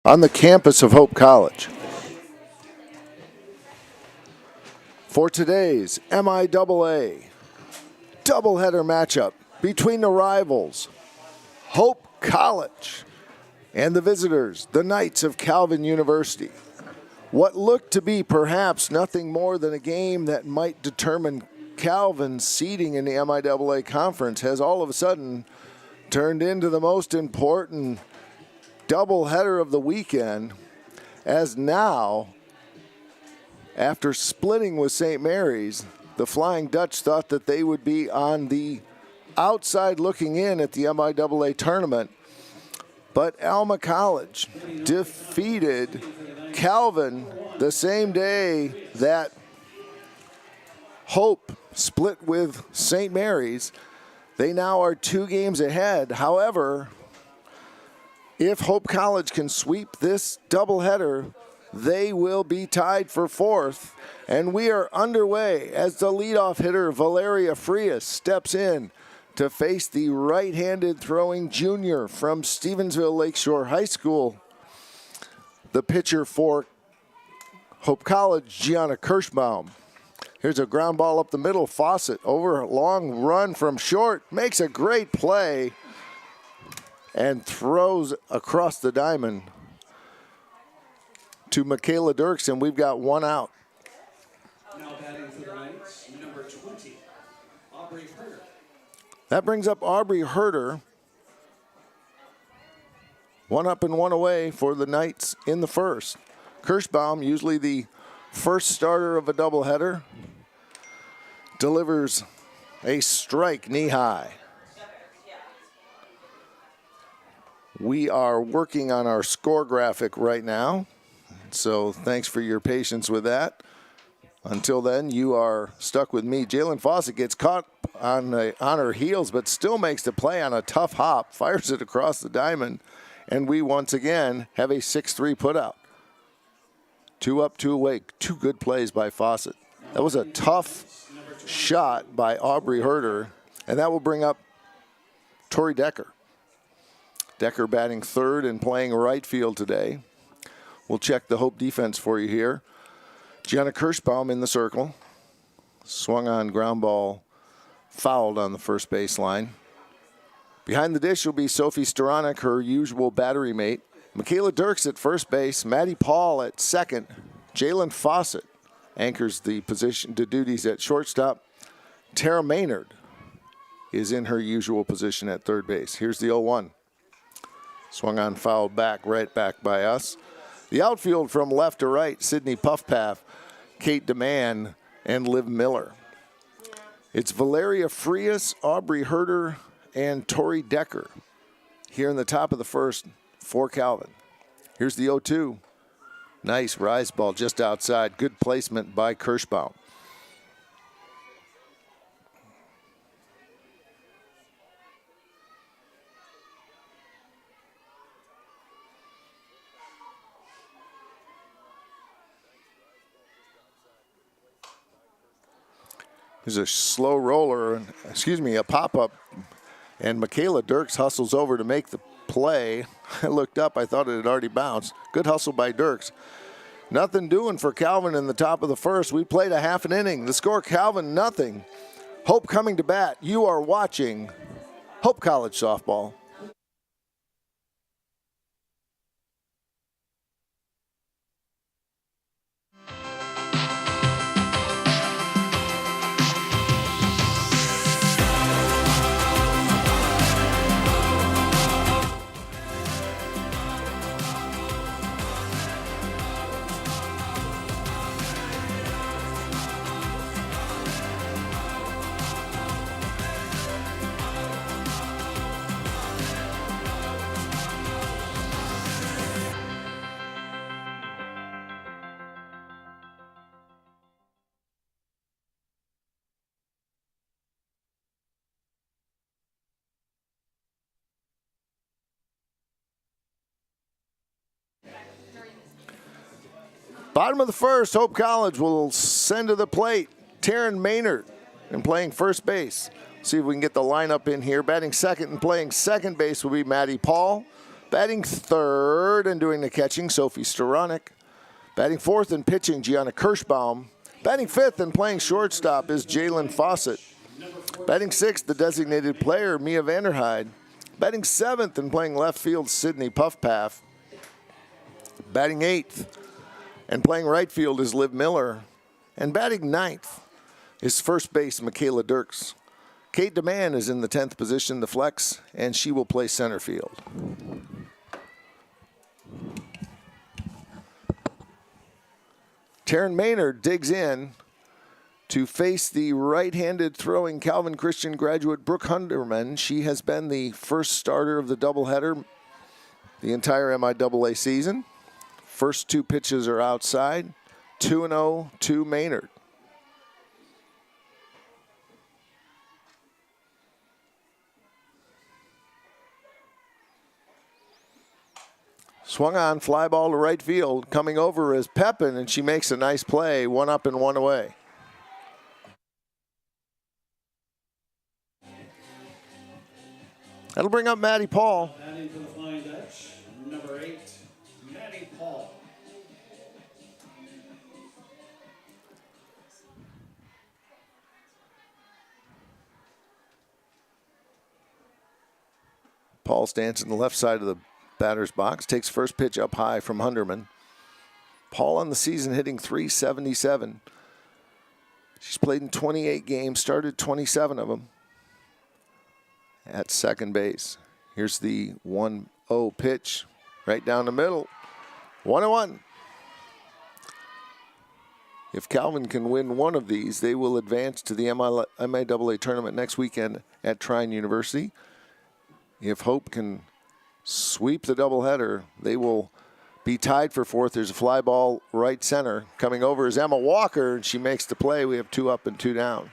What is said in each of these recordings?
on the campus of Hope College. For today's MIAA doubleheader matchup between the rivals, Hope College, and the visitors, the Knights of Calvin University. What looked to be perhaps nothing more than a game that might determine Calvin's seeding in the MIAA conference has all of a sudden turned into the most important doubleheader of the weekend, as now, after splitting with St. Mary's, the Flying Dutch thought that they would be on the outside looking in at the MIAA tournament. But Alma College defeated Calvin the same day that Hope split with St. Mary's. They now are 2 games ahead. However, if Hope College can sweep this doubleheader, they will be tied for 4th. And we are underway as the leadoff hitter, Valeria Frias, steps in to face the right-handed throwing junior from Stevensville Lakeshore High School. The pitcher for Hope College, Gianna Kirschbaum. Here's a ground ball up the middle. Fawcett over a long run from short. Makes a great play and throws across the diamond to Michaela Dirks, and we've got 1 out. Now batting for the Knights, number 20, Aubrey Herder. That brings up Aubrey Herder. 1 up and 1 away for the Knights in the first. Kirschbaum, usually the first starter of a doubleheader, delivers a strike knee high. We are working on our score graphic right now, so thanks for your patience with that. Until then, you are stuck with me. Jalen Fawcett gets caught on her heels, but still makes the play on a tough hop, fires it across the diamond, and we once again have a 6-3 putout. 2 up, 2 away. 2 good plays by Fawcett. That was a tough shot by Aubrey Herder, and that will bring up Tori Decker. Decker batting third and playing right field today. We'll check the Hope defense for you here. Gianna Kirschbaum in the circle. Swung on ground ball, fouled on the first baseline. Behind the dish will be Sophie Staranek, her usual battery mate. Michaela Dirks at first base. Maddie Paul at second. Jalen Fawcett anchors the duties at shortstop. Tara Maynard is in her usual position at third base. Here's the 0-1. Swung on, fouled back, right back by us. The outfield from left to right, Sydney Puffpath, Kate DeMann, and Liv Miller. It's Valeria Frias, Aubrey Herder, and Tori Decker here in the top of the first for Calvin. Here's the 0-2. Nice rise ball just outside. Good placement by Kirschbaum. There's a slow roller, a pop-up, and Michaela Dirks hustles over to make the play. I looked up, I thought it had already bounced. Good hustle by Dirks. Nothing doing for Calvin in the top of the first. We played a half an inning. The score, Calvin, nothing. Hope coming to bat. You are watching Hope College softball. Bottom of the first, Hope College will send to the plate Taryn Maynard and playing first base. See if we can get the lineup in here. Batting second and playing second base will be Maddie Paul. Batting third and doing the catching, Sophie Storonik. Batting fourth and pitching, Gianna Kirschbaum. Batting fifth and playing shortstop is Jalen Fawcett. Batting sixth, the designated player, Mia Vanderhyde. Batting seventh and playing left field, Sydney Puffpath. Batting eighth and playing right field is Liv Miller. And batting ninth is first base, Michaela Dirks. Kate DeMann is in the 10th position, the flex, and she will play center field. Taryn Maynard digs in to face the right-handed throwing Calvin Christian graduate Brooke Hunderman. She has been the first starter of the doubleheader the entire MIAA season. First two pitches are outside, 2-0 to Maynard. Swung on, fly ball to right field. Coming over is Pepin, and she makes a nice play, one up and one away. That'll bring up Maddie Paul. Batting for the Flying Dutch, number 8, Maddie Paul. Paul stands in the left side of the batter's box, takes first pitch up high from Hunderman. Paul on the season hitting .377. She's played in 28 games, started 27 of them at second base. Here's the 1-0 pitch right down the middle. 1-1. If Calvin can win one of these, they will advance to the MIAA tournament next weekend at Trine University. If Hope can sweep the doubleheader, they will be tied for fourth. There's a fly ball right center. Coming over is Emma Walker, and she makes the play. We have 2 up and 2 down.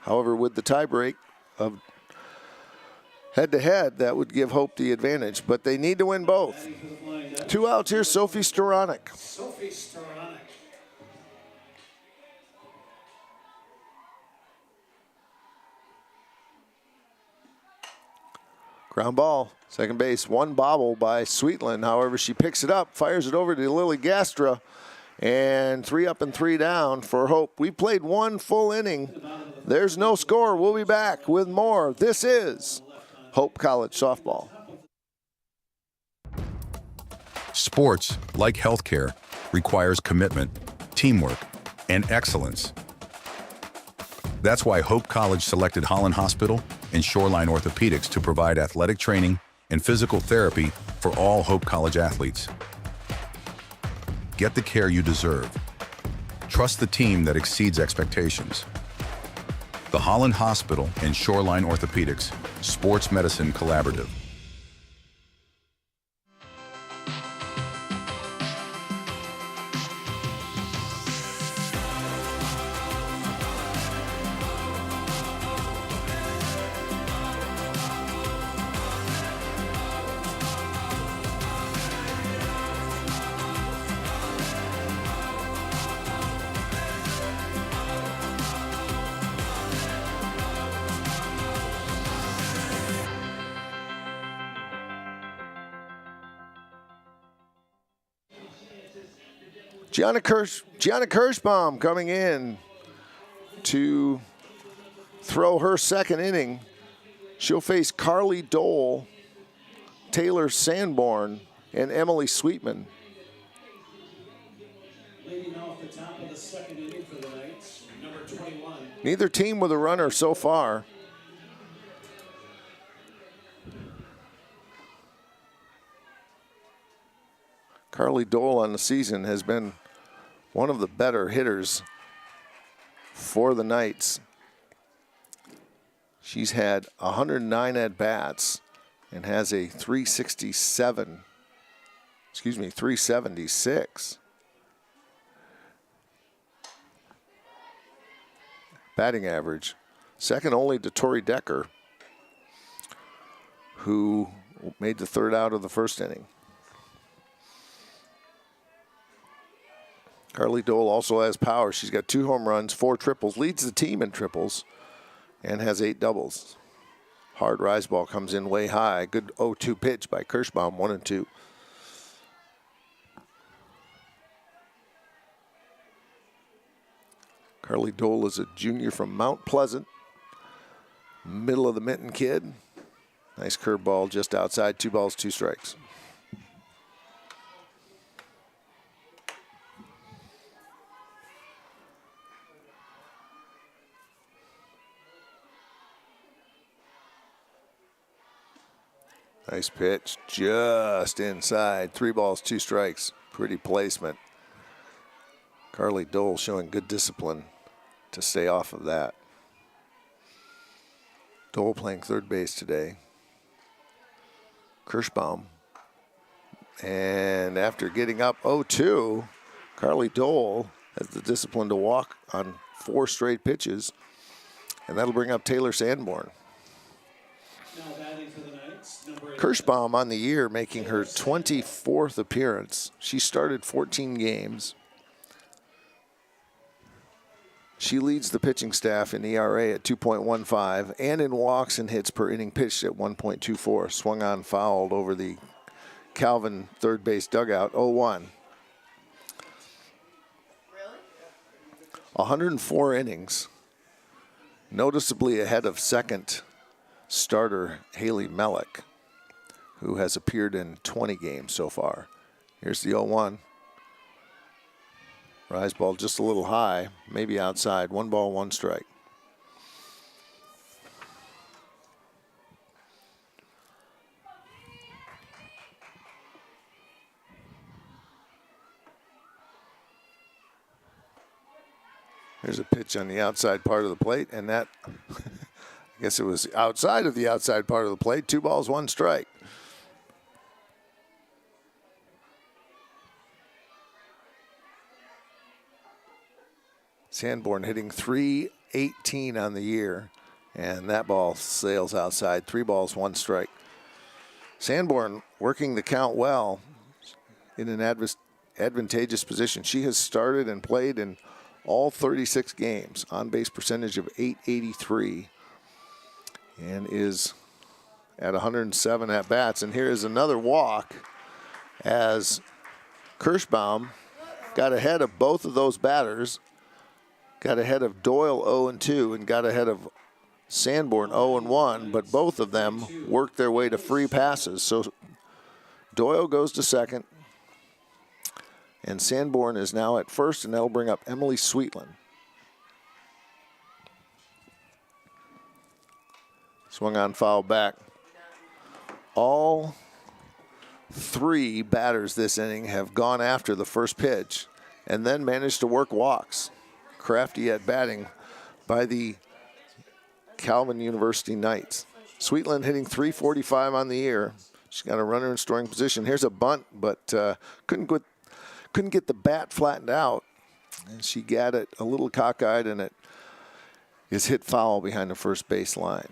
However, with the tie break of head-to-head, that would give Hope the advantage, but they need to win both. 2 outs here, Sophie Storonik. Sophie Storonik. Ground ball, second base, one bobble by Sweetland. However, she picks it up, fires it over to Lily Gastra, and 3 up and 3 down for Hope. We played 1 full inning. There's no score. We'll be back with more. This is Hope College Softball. Sports, like healthcare, requires commitment, teamwork, and excellence. That's why Hope College selected Holland Hospital and Shoreline Orthopedics to provide athletic training and physical therapy for all Hope College athletes. Get the care you deserve. Trust the team that exceeds expectations. The Holland Hospital and Shoreline Orthopedics Sports Medicine Collaborative. Gianna Kirschbaum coming in to throw her second inning. She'll face Carly Dole, Taylor Sanborn, and Emily Sweetman. Leading off the top of the second inning for the Knights, number 21. Neither team with a runner so far. Carly Dole on the season has been one of the better hitters for the Knights. She's had 109 at-bats and has a 376 batting average, second only to Tori Decker, who made the third out of the first inning. Carly Dole also has power. She's got 2 home runs, 4 triples, leads the team in triples, and has 8 doubles. Hard rise ball comes in way high. Good 0-2 pitch by Kirschbaum, 1-2. Carly Dole is a junior from Mount Pleasant. Middle of the Minton kid. Nice curveball just outside. 2 balls, 2 strikes. Nice pitch, just inside. 3 balls, 2 strikes. Pretty placement. Carly Dole showing good discipline to stay off of that. Dole playing third base today. Kirschbaum. And after getting up 0-2, Carly Dole has the discipline to walk on 4 straight pitches. And that'll bring up Taylor Sanborn. Now batting for the Knights, number 8. Kirschbaum on the year, making her 24th appearance. She started 14 games. She leads the pitching staff in ERA at 2.15 and in walks and hits per inning pitched at 1.24. Swung on, fouled over the Calvin third base dugout, 0-1. 104 innings, noticeably ahead of second starter Haley Mellick, who has appeared in 20 games so far. Here's the 0-1. Rise ball just a little high, maybe outside. 1 ball, 1 strike. Here's a pitch on the outside part of the plate, and that, I guess it was outside of the outside part of the plate. 2 balls, 1 strike. Sanborn hitting .318 on the year, and that ball sails outside. 3 balls, 1 strike. Sanborn working the count well in an advantageous position. She has started and played in all 36 games, on-base percentage of .883, and is at 107 at-bats. And here is another walk as Kirschbaum got ahead of both of those batters, got ahead of Doyle 0-2, and got ahead of Sanborn 0-1, but both of them worked their way to free passes. So Doyle goes to second, and Sanborn is now at first, and that'll bring up Emily Sweetland. Swung on, foul back. All 3 batters this inning have gone after the first pitch and then managed to work walks. Crafty at batting by the Calvin University Knights. Sweetland hitting .345 on the year. She's got a runner in scoring position. Here's a bunt, but couldn't get the bat flattened out. And she got it a little cockeyed, and it is hit foul behind the first base line.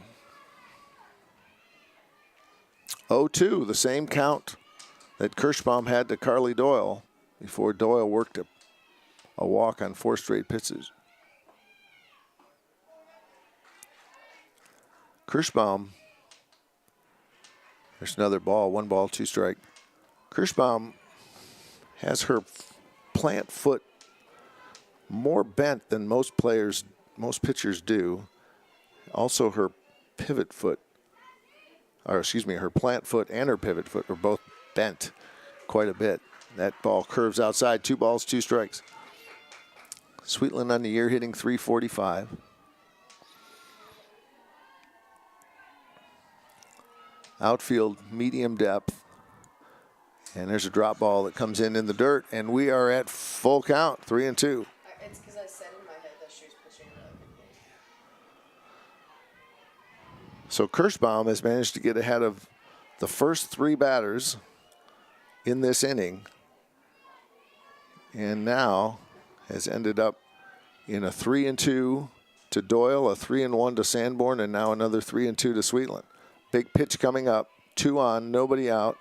0-2, the same count that Kirschbaum had to Carly Doyle before Doyle worked a walk on 4 straight pitches. Kirschbaum, there's another ball, 1 ball, 2 strike. Kirschbaum has her plant foot more bent than most pitchers do. Also her pivot foot, her plant foot and her pivot foot are both bent quite a bit. That ball curves outside, 2 balls, 2 strikes. Sweetland on the year hitting .345. Outfield medium depth. And there's a drop ball that comes in the dirt, and we are at full count, 3-2. It's because I said in my head that she was pitching really good. So Kirschbaum has managed to get ahead of the first 3 batters in this inning, and now has ended up in a 3-2 to Doyle, a 3-1 to Sanborn, and now another 3-2 to Sweetland. Big pitch coming up, 2 on, nobody out.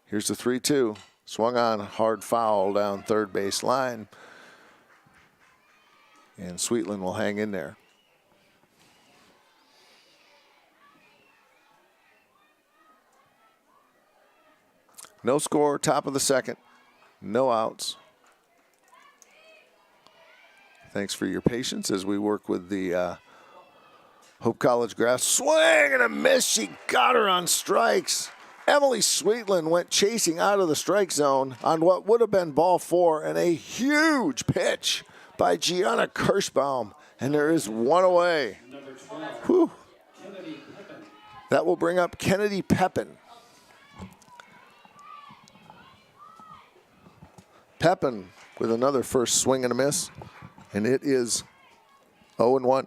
Here's the 3-2. Swung on, hard foul down third base line. And Sweetland will hang in there. No score, top of the second. No outs. Thanks for your patience as we work with the Hope College grass. Swing and a miss. She got her on strikes. Emily Sweetland went chasing out of the strike zone on what would have been ball 4, and a huge pitch by Gianna Kirschbaum. And there is one away. Number 12, Whew. Kennedy Pepin. That will bring up Kennedy Pepin. Pepin with another first swing and a miss, and it is 0-1.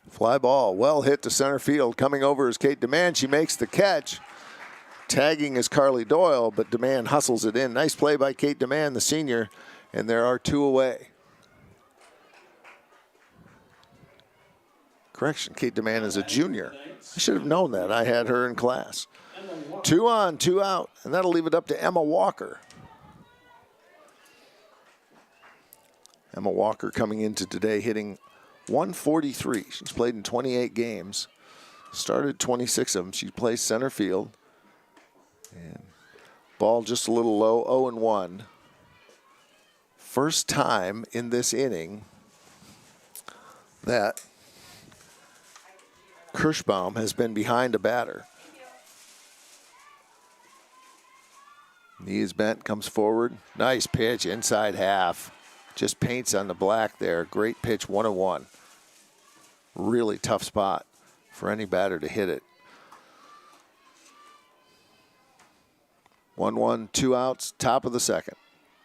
Fly ball, well hit to center field. Coming over is Kate Demand. She makes the catch. Tagging is Carly Doyle, but Demand hustles it in. Nice play by Kate Demand, the senior, and there are 2 away. Correction, Kate Demand is a junior. I should have known that. I had her in class. 2 on, 2 out, and that'll leave it up to Emma Walker. Emma Walker coming into today hitting .143. She's played in 28 games. Started 26 of them. She plays center field. And ball just a little low, 0-1. First time in this inning that Kirschbaum has been behind a batter. Knee is bent, comes forward. Nice pitch, inside half. Just paints on the black there. Great pitch, 1-1. Really tough spot for any batter to hit it. 1-1, 2 outs, top of the second.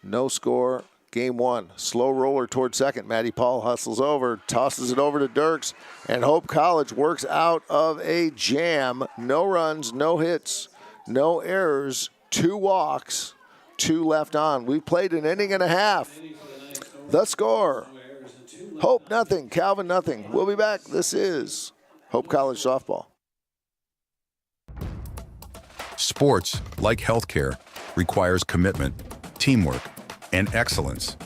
No score, game 1. Slow roller toward second. Maddie Paul hustles over, tosses it over to Dirks, and Hope College works out of a jam. No runs, no hits, no errors, 2 walks, 2 left on. We played an inning and a half. The score, Hope nothing, Calvin nothing. We'll be back. This is Hope College Softball. Sports, like healthcare, requires commitment, teamwork, and excellence.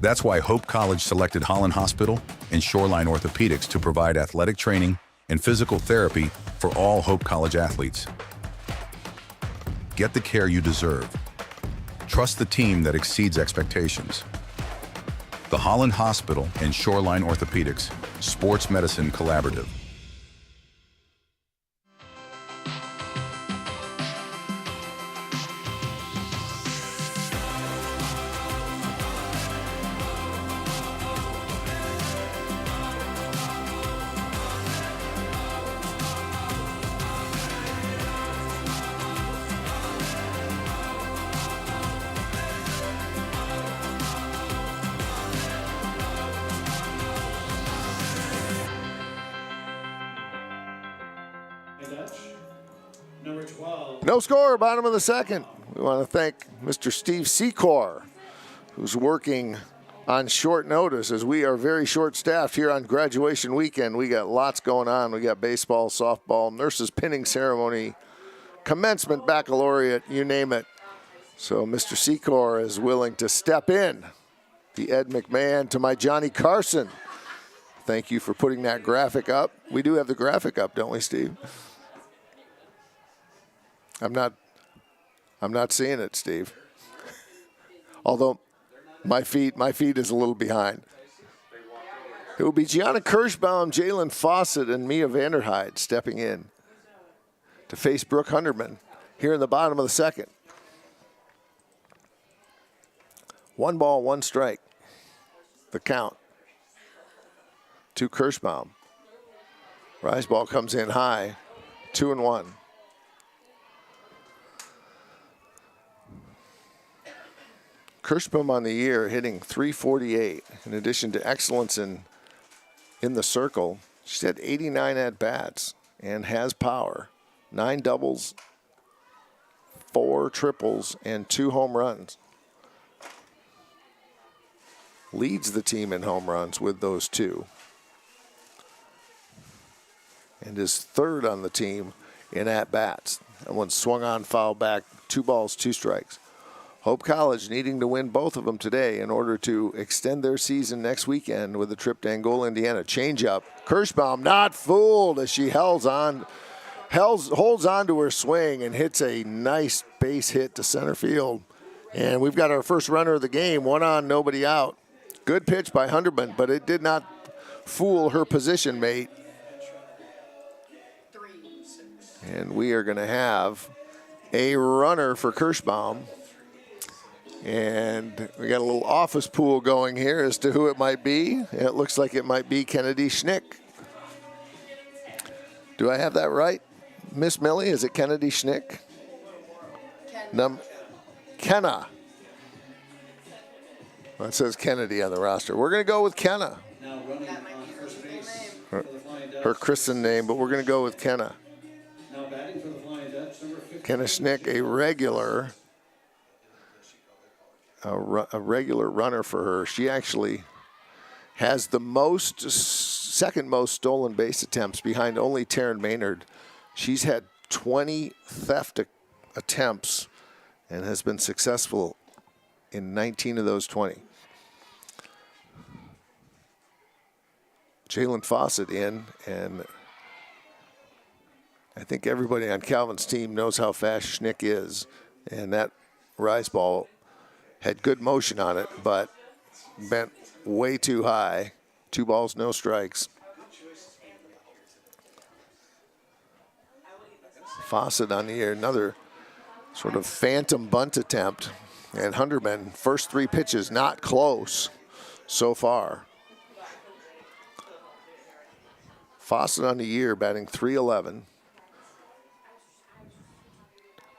That's why Hope College selected Holland Hospital and Shoreline Orthopedics to provide athletic training and physical therapy for all Hope College athletes. Get the care you deserve. Trust the team that exceeds expectations. The Holland Hospital and Shoreline Orthopedics Sports Medicine Collaborative. Number 12. No score, bottom of the second. We want to thank Mr. Steve Secor, who's working on short notice as we are very short-staffed here on graduation weekend. We got lots going on. We got baseball, softball, nurses pinning ceremony, commencement, baccalaureate, you name it. So Mr. Secor is willing to step in. The Ed McMahon to my Johnny Carson. Thank you for putting that graphic up. We do have the graphic up, don't we, Steve? I'm not seeing it, Steve. Although my feed is a little behind. It will be Gianna Kirschbaum, Jalen Fawcett, and Mia Vanderhyde stepping in to face Brooke Hunterman here in the bottom of the second. 1 ball, 1 strike. The count to Kirschbaum. Rise ball comes in high, 2-1. Kirschbaum on the year hitting .348. In addition to excellence in the circle, she's had 89 at-bats and has power. 9 doubles, 4 triples, and 2 home runs. Leads the team in home runs with those 2. And is 3rd on the team in at-bats. That one swung on, foul back, 2 balls, 2 strikes. Hope College needing to win both of them today in order to extend their season next weekend with a trip to Angola, Indiana. Change-up. Kirschbaum not fooled as she holds on to her swing and hits a nice base hit to center field. And we've got our first runner of the game, 1 on, nobody out. Good pitch by Hunterman, but it did not fool her position mate. And we are going to have a runner for Kirschbaum. And we got a little office pool going here as to who it might be. It looks like it might be Kennedy Schnick. Do I have that right? Miss Millie, is it Kennedy Schnick? Kenna. Well, it says Kennedy on the roster. We're going to go with Kenna. Now running on first base for the Flying Dutch. Her christened name, but we're going to go with Kenna. Now batting for the Flying Dutch, number 15. Kenna Schnick, a regular runner for her. She actually has the second most stolen base attempts behind only Taryn Maynard. She's had 20 theft attempts and has been successful in 19 of those 20. Jalen Fawcett in, and I think everybody on Calvin's team knows how fast Schnick is, and that rise ball had good motion on it, but bent way too high. 2 balls, no strikes. Fawcett on the air, another sort of phantom bunt attempt. And Hunterman, first 3 pitches, not close so far. Fawcett on the year, batting .311.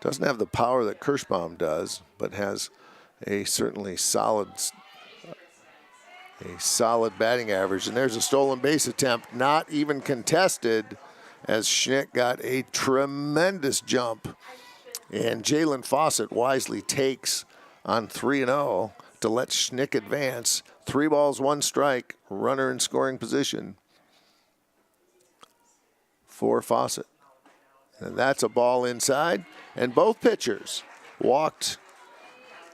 Doesn't have the power that Kirschbaum does, but has a certainly solid batting average. And there's a stolen base attempt, not even contested, as Schnick got a tremendous jump. And Jalen Fawcett wisely takes on 3-0 to let Schnick advance. 3 balls, 1 strike, runner in scoring position for Fawcett. And that's a ball inside. And both pitchers walked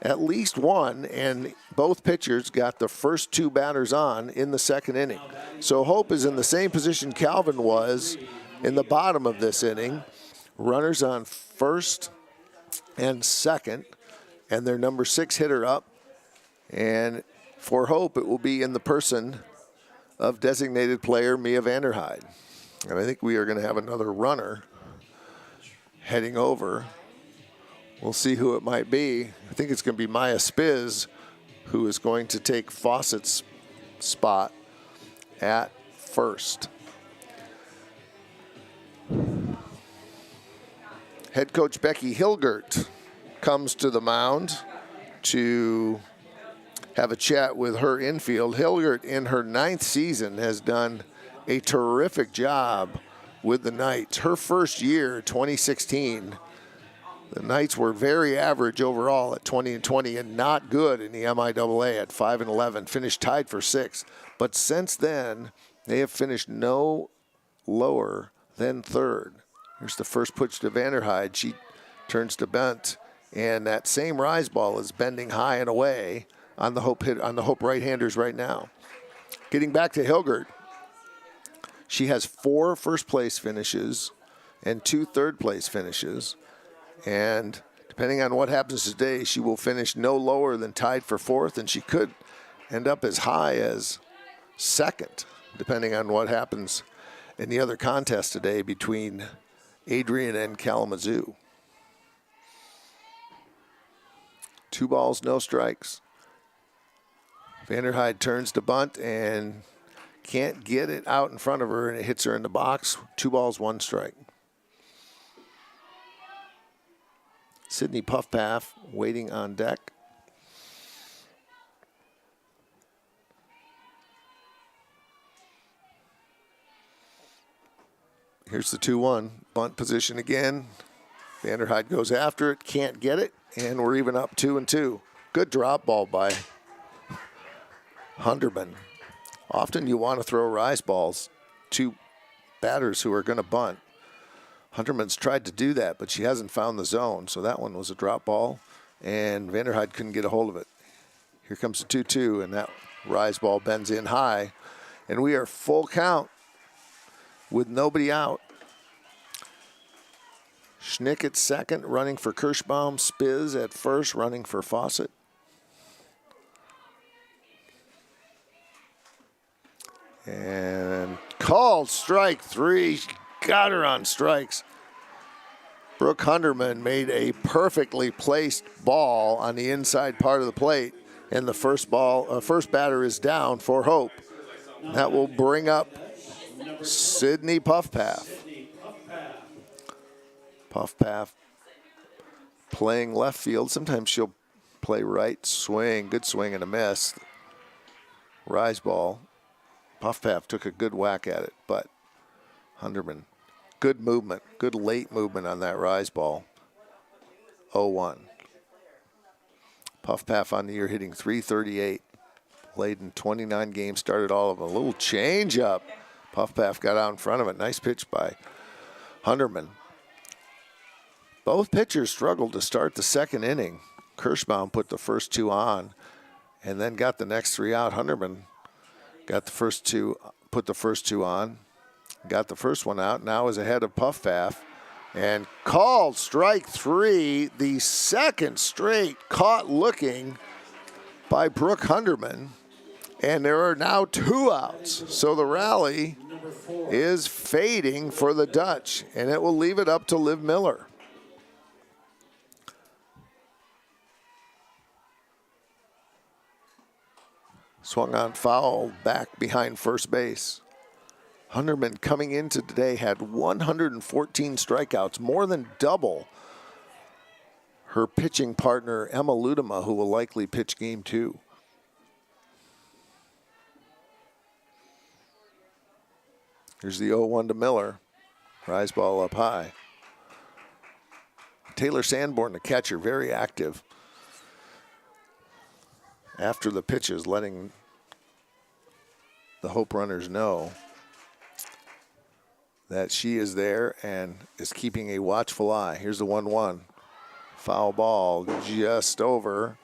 at least one, and both pitchers got the first 2 batters on in the second inning. So Hope is in the same position Calvin was in the bottom of this inning. Runners on first and second, and their number 6 hitter up. And for Hope, it will be in the person of designated player Mia Vanderhyde. And I think we are going to have another runner heading over. We'll see who it might be. I think it's going to be Maya Spiz, who is going to take Fawcett's spot at first. Head coach Becky Hilgert comes to the mound to have a chat with her infield. Hilgert, in her 9th season, has done a terrific job with the Knights. Her first year, 2016, the Knights were very average overall at 20-20 and not good in the MIAA at 5-11, finished tied for 6th. But since then, they have finished no lower than 3rd. Here's the first pitch to Vanderhyde. She turns to bunt, and that same rise ball is bending high and away on the Hope right-handers right now. Getting back to Hilgert, she has 4 first-place finishes and 2 third-place finishes. And depending on what happens today, she will finish no lower than tied for 4th, and she could end up as high as 2nd, depending on what happens in the other contest today between Adrian and Kalamazoo. 2 balls, no strikes. Vanderhyde turns to bunt and can't get it out in front of her, and it hits her in the box. 2 balls, 1 strike. Sydney Puffpath waiting on deck. Here's the 2-1. Bunt position again. Vanderhyde goes after it, can't get it, and we're even up 2-2. Good drop ball by Hunterman. Often you want to throw rise balls to batters who are going to bunt. Hunterman's tried to do that, but she hasn't found the zone, so that one was a drop ball. and Vanderhyde couldn't get a hold of it. Here comes the 2-2, and that rise ball bends in high, and we are full count with nobody out. Schnick at second, running for Kirschbaum. Spiz at first, running for Fawcett. And called strike 3. Got her on strikes. Brooke Hunderman made a perfectly placed ball on the inside part of the plate, and the first batter is down for Hope. That will bring up Sydney Puffpath. Puffpath playing left field. Sometimes she'll play right. Swing, good swing and a miss. Rise ball. Puffpath took a good whack at it, but Hunderman, good movement, good late movement on that rise ball. 0-1. Puffpath on the year hitting .338. Played in 29 games, started all of them. A little change up. Puffpath got out in front of it. Nice pitch by Hunderman. Both pitchers struggled to start the second inning. Kirschbaum put the first 2 on and then got the next 3 out. Hunderman got the first 2, put the first 2 on, got the first one out, now is ahead of Puffpath, and called strike 3, the second straight caught looking by Brooke Hunderman, and there are now 2 outs. So the rally is fading for the Dutch, and it will leave it up to Liv Miller. Swung on foul back behind first base. Hunderman coming into today had 114 strikeouts, more than double her pitching partner Emma Ludema, who will likely pitch game 2. Here's the 0-1 to Miller. Rise ball up high. Taylor Sanborn, the catcher, very active after the pitches, letting the Hope runners know that she is there and is keeping a watchful eye. Here's the 1-1. Foul ball just over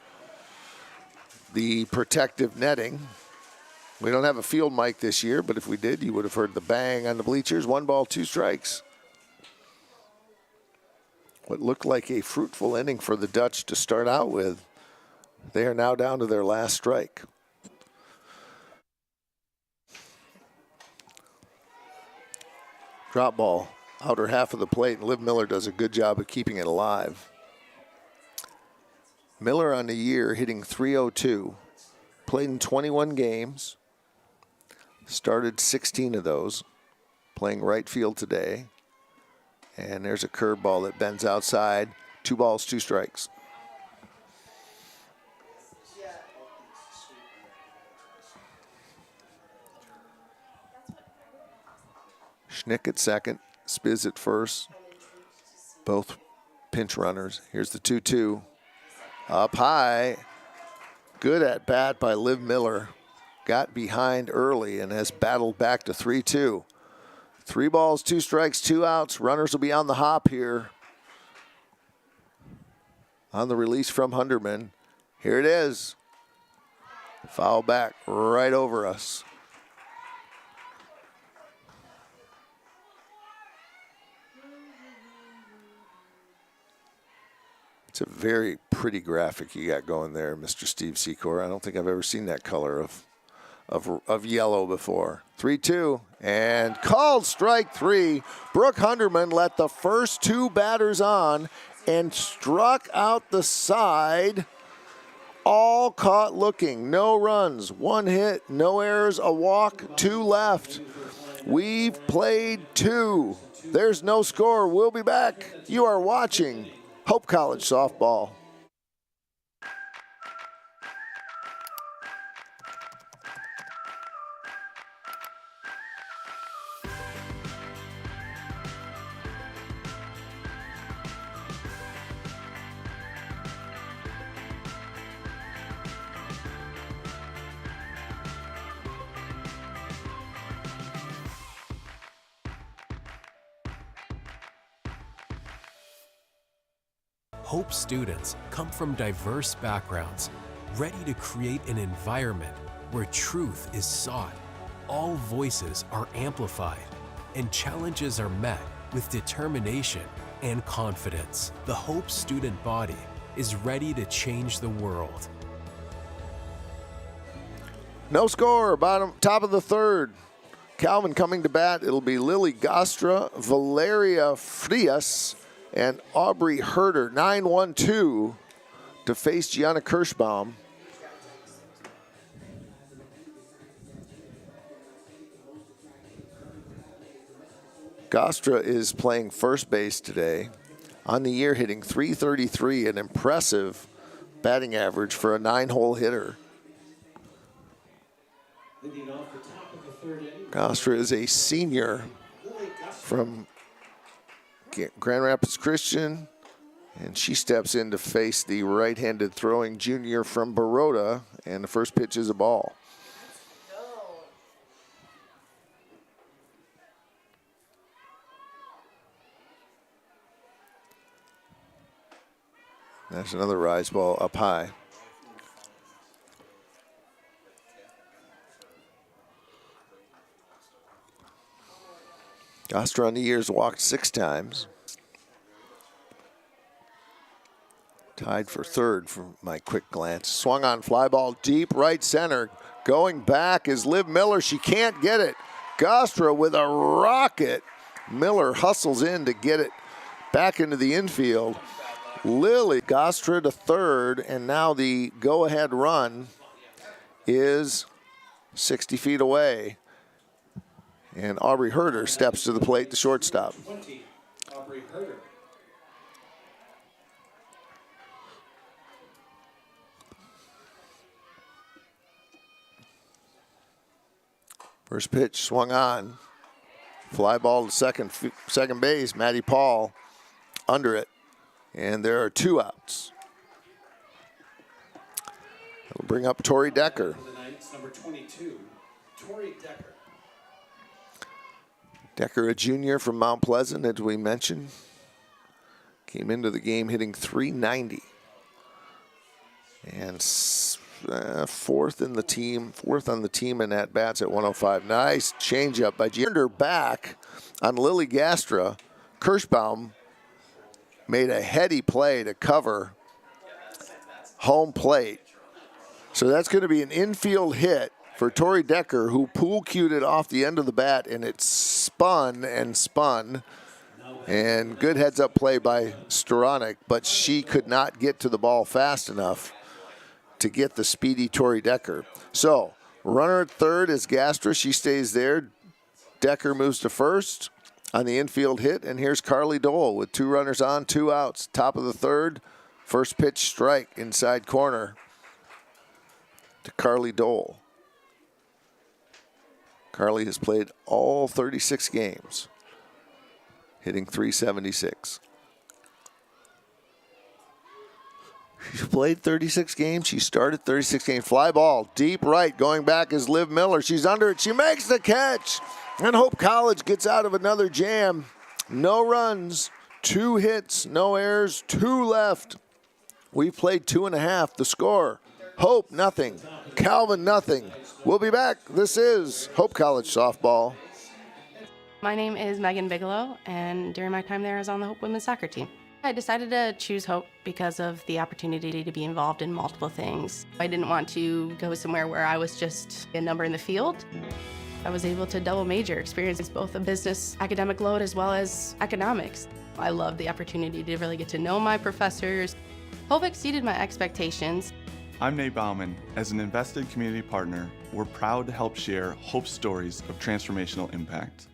the protective netting. We don't have a field mic this year, but if we did, you would have heard the bang on the bleachers. 1 ball, 2 strikes. What looked like a fruitful inning for the Dutch to start out with. They are now down to their last strike. Drop ball, outer half of the plate, and Liv Miller does a good job of keeping it alive. Miller on the year hitting .302, played in 21 games, started 16 of those, playing right field today. And there's a curveball that bends outside. 2 balls, 2 strikes. Schnick at second, Spiz at first. Both pinch runners. Here's the 2-2. Up high. Good at bat by Liv Miller. Got behind early and has battled back to 3-2. 3 balls, 2 strikes, 2 outs. Runners will be on the hop here. On the release from Hunderman. Here it is. Foul back right over us. It's a very pretty graphic you got going there, Mr. Steve Secor. I don't think I've ever seen that color of yellow before. 3-2, and called strike 3. Brooke Hunderman let the first 2 batters on and struck out the side. All caught looking. No runs, 1 hit, no errors, a walk, 2 left. We've played 2. There's no score. We'll be back. You are watching Hope College softball. Hope students come from diverse backgrounds, ready to create an environment where truth is sought, all voices are amplified, and challenges are met with determination and confidence. The Hope student body is ready to change the world. No score, top of the third. Calvin coming to bat. It'll be Lily Gostra, Valeria Frias, and Aubrey Herder. 9-1-2 to face Gianna Kirschbaum. Gostra is playing first base today. On the year, hitting .333, an impressive batting average for a 9-hole hitter. Leading off the top of the third inning. Gostra is a senior from Grand Rapids Christian, and she steps in to face the right-handed throwing junior from Baroda, and the first pitch is a ball. That's another rise ball up high. Gostra on the years walked 6 times. Tied for third from my quick glance. Swung on fly ball deep right center. Going back is Liv Miller. She can't get it. Gostra with a rocket. Miller hustles in to get it back into the infield. Lily Gostra to third, and now the go-ahead run is 60 feet away. And Aubrey Herder steps to the plate, the shortstop. 20, Aubrey Herder. First pitch swung on. Fly ball to second base. Maddie Paul under it. And there are 2 outs. It'll bring up Tori Decker. For the Knights, number 22, Tori Decker. Decker, a junior from Mount Pleasant, as we mentioned. Came into the game hitting .390. And fourth on the team in at-bats at 105. Nice changeup by Giander back on Lily Gastra. Kirschbaum made a heady play to cover home plate. So that's going to be an infield hit for Tori Decker, who pool cued it off the end of the bat, and it spun and spun. And good heads-up play by Storonik, but she could not get to the ball fast enough to get the speedy Tori Decker. So runner at third is Gastra. She stays there. Decker moves to first on the infield hit, and here's Carly Dole with 2 runners on, 2 outs. Top of the third, first pitch strike inside corner to Carly Dole. Carly has played all 36 games, hitting .376. She played 36 games. She started 36 games. Fly ball, deep right. Going back is Liv Miller. She's under it. She makes the catch. And Hope College gets out of another jam. No runs, 2 hits, no errors, 2 left. We've played 2.5. The score, Hope nothing, Calvin nothing. We'll be back. This is Hope College softball. My name is Megan Bigelow, and during my time there, I was on the Hope women's soccer team. I decided to choose Hope because of the opportunity to be involved in multiple things. I didn't want to go somewhere where I was just a number in the field. I was able to double major, experience both a business academic load as well as economics. I loved the opportunity to really get to know my professors. Hope exceeded my expectations. I'm Nate Bauman. As an invested community partner, we're proud to help share Hope's stories of transformational impact.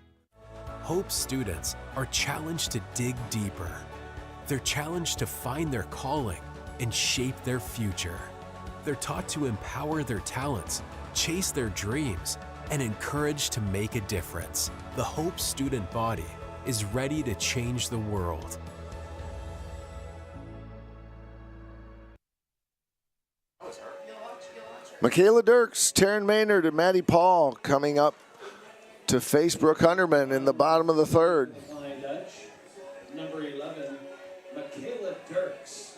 Hope students are challenged to dig deeper. They're challenged to find their calling and shape their future. They're taught to empower their talents, chase their dreams, and encouraged to make a difference. The Hope student body is ready to change the world. Michaela Dirks, Taryn Maynard, and Maddie Paul coming up to face Brooke Hunterman in the bottom of the third. Flying Dutch, number 11, Michaela Dirks.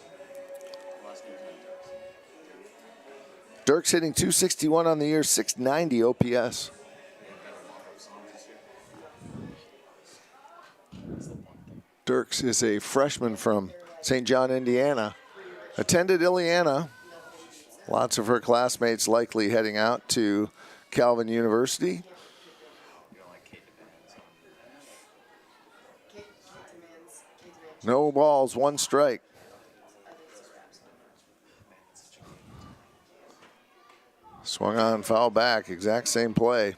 Dirks hitting 261 on the year, 690 OPS. Dirks is a freshman from St. John, Indiana. Attended Indiana. Lots of her classmates likely heading out to Calvin University. No balls, 1 strike. Swung on, foul back, exact same play.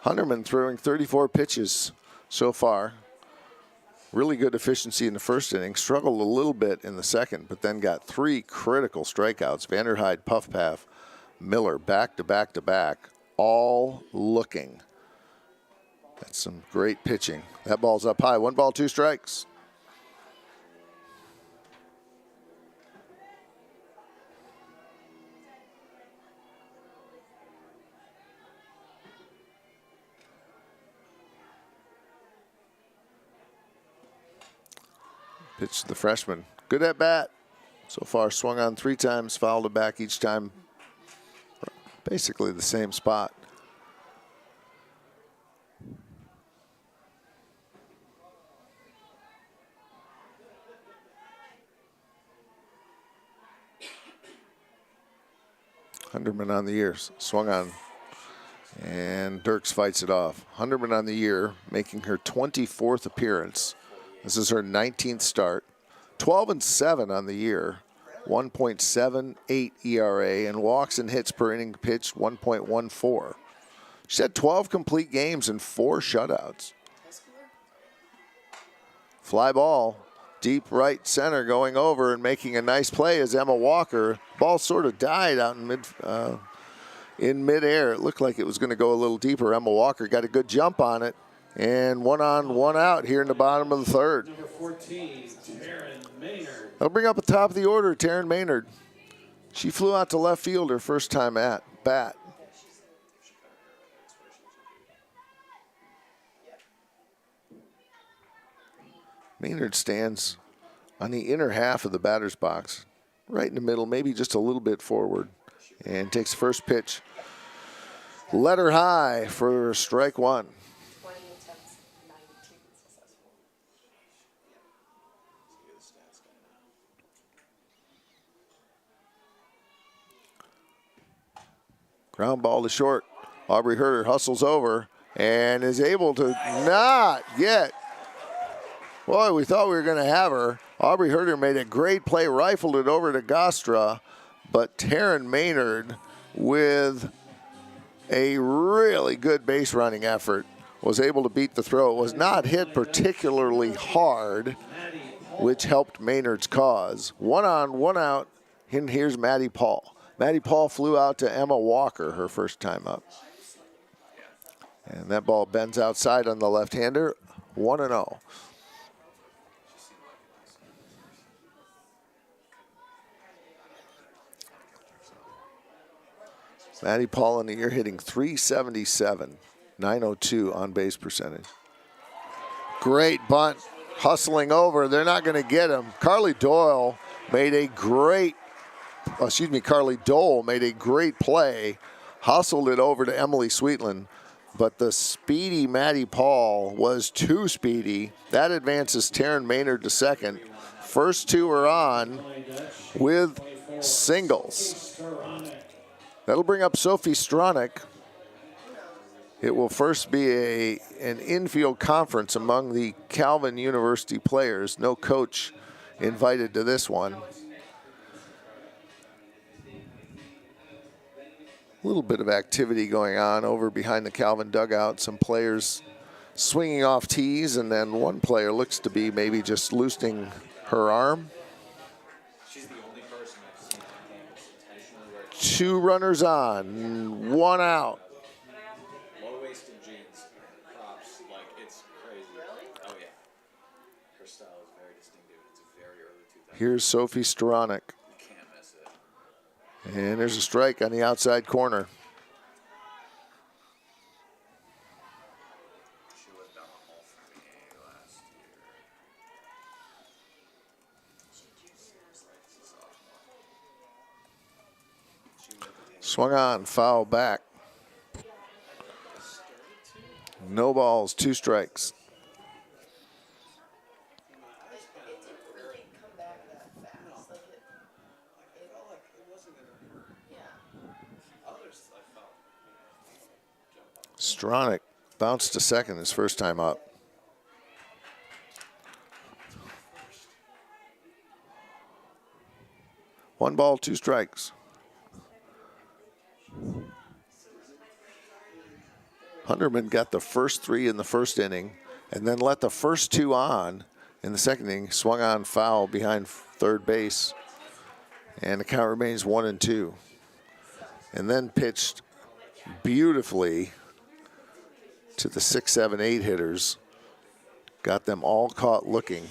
Hunterman throwing 34 pitches so far. Really good efficiency in the first inning. Struggled a little bit in the second, but then got 3 critical strikeouts. Vanderhyde, Puffpaff, Miller, back to back to back, all looking. That's some great pitching. That ball's up high. 1 ball, 2 strikes. Pitch to the freshman. Good at bat. So far swung on 3 times, fouled it back each time. Basically the same spot. Hunterman on the year, swung on, and Dirks fights it off. Hunterman on the year, making her 24th appearance. This is her 19th start. 12-7 on the year, 1.78 ERA, and walks and hits per inning pitched 1.14. She's had 12 complete games and 4 shutouts. Fly ball, deep right center, going over and making a nice play is Emma Walker. Ball sort of died out in midair. It looked like it was going to go a little deeper. Emma Walker got a good jump on it. And 1 on, 1 out here in the bottom of the 3rd. Number 14, Taryn Maynard. That'll bring up the top of the order, Taryn Maynard. She flew out to left field her first time at bat. Maynard stands on the inner half of the batter's box, right in the middle, maybe just a little bit forward, and takes the first pitch. Let her high for strike 1. Ground ball to short. Aubrey Herter hustles over and is able to not get. Boy, we thought we were going to have her. Aubrey Herter made a great play, rifled it over to Gostra, but Taryn Maynard, with a really good base running effort, was able to beat the throw. It was not hit particularly hard, which helped Maynard's cause. 1 on, 1 out, and here's Maddie Paul. Maddie Paul flew out to Emma Walker her first time up. And that ball bends outside on the left-hander, 1-0. Maddie Paul in the year hitting 377, 902 on base percentage. Great bunt, hustling over. They're not going to get him. Carly Dole made a great play, hustled it over to Emily Sweetland, but the speedy Maddie Paul was too speedy. That advances Taryn Maynard to second. First 2 are on with singles. That'll bring up Sophie Stronach. It will first be an infield conference among the Calvin University players. No coach invited to this one. A little bit of activity going on over behind the Calvin dugout. Some players swinging off tees, and then one player looks to be maybe just loosening her arm. 2 runners on, 1 out. Low-waisted jeans, props, like it's crazy. Oh yeah, her style is very distinctive. It's a very early 2000s. Here's Sophie Stronach. You can't miss it. And there's a strike on the outside corner. She was down all for me last year. She was Swung on, foul back. No balls, 2 strikes. It didn't really come back that fast. Like Stronach bounced to second his first time up. One ball, 2 strikes. Hunterman got the first 3 in the first inning and then let the first 2 on in the second inning. Swung on, foul behind third base, and the count remains 1-2. And then pitched beautifully to the 6, 7, 8 hitters. Got them all caught looking.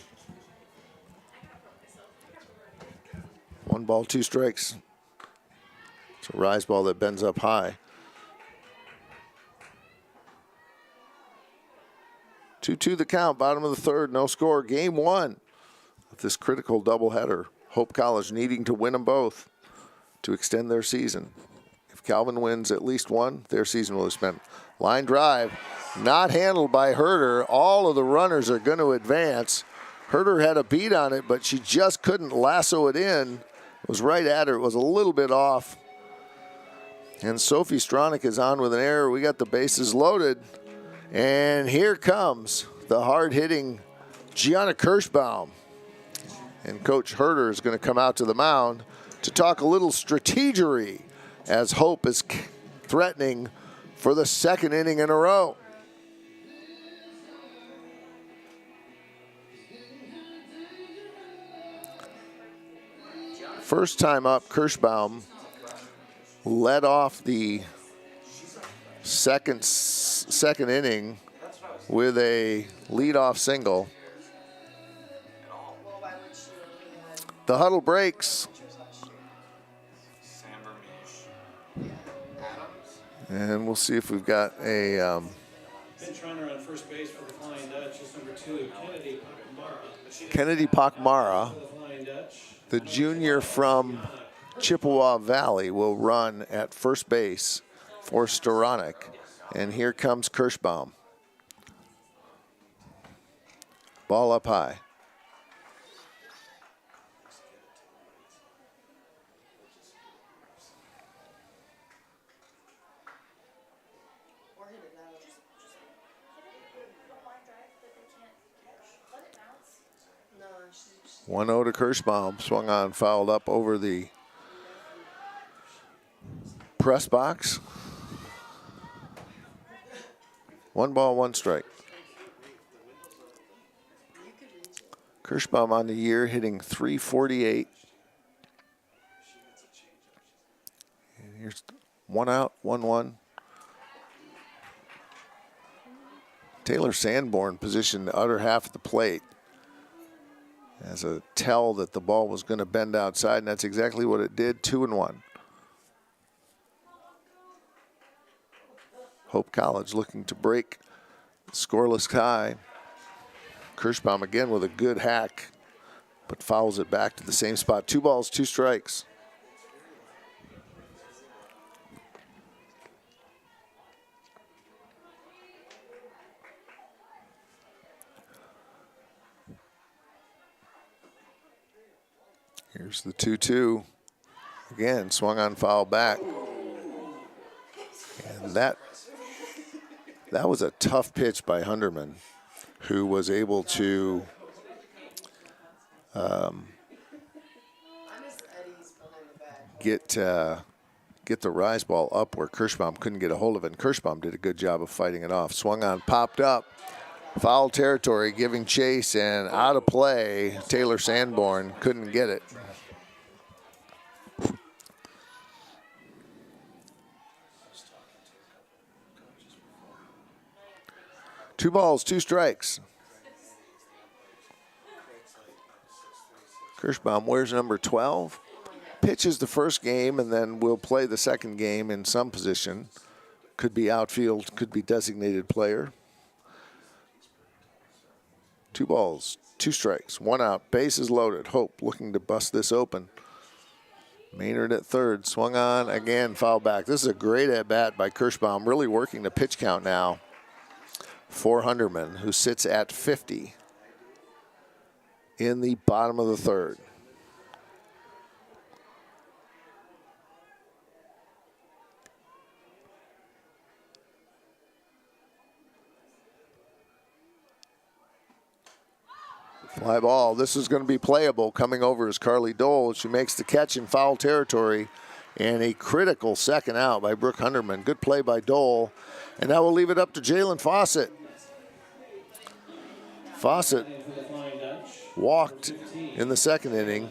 1 ball, 2 strikes. It's a rise ball that bends up high. 2-2 the count, bottom of the third, no score. Game 1 of this critical doubleheader. Hope College needing to win them both to extend their season. If Calvin wins at least one, their season will have spent. Line drive, not handled by Herder. All of the runners are going to advance. Herder had a beat on it, but she just couldn't lasso it in. It was right at her. It was a little bit off. And Sophie Stronach is on with an error. We got the bases loaded. And here comes the hard-hitting Gianna Kirschbaum. And Coach Herder is going to come out to the mound to talk a little strategery as Hope is threatening for the second inning in a row. First time up, Kirschbaum led off the second inning with a leadoff single. The huddle breaks. And we'll see if we've got a Pinch runner on first base for the Flying Dutch is number 2, Kennedy Pakmara, for the Flying Dutch. the junior from Chippewa Valley, will run at first base for Stronach. And here comes Kirschbaum. Ball up high. No, she's 1-0 to Kirschbaum. Swung on, fouled up over the press box. 1 ball, 1 strike. Kirschbaum on the year hitting .348. And here's 1 out, 1-1. Taylor Sanborn positioned the other half of the plate as a tell that the ball was going to bend outside, and that's exactly what it did. 2-1. Hope College looking to break the scoreless tie. Kirschbaum again with a good hack, but fouls it back to the same spot. 2 balls, 2 strikes. Here's the 2-2. Again, swung on, foul back. And that was a tough pitch by Hunterman, who was able to get the rise ball up where Kirschbaum couldn't get a hold of it. And Kirschbaum did a good job of fighting it off. Swung on, popped up. Foul territory, giving chase, and out of play. Taylor Sanborn couldn't get it. Two balls, 2 strikes. Kirschbaum wears number 12. Pitches the first game and then will play the second game in some position. Could be outfield, could be designated player. 2 balls, 2 strikes, 1 out, bases loaded. Hope looking to bust this open. Maynard at third, swung on, again, foul back. This is a great at-bat by Kirschbaum, really working the pitch count now for Hunderman, who sits at 50 in the bottom of the third. Fly ball. This is going to be playable. Coming over is Carly Dole. She makes the catch in foul territory, and a critical second out by Brooke Hunderman. Good play by Dole, and that will leave it up to Jalen Fawcett. Fawcett walked in the second inning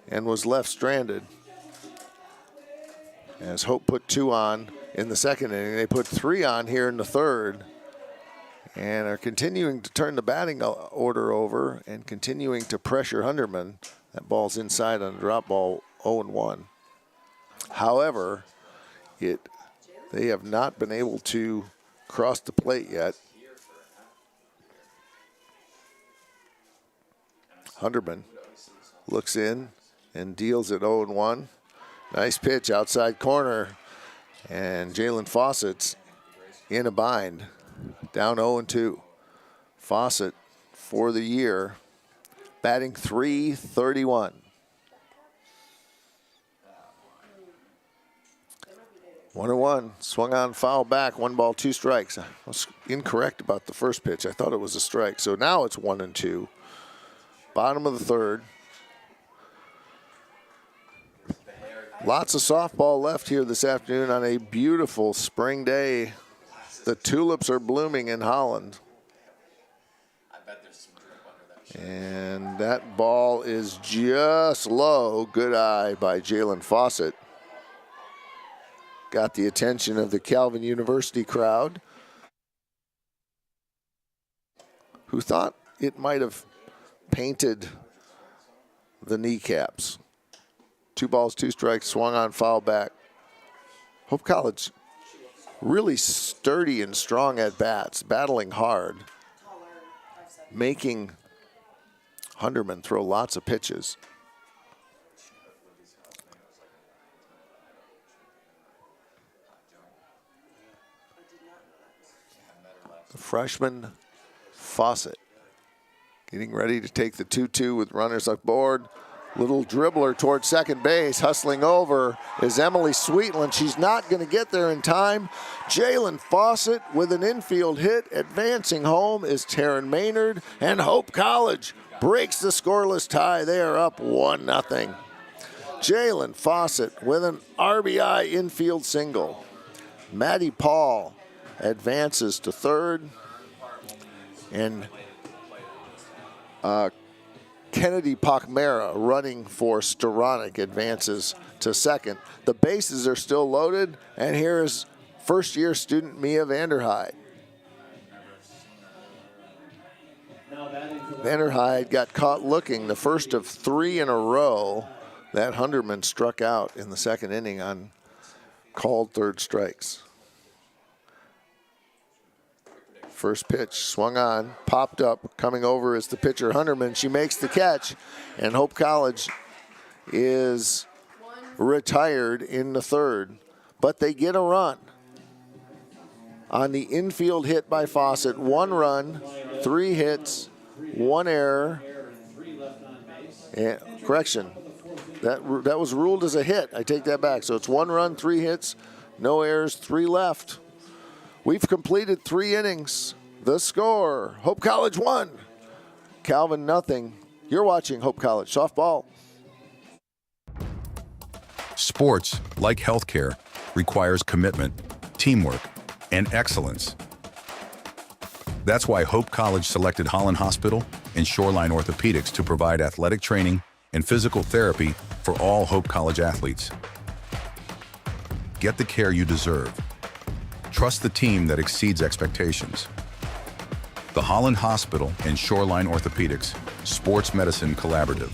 and was left stranded. As Hope put 2 on in the second inning, they put 3 on here in the third, and are continuing to turn the batting order over and continuing to pressure Hunderman. That ball's inside on a drop ball, 0-1. However, they have not been able to cross the plate yet. Hunderman looks in and deals at 0-1. Nice pitch outside corner, and Jalen Fawcett's in a bind. Down 0-2. Fawcett for the year, batting .331. 1-1, swung on, foul back, 1 ball, 2 strikes. I was incorrect about the first pitch. I thought it was a strike. So now it's 1-2. Bottom of the third. Lots of softball left here this afternoon on a beautiful spring day. The tulips are blooming in Holland. And that ball is just low. Good eye by Jalen Fawcett. Got the attention of the Calvin University crowd, who thought it might have painted the kneecaps. 2 balls, 2 strikes, swung on, foul back. Hope College really sturdy and strong at bats, battling hard, making Hunderman throw lots of pitches. The freshman Fawcett getting ready to take the 2-2 with runners aboard. Little dribbler towards second base, hustling over is Emily Sweetland. She's not going to get there in time. Jalen Fawcett with an infield hit. Advancing home is Taryn Maynard, and Hope College breaks the scoreless tie. They are up 1-0. Jalen Fawcett with an RBI infield single. Maddie Paul advances to third, and Kennedy Pachmera, running for Storonik, advances to second. The bases are still loaded, and here's first-year student Mia Vanderhyde. Vanderhyde got caught looking, the first of 3 in a row that Hunderman struck out in the second inning on called third strikes. First pitch, swung on, popped up, coming over is the pitcher Hunderman. She makes the catch, and Hope College is retired in the third, but they get a run on the infield hit by Fawcett. 1 run, 3 hits, 1 error. And, correction, that was ruled as a hit. I take that back. So it's 1 run, 3 hits, no errors, 3 left. We've completed 3 innings. The score, Hope College 1, Calvin 0. You're watching Hope College Softball. Sports, like healthcare, requires commitment, teamwork, and excellence. That's why Hope College selected Holland Hospital and Shoreline Orthopedics to provide athletic training and physical therapy for all Hope College athletes. Get the care you deserve. Trust the team that exceeds expectations. The Holland Hospital and Shoreline Orthopedics Sports Medicine Collaborative.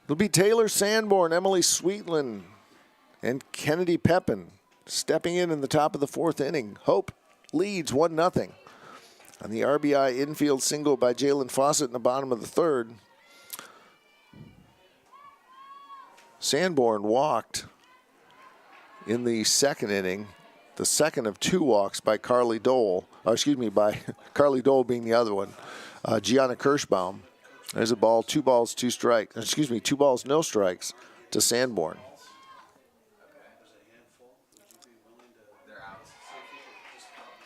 It'll be Taylor Sanborn, Emily Sweetland, and Kennedy Pepin stepping in the top of the fourth inning. Hope leads 1-0 on the RBI infield single by Jalen Fawcett in the bottom of the third. Sanborn walked in the second inning, the second of 2 walks by Carly Dole. By Carly Dole being the other one. Gianna Kirschbaum. There's a ball, 2 balls, 2 strikes. 2 balls, no strikes to Sanborn. They're out.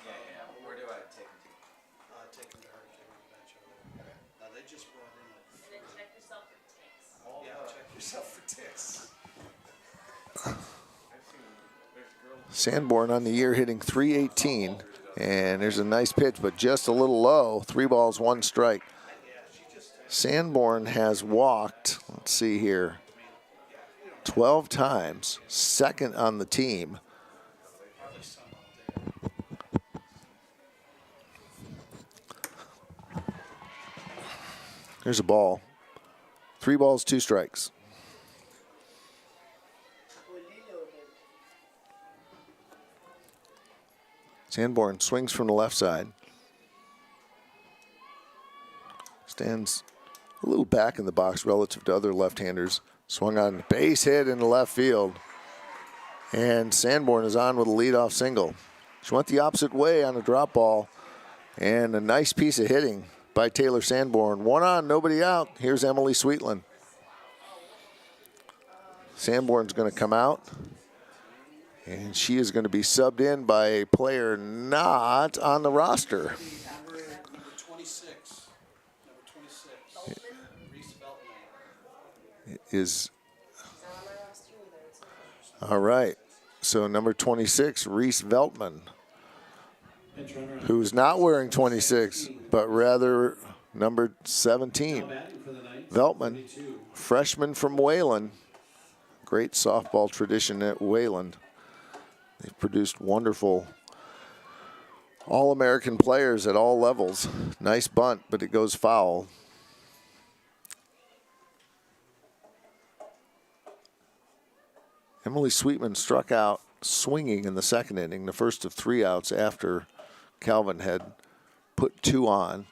Yeah. Where do I take them to? Take them to her, take them to the bench over there. They just brought in like. Check yourself for ticks. Yeah, check yourself for ticks. Sanborn on the year hitting .318, and there's a nice pitch, but just a little low. 3 balls, 1 strike. Sanborn has walked, let's see here, 12 times, second on the team. There's a ball. 3 balls, 2 strikes. Sanborn swings from the left side. Stands a little back in the box relative to other left-handers. Swung on a base hit in the left field. And Sanborn is on with a leadoff single. She went the opposite way on a drop ball. And a nice piece of hitting by Taylor Sanborn. 1 on, nobody out. Here's Emily Sweetland. Sanborn's going to come out. And she is going to be subbed in by a player not on the roster. Number 26. Reese Beltman. Is all right. So number 26, Reese Veltman, who's not wearing 26, but rather number 17. Veltman, freshman from Wayland. Great softball tradition at Wayland. They've produced wonderful All-American players at all levels. Nice bunt, but it goes foul. Emily Sweetman struck out swinging in the second inning, the first of 3 outs after Calvin had put 2 on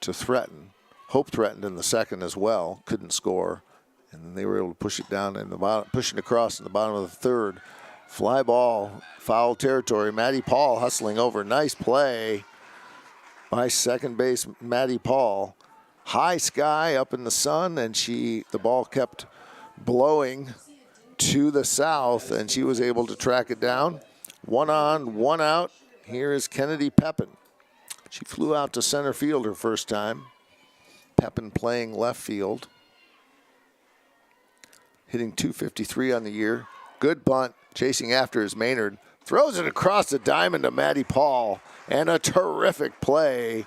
to threaten. Hope threatened in the second as well, couldn't score. And they were able to push it down in the bottom, pushing across in the bottom of the third. Fly ball, foul territory. Maddie Paul hustling over. Nice play by second base Maddie Paul. High sky up in the sun, and the ball kept blowing to the south, and she was able to track it down. 1 on, 1 out. Here is Kennedy Pepin. She flew out to center field her first time. Pepin playing left field. Hitting .253 on the year. Good bunt. Chasing after is Maynard. Throws it across the diamond to Maddie Paul. And a terrific play.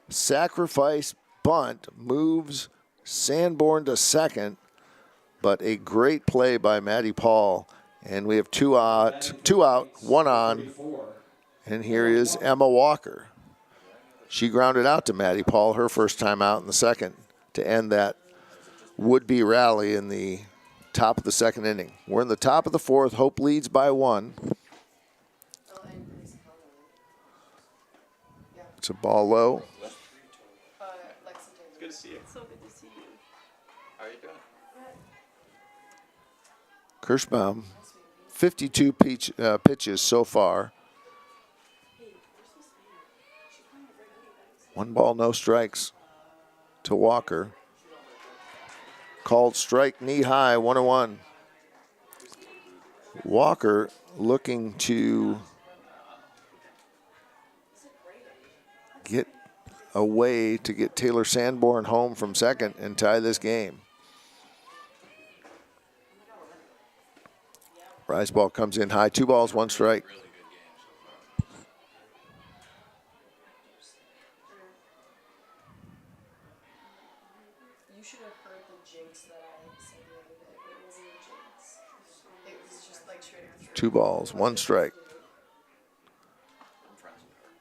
Sacrifice bunt moves Sanborn to second. But a great play by Maddie Paul. And we have 2 out, 1 on. And here is Emma Walker. She grounded out to Maddie Paul her first time out in the second to end that would-be rally in the top of the second inning. We're in the top of the fourth. Hope leads by 1. It's a ball low. It's good to see you. So good to see you. How are you doing? Kirschbaum, 52 pitches so far. 1 ball, no strikes to Walker. Called strike knee high, 1-1. Walker looking to get a way to get Taylor Sanborn home from second and tie this game. Rise ball comes in high, 2 balls, 1 strike. You should have heard the jinx that I said the other day. It wasn't a jinx. It was just like straight up. 2 balls, 1 strike.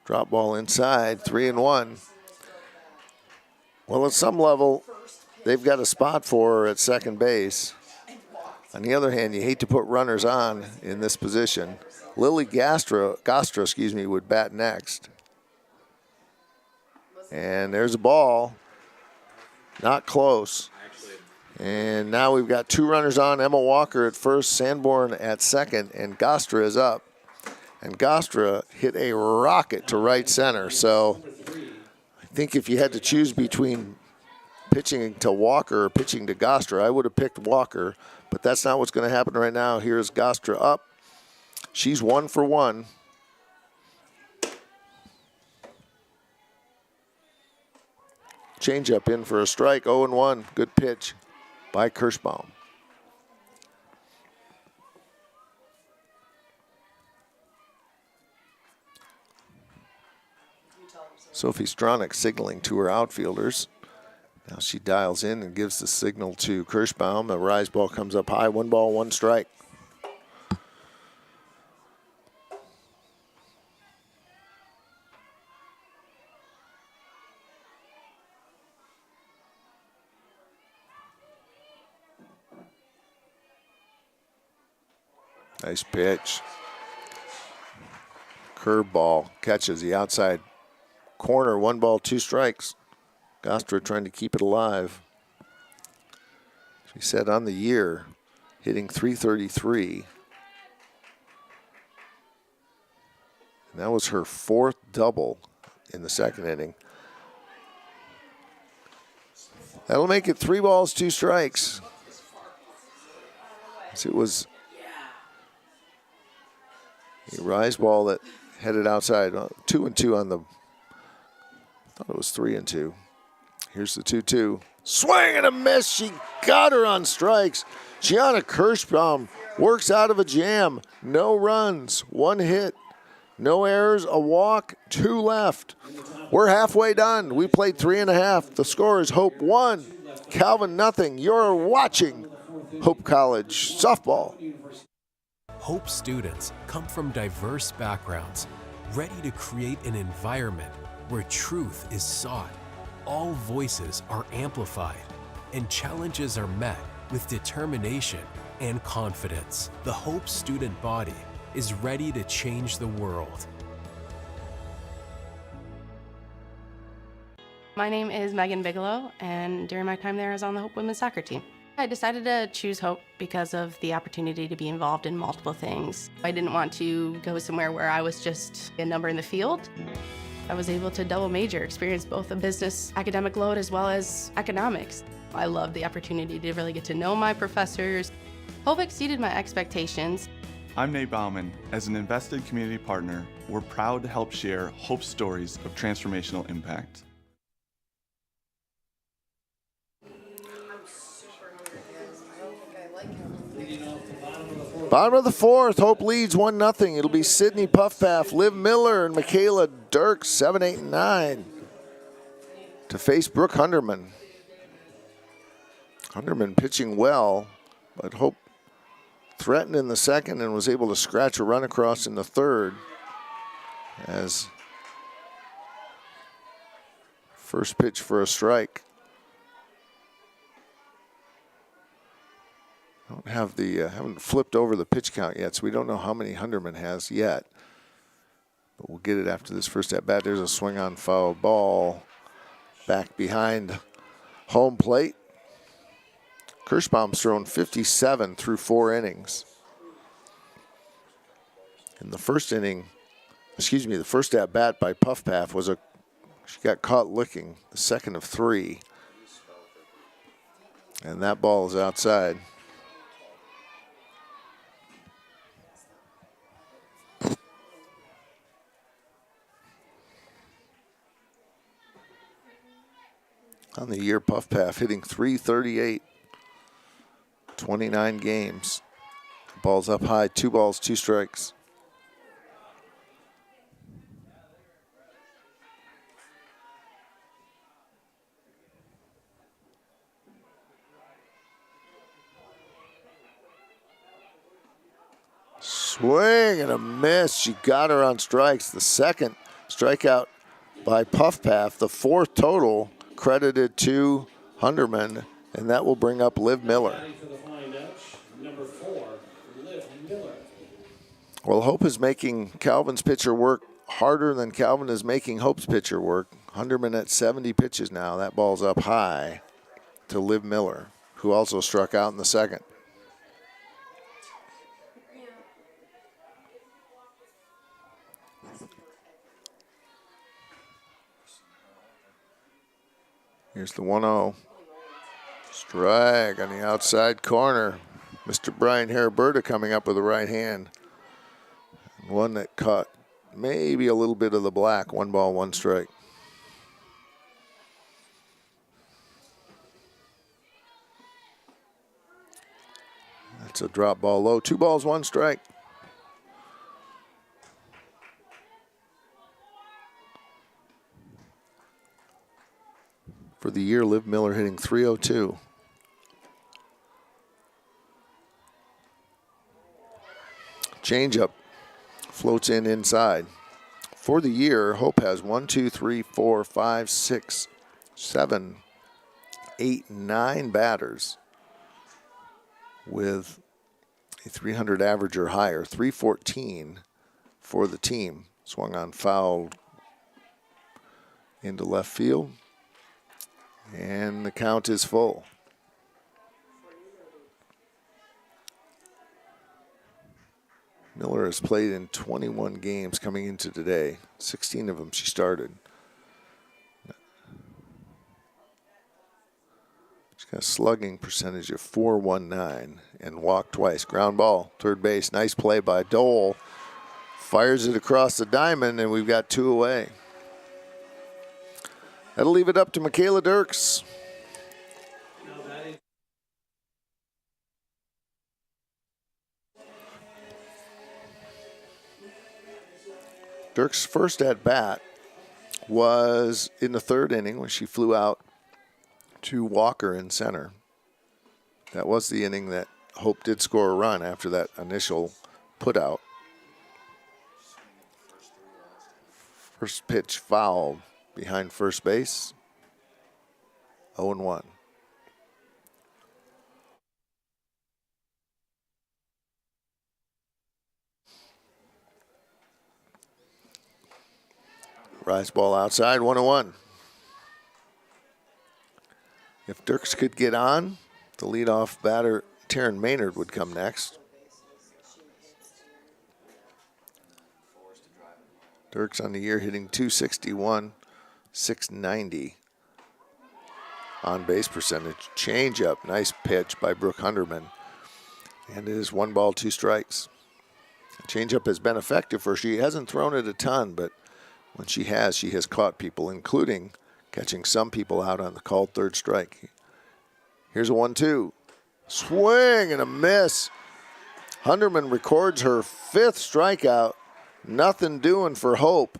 Drop ball inside, 3-1. Well, at some level, they've got a spot for her at second base. On the other hand, you hate to put runners on in this position. Lily Gastra, would bat next. And there's a ball. Not close. And now we've got 2 runners on. Emma Walker at first, Sanborn at second, and Gastra is up. And Gastra hit a rocket to right center. So I think if you had to choose between pitching to Walker or pitching to Gastra, I would have picked Walker. But that's not what's going to happen right now. Here's Gastra up. She's 1 for 1. Changeup in for a strike, 0-1. Good pitch by Kirschbaum. Sophie Stronach signaling to her outfielders. Now she dials in and gives the signal to Kirschbaum. The rise ball comes up high, 1 ball, 1 strike. Nice pitch. Curveball catches the outside corner. 1 ball, 2 strikes. Gastra trying to keep it alive. She said on the year, hitting .333. And that was her 4th double in the second inning. That'll make it 3 balls, 2 strikes. It was a rise ball that headed outside. 2-2 on the, I thought it was 3-2. Here's the 2-2. Swing and a miss. She got her on strikes. Gianna Kirschbaum works out of a jam. No runs, 1 hit. No errors, a walk, 2 left. We're halfway done. We played 3.5. The score is Hope 1, Calvin nothing. You're watching Hope College softball. Hope students come from diverse backgrounds, ready to create an environment where truth is sought, all voices are amplified, and challenges are met with determination and confidence. The Hope student body is ready to change the world. My name is Megan Bigelow, and during my time there, I was on the Hope women's soccer team. I decided to choose Hope because of the opportunity to be involved in multiple things. I didn't want to go somewhere where I was just a number in the field. I was able to double major, experience both a business academic load as well as economics. I loved the opportunity to really get to know my professors. Hope exceeded my expectations. I'm Nate Bauman. As an invested community partner, we're proud to help share Hope stories of transformational impact. Bottom of the 4th, Hope leads 1-0. It'll be Sydney Puffpath, Liv Miller, and Michaela Dirk, 7, 8, and 9, to face Brooke Hunderman. Hunderman pitching well, but Hope threatened in the second and was able to scratch a run across in the third as first pitch for a strike. Don't have the haven't flipped over the pitch count yet, so we don't know how many Hunderman has yet. But we'll get it after this first at bat. There's a swing on foul ball back behind home plate. Kirschbaum's thrown 57 through 4 innings. In the first inning, the first at bat by Puffpath was she got caught licking, the second of 3. And that ball is outside. On the year, Puffpath hitting .338, 29 games. Ball's up high, 2 balls, 2 strikes. Swing and a miss. She got her on strikes. The second strikeout by Puffpath, the 4th total credited to Hunderman And that will bring up Liv Miller. Batting for the Flying Dutch, number 4, Liv Miller. Well, Hope is making Calvin's pitcher work harder than Calvin is making Hope's pitcher work. Hunderman at 70 pitches now. That ball's up high to Liv Miller, who also struck out in the second. Here's the 1-0. Strike on the outside corner. Mr. Brian Heriberta coming up with the right hand. One that caught maybe a little bit of the black. 1 ball, 1 strike. That's a drop ball low. 2 balls, 1 strike. For the year, Liv Miller hitting .302. Changeup floats in inside. For the year, Hope has 1, 2, 3, 4, 5, 6, 7, 8, 9 batters with a 300 average or higher. 314 for the team. Swung on foul into left field. And the count is full. Miller has played in 21 games coming into today. 16 of them she started. She's got a slugging percentage of .419 and walked twice. Ground ball, third base. Nice play by Dole. Fires it across the diamond, and we've got 2 away. That'll leave it up to Michaela Dirks. Now batting. Dirks' first at bat was in the 3rd inning when she flew out to Walker in center. That was the inning that Hope did score a run after that initial put out. First pitch fouled behind first base. 0-1. Rise ball outside, 1-1. If Dirks could get on, the leadoff batter, Taryn Maynard, would come next. Dirks on the year hitting .261, .690 on base percentage. Changeup, nice pitch by Brooke Hunderman. And it is 1 ball, 2 strikes. Changeup has been effective for her. She hasn't thrown it a ton, but when she has caught people, including catching some people out on the called 3rd strike. Here's a 1-2. Swing and a miss. Hunderman records her 5th strikeout. Nothing doing for Hope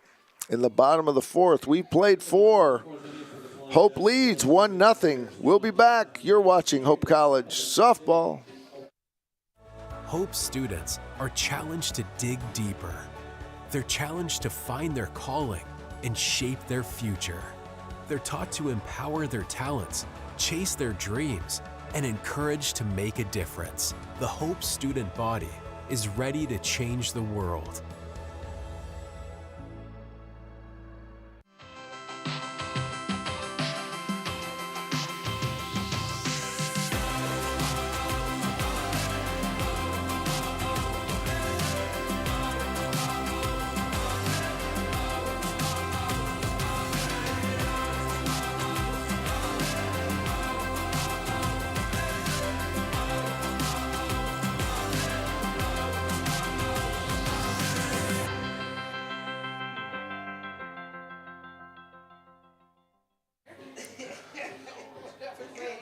in the bottom of the 4th. We played 4. Hope leads 1-0. We'll be back. You're watching Hope College Softball. Hope students are challenged to dig deeper. They're challenged to find their calling and shape their future. They're taught to empower their talents, chase their dreams, and encouraged to make a difference. The Hope student body is ready to change the world.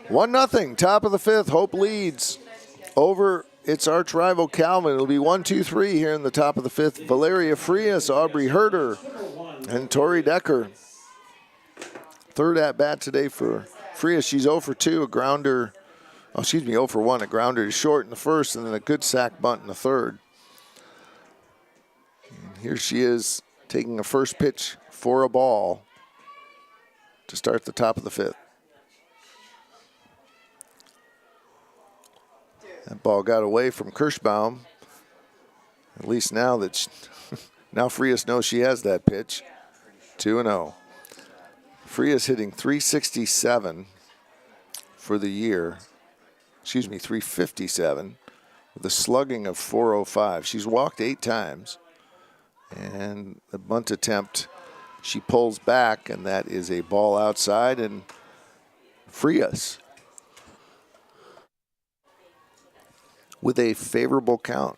One nothing, top of the 5th. Hope leads over its arch rival Calvin. It'll be 1-2-3 here in the top of the 5th. Valeria Frias, Aubrey Herder, and Tori Decker. 3rd at bat today for Frias. She's 0 for 2, a grounder. Oh, excuse me, 0 for 1, a grounder to short in the 1st, and then a good sack bunt in the 3rd. And here she is taking a first pitch for a ball to start the top of the 5th. That ball got away from Kirschbaum. At least now that now Frias knows she has that pitch. 2-0. Frias hitting 367 for the year. Excuse me, 357 with a slugging of 405. She's walked 8 times. And the bunt attempt, she pulls back, and that is a ball outside, and Frias with a favorable count.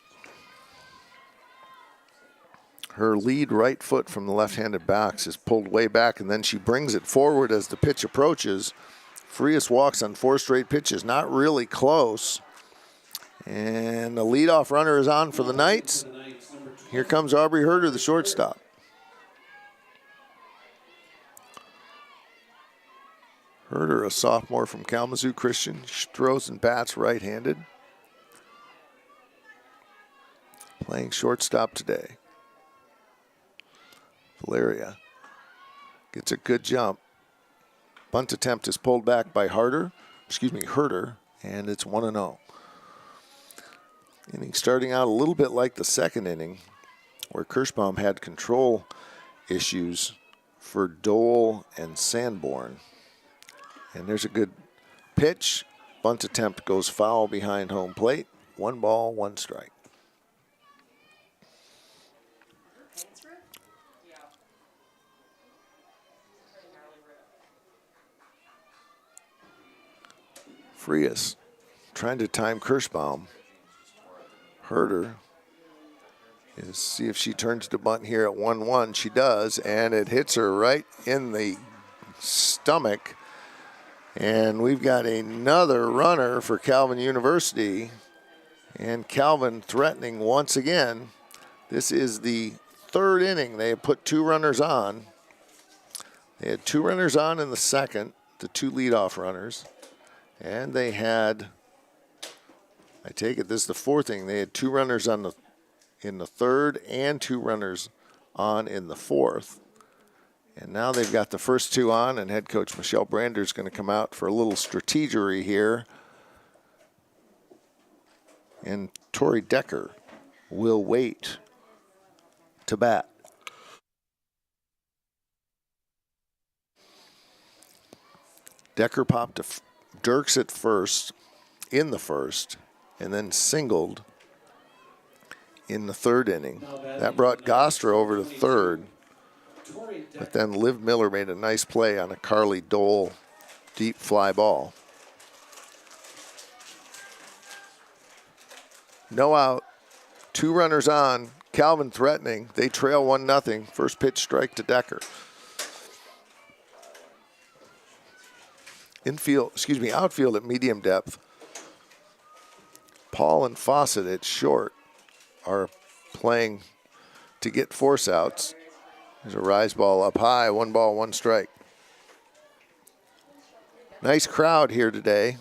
Her lead right foot from the left-handed box is pulled way back, and then she brings it forward as the pitch approaches. Frias walks on 4 straight pitches, not really close. And the leadoff runner is on for the Knights. Here comes Aubrey Herder, the shortstop. Herder, a sophomore from Kalamazoo Christian. She throws and bats right-handed. Playing shortstop today. Valeria gets a good jump. Bunt attempt is pulled back by Herder, and it's 1-0. Inning starting out a little bit like the second inning, where Kirschbaum had control issues for Dole and Sanborn. And there's a good pitch. Bunt attempt goes foul behind home plate. 1 ball, 1 strike. Frias trying to time Kirschbaum. Herder is see if she turns to bunt here at 1-1. She does, and it hits her right in the stomach. And we've got another runner for Calvin University. And Calvin threatening once again. This is the 3rd inning. They have put 2 runners on. They had 2 runners on in the second, the 2 leadoff runners. And they had, I take it this is the 4th inning. They had 2 runners on in the 3rd and 2 runners on in the 4th. And now they've got the first 2 on, and head coach Michelle Brander is going to come out for a little strategery here. And Tori Decker will wait to bat. Decker popped to Dirks at first, in the first, and then singled in the 3rd inning. That brought Gostra over to 3rd. But then Liv Miller made a nice play on a Carly Dole deep fly ball. No out, 2 runners on, Calvin threatening. They trail 1-0. First pitch strike to Decker. Outfield at medium depth. Paul and Fawcett at short are playing to get force outs. There's a rise ball up high, 1 ball, 1 strike. Nice crowd here today.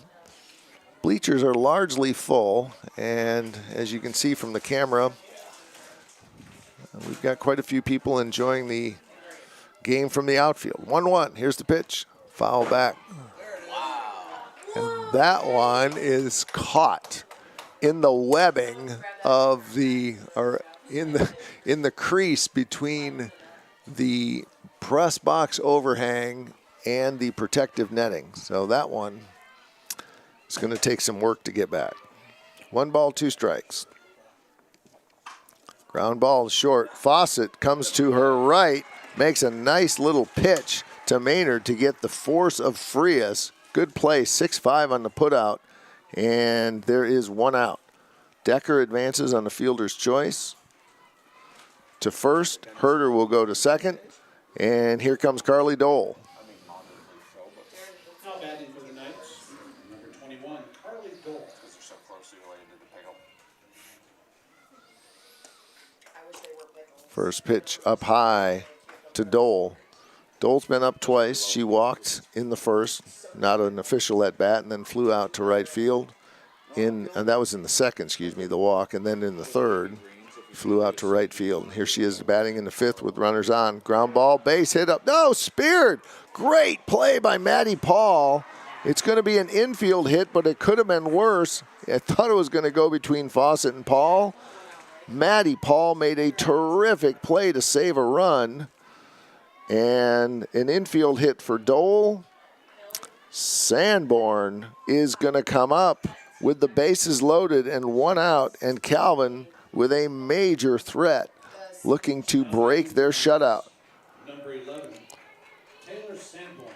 Bleachers are largely full, and as you can see from the camera, we've got quite a few people enjoying the game from the outfield. 1-1, here's the pitch, foul back. And that one is caught in the webbing of in the crease between the press box overhang and the protective netting. So that one is going to take some work to get back. 1 ball, 2 strikes. Ground ball is short. Fawcett comes to her right, makes a nice little pitch to Maynard to get the force of Frias. Good play, 6-5 on the putout, and there is 1 out. Decker advances on the fielder's choice to first. Herder will go to second, and here comes Carly Dole. Now batting for the Knights, number 21, Carly Dole. First pitch up high to Dole. Dole's been up twice. She walked in the first, not an official at bat, and then flew out to right field. And that was in the second, the walk. And then in the third, flew out to right field. Here she is batting in the 5th with runners on. Ground ball, base hit up. No, speared. Great play by Maddie Paul. It's going to be an infield hit, but it could have been worse. I thought it was going to go between Fawcett and Paul. Maddie Paul made a terrific play to save a run. And an infield hit for Dole. Sanborn is going to come up with the bases loaded and one out, and Calvin with a major threat looking to break their shutout. Number 11, Taylor Sanborn.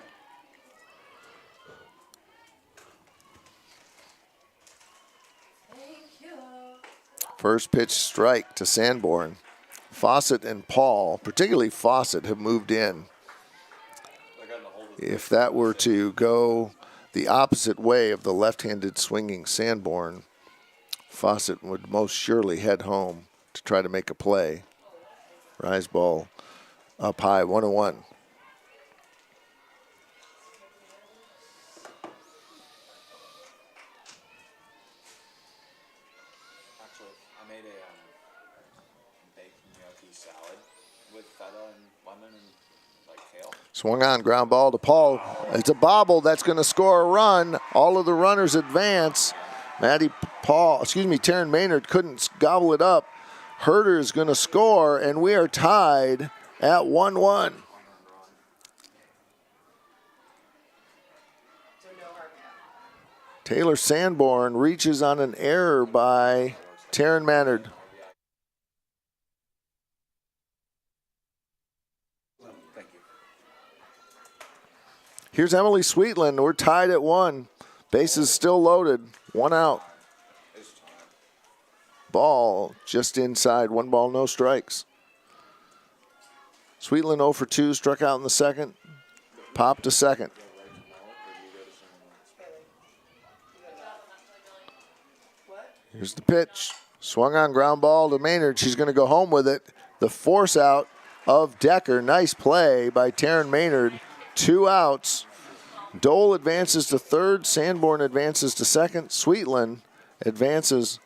First pitch strike to Sanborn. Fawcett and Paul, particularly Fawcett, have moved in. If that were to go the opposite way of the left-handed swinging Sanborn, Fawcett would most surely head home to try to make a play. Rise ball up high, 1-1. Actually, I made a baked gnocchi salad with feta and lemon and like kale. Swung on, ground ball to Paul. It's a bobble that's going to score a run. All of the runners advance. Taryn Maynard couldn't gobble it up. Herder is going to score, and we are tied at 1-1. Taylor Sanborn reaches on an error by Taryn Maynard. Here's Emily Sweetland. We're tied at 1. Bases still loaded. 1 out. Ball just inside. 1 ball, no strikes. Sweetland 0 for 2. Struck out in the second. Popped to second. Here's the pitch. Swung on, ground ball to Maynard. She's going to go home with it. The force out of Decker. Nice play by Taryn Maynard. 2 outs. Dole advances to third. Sanborn advances to second. Sweetland advances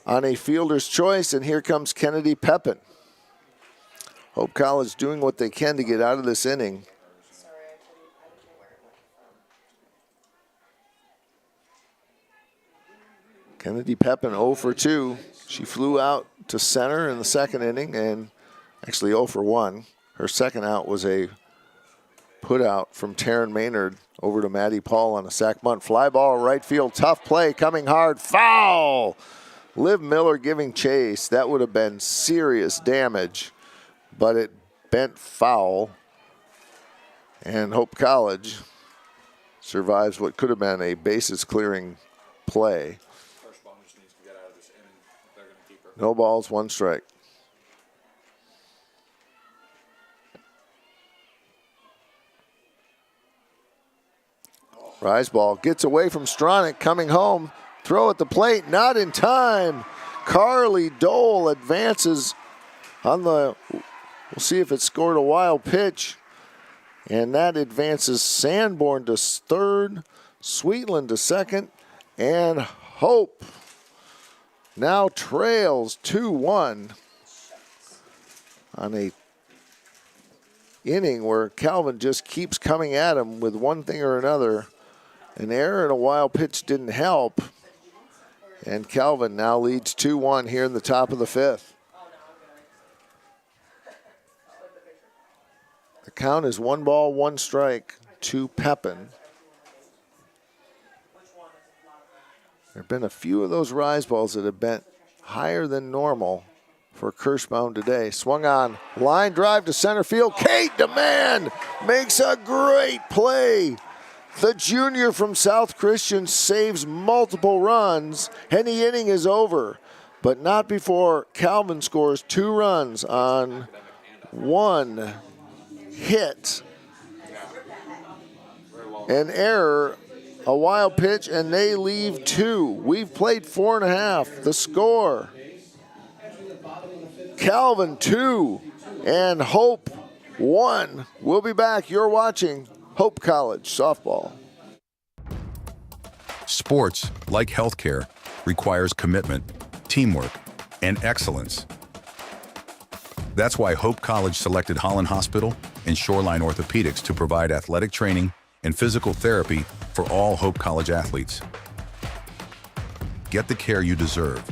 on a fielder's choice. And here comes Kennedy Pepin. Hope College doing what they can to get out of this inning. Kennedy Pepin 0 for 2. She flew out to center in the second inning and actually 0 for 1. Her second out was a put out from Taryn Maynard over to Maddie Paul on a sac bunt. Fly ball right field. Tough play coming hard. Foul! Liv Miller giving chase. That would have been serious damage, but it bent foul. And Hope College survives what could have been a bases clearing play. No balls, 1 strike. Rise ball gets away from Stronach, coming home. Throw at the plate, not in time. Carly Dole advances on the, we'll see if it scored a wild pitch. And that advances Sanborn to third, Sweetland to second, and Hope now trails 2-1 on a inning where Calvin just keeps coming at him with one thing or another. An error and a wild pitch didn't help. And Calvin now leads 2-1 here in the top of the 5th. The count is 1 ball, 1 strike to Pepin. There have been a few of those rise balls that have bent higher than normal for Kirschbaum today. Swung on, line drive to center field. Kate Demand makes a great play. The junior from South Christian saves multiple runs, and the inning is over. But not before Calvin scores 2 runs on 1 hit. An error, a wild pitch, and they leave 2. We've played 4.5. The score, Calvin 2 and Hope 1. We'll be back. You're watching Hope College Softball. Sports, like healthcare, requires commitment, teamwork, and excellence. That's why Hope College selected Holland Hospital and Shoreline Orthopedics to provide athletic training and physical therapy for all Hope College athletes. Get the care you deserve.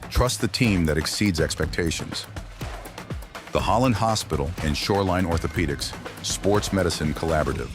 Trust the team that exceeds expectations. The Holland Hospital and Shoreline Orthopedics Sports Medicine Collaborative.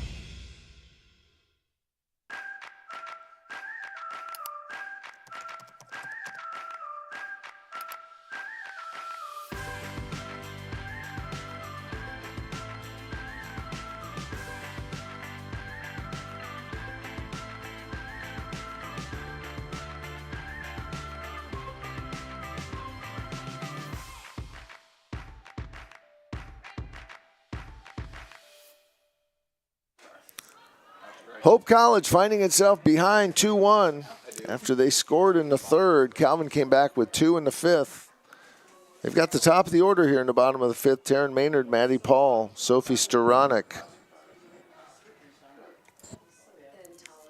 Hope College finding itself behind 2-1 after they scored in the third. Calvin came back with 2 in the fifth. They've got the top of the order here in the bottom of the fifth. Taryn Maynard, Maddie Paul, Sophie Storanik.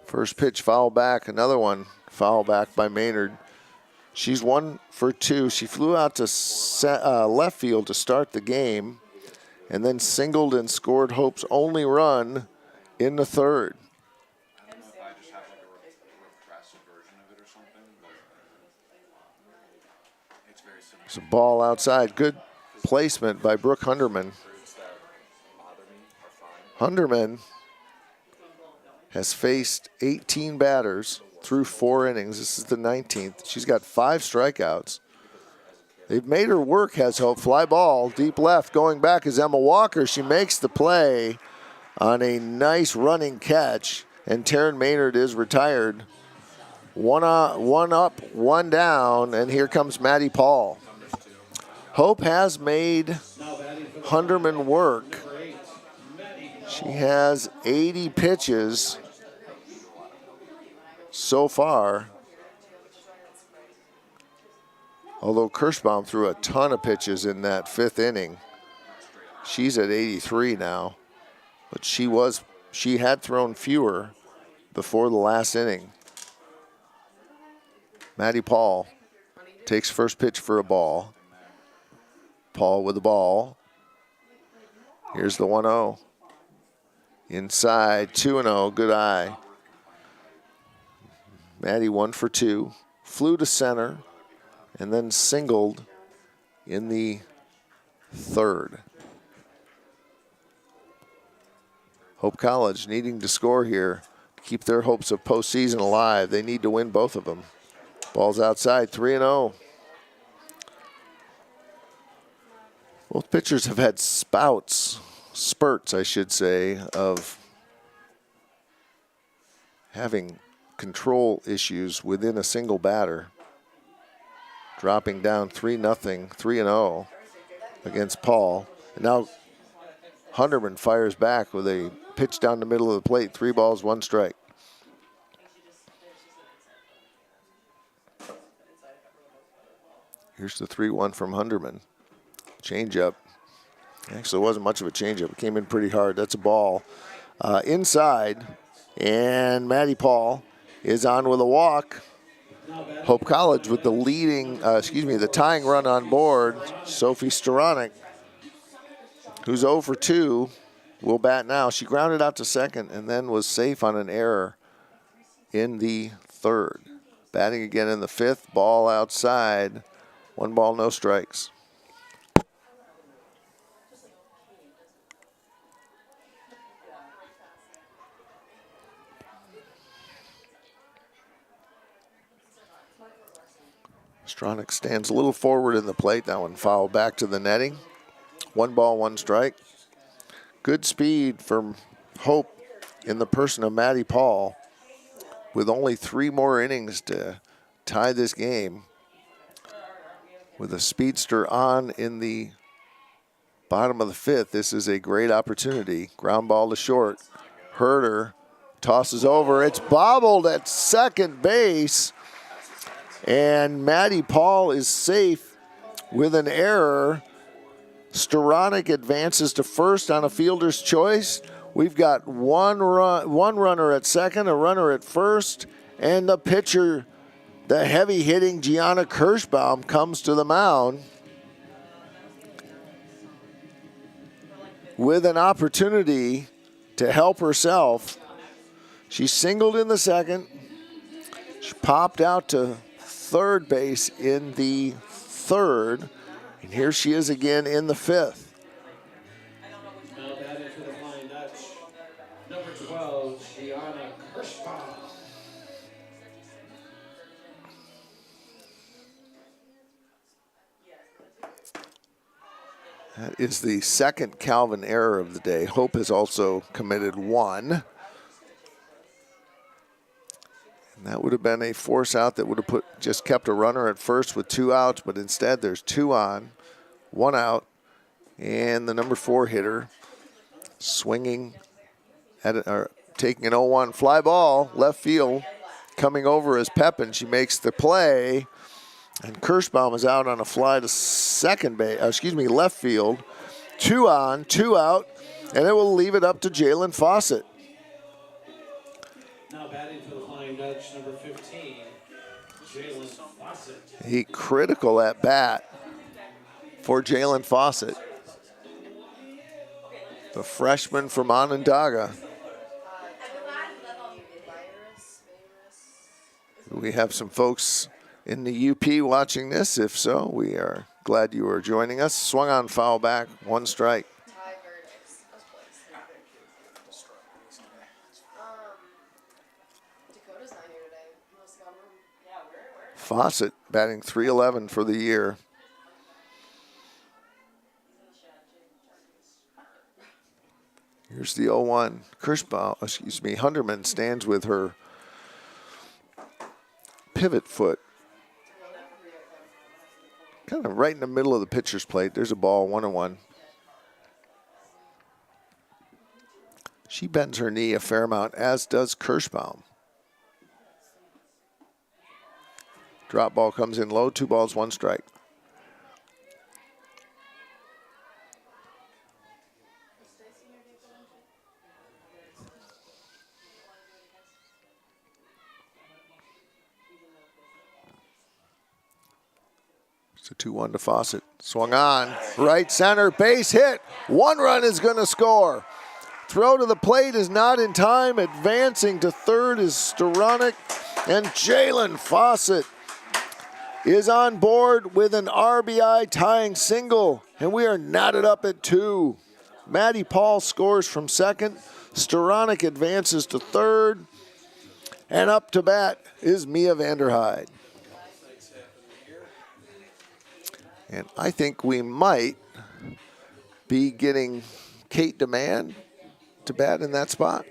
First pitch foul back, another one foul back by Maynard. She's 1 for 2. She flew out to left field to start the game and then singled and scored Hope's only run in the third. It's a ball outside. Good placement by Brooke Hunderman. Hunderman has faced 18 batters through 4 innings. This is the 19th. She's got 5 strikeouts. They've made her work, has Hope. Fly ball, deep left. Going back is Emma Walker. She makes the play on a nice running catch, and Taryn Maynard is retired. One up, 1 down, and here comes Maddie Paul. Hope has made Hunderman work. She has 80 pitches so far. Although Kirschbaum threw a ton of pitches in that 5th inning. She's at 83 now. But she had thrown fewer before the last inning. Maddie Paul takes first pitch for a ball. Paul with the ball. Here's the 1-0. Inside, 2-0, good eye. Maddie 1 for 2. Flew to center and then singled in the third. Hope College needing to score here to keep their hopes of postseason alive. They need to win both of them. Ball's outside, 3-0. Both pitchers have had spurts, I should say, of having control issues within a single batter. Dropping down 3-0, 3-0 against Paul. And now Hunderman fires back with a pitch down the middle of the plate. 3 balls, 1 strike. Here's the 3-1 from Hunderman. Changeup. Actually, it wasn't much of a changeup. It came in pretty hard. That's a ball. Inside, and Maddie Paul is on with a walk. Hope College with the tying run on board. Sophie Storanik, who's 0 for 2, will bat now. She grounded out to second and then was safe on an error in the third. Batting again in the 5th, ball outside. 1 ball, no strikes. Stronach stands a little forward in the plate. That one fouled back to the netting. 1 ball, 1 strike. Good speed from Hope in the person of Maddie Paul, with only 3 more innings to tie this game. With a speedster on in the bottom of the 5th, this is a great opportunity. Ground ball to short. Herder tosses over. It's bobbled at second base. And Maddie Paul is safe with an error. Storanik advances to first on a fielder's choice. We've got one runner at second, a runner at first, and the pitcher, the heavy-hitting Gianna Kirschbaum, comes to the mound with an opportunity to help herself She singled in the second. She popped out to third base in the third. And here she is again in the fifth. Now batting for the Flying Dutch, number 12, Gianna Kirschbaum. That is the second Calvin error of the day. Hope has also committed one. And that would have been a force out that would have just kept a runner at first with 2 outs, but instead there's 2 on, 1 out, and the number 4 hitter swinging at it, or taking an 0-1 fly ball left field, coming over as Pepin. She makes the play, and Kirschbaum is out on a fly to left field. 2 on, 2 out, and it will leave it up to Jalen Fawcett. Now batting for the Flying Dutch, number 15, Jalen Fawcett. A critical at bat for Jalen Fawcett, the freshman from Onondaga. We have some folks in the UP watching this. If so, we are glad you are joining us. Swung on, foul back, 1 strike. Fawcett batting .311 for the year. Here's the 0-1. Hunderman stands with her pivot foot kind of right in the middle of the pitcher's plate. There's a ball, 1-1. She bends her knee a fair amount, as does Kirschbaum. Drop ball comes in low, 2 balls, 1 strike. It's a 2-1 to Fawcett. Swung on, right center, base hit. 1 run is going to score. Throw to the plate is not in time. Advancing to third is Storonik, and Jalen Fawcett is on board with an RBI tying single, and we are knotted up at 2. Maddie Paul scores from second. Storonik advances to third, and up to bat is Mia Vanderhyde. And I think we might be getting Kate Demand to bat in that spot.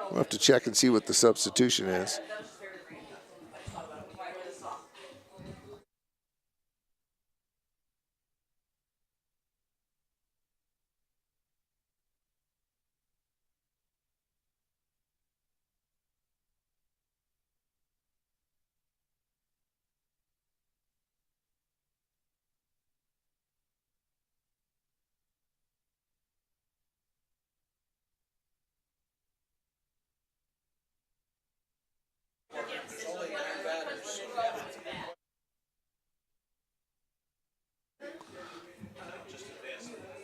We'll have to check and see what the substitution is.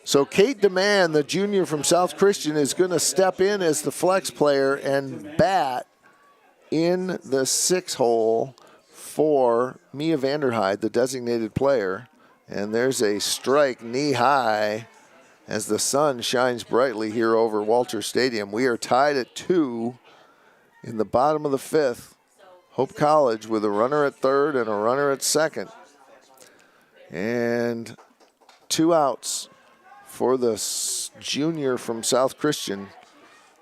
So Kate Demand, the junior from South Christian, is going to step in as the flex player and bat in the 6 hole for Mia Vanderhyde, the designated player. And there's a strike knee high as the sun shines brightly here over Walter Stadium. We are tied at 2 in the bottom of the 5th. Hope College with a runner at third and a runner at second. And 2 outs for the junior from South Christian,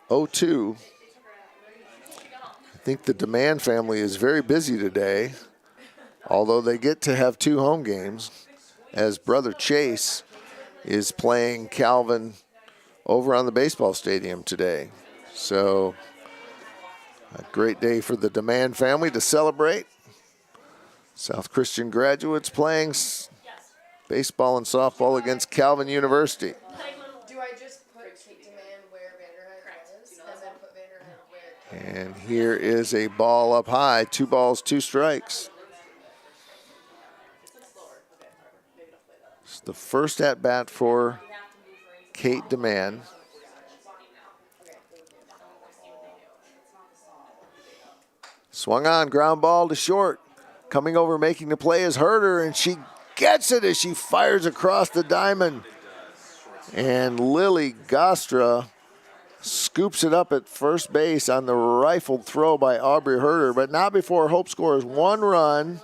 0-2. I think the Demand family is very busy today, although they get to have 2 home games, as brother Chase is playing Calvin over on the baseball stadium today. So a great day for the Demand family to celebrate. South Christian graduates playing baseball and softball against Calvin University. Do I just put Kate Demand where Vanderhyde is, and then put Vanderhyde where? And here is a ball up high, 2 balls, 2 strikes. It's the first at bat for Kate Demand. Swung on, ground ball to short. Coming over, making the play is Herder, and she gets it as she fires across the diamond. And Lily Gostra scoops it up at first base on the rifled throw by Aubrey Herder, but not before Hope scores 1 run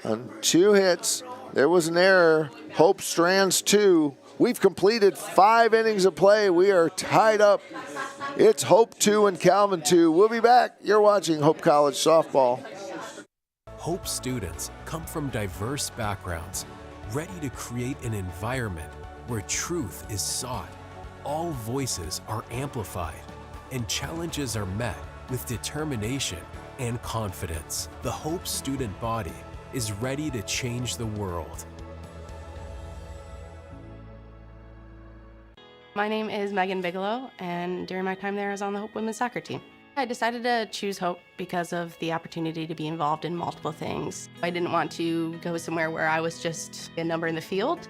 on 2 hits. There was an error. Hope strands 2. We've completed 5 innings of play. We are tied up. It's Hope 2 and Calvin 2. We'll be back. You're watching Hope College Softball. Hope students come from diverse backgrounds, ready to create an environment where truth is sought, all voices are amplified, and challenges are met with determination and confidence. The Hope student body is ready to change the world. My name is Megan Bigelow, and during my time there, I was on the Hope women's soccer team. I decided to choose Hope because of the opportunity to be involved in multiple things. I didn't want to go somewhere where I was just a number in the field.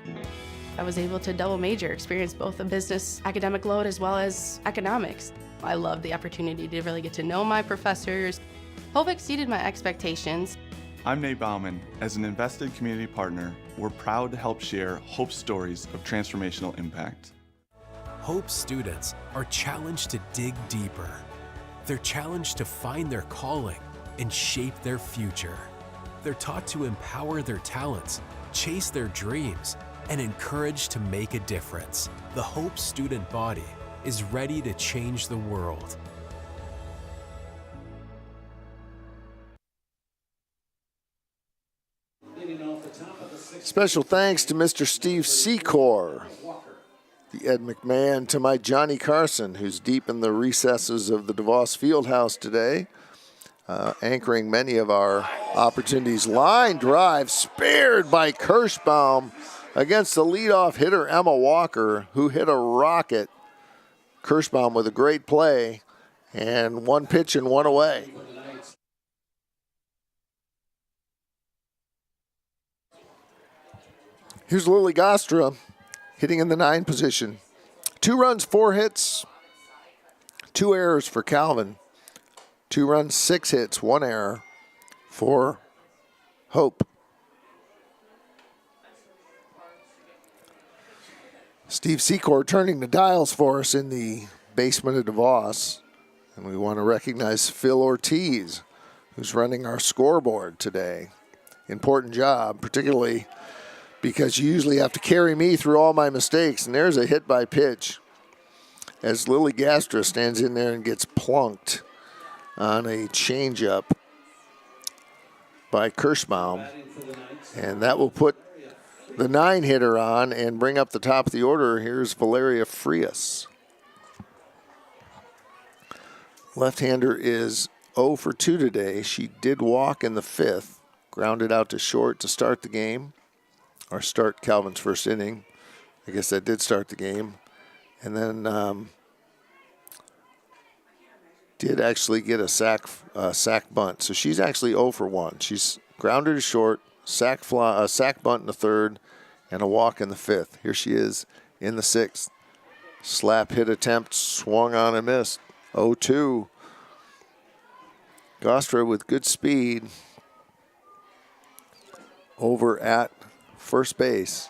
I was able to double major, experience both a business academic load as well as economics. I loved the opportunity to really get to know my professors. Hope exceeded my expectations. I'm Nate Bauman. As an invested community partner, we're proud to help share Hope stories of transformational impact. Hope students are challenged to dig deeper. They're challenged to find their calling and shape their future. They're taught to empower their talents, chase their dreams, and encouraged to make a difference. The Hope student body is ready to change the world. Special thanks to Mr. Steve Secor, the Ed McMahon, to my Johnny Carson, who's deep in the recesses of the DeVos Fieldhouse today, anchoring many of our opportunities. Line drive spared by Kirschbaum against the leadoff hitter, Emma Walker, who hit a rocket. Kirschbaum with a great play, and 1 pitch and 1 away. Here's Lily Gostra hitting in the 9 position. 2 runs, 4 hits, 2 errors for Calvin. 2 runs, 6 hits, 1 error for Hope. Steve Secor turning the dials for us in the basement of DeVos. And we want to recognize Phil Ortiz, who's running our scoreboard today. Important job, particularly because you usually have to carry me through all my mistakes. And there's a hit by pitch as Lily Gastra stands in there and gets plunked on a changeup by Kirschbaum. And that will put the 9 hitter on and bring up the top of the order. Here's Valeria Frias. Left-hander is 0 for 2 today. She did walk in the 5th, grounded out to short to start the game, or start Calvin's first inning. I guess that did start the game. And then did actually get a sack bunt. So she's actually 0 for 1. She's grounded to short, sack bunt in the 3rd, and a walk in the 5th. Here she is in the 6th. Slap hit attempt, swung on and missed. 0-2. Gostra with good speed over at first base.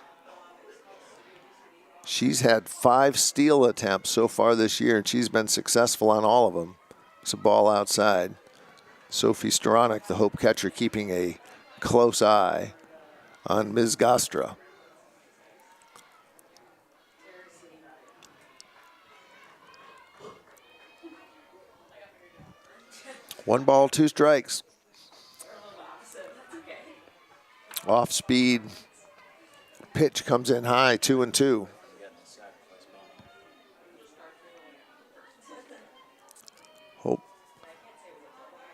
She's had 5 steal attempts so far this year, and she's been successful on all of them. It's a ball outside. Sophie Staranek, the Hope catcher, keeping a close eye on Ms. Gostra. One ball, 2 strikes. Off speed. Pitch comes in high, 2-2. Hope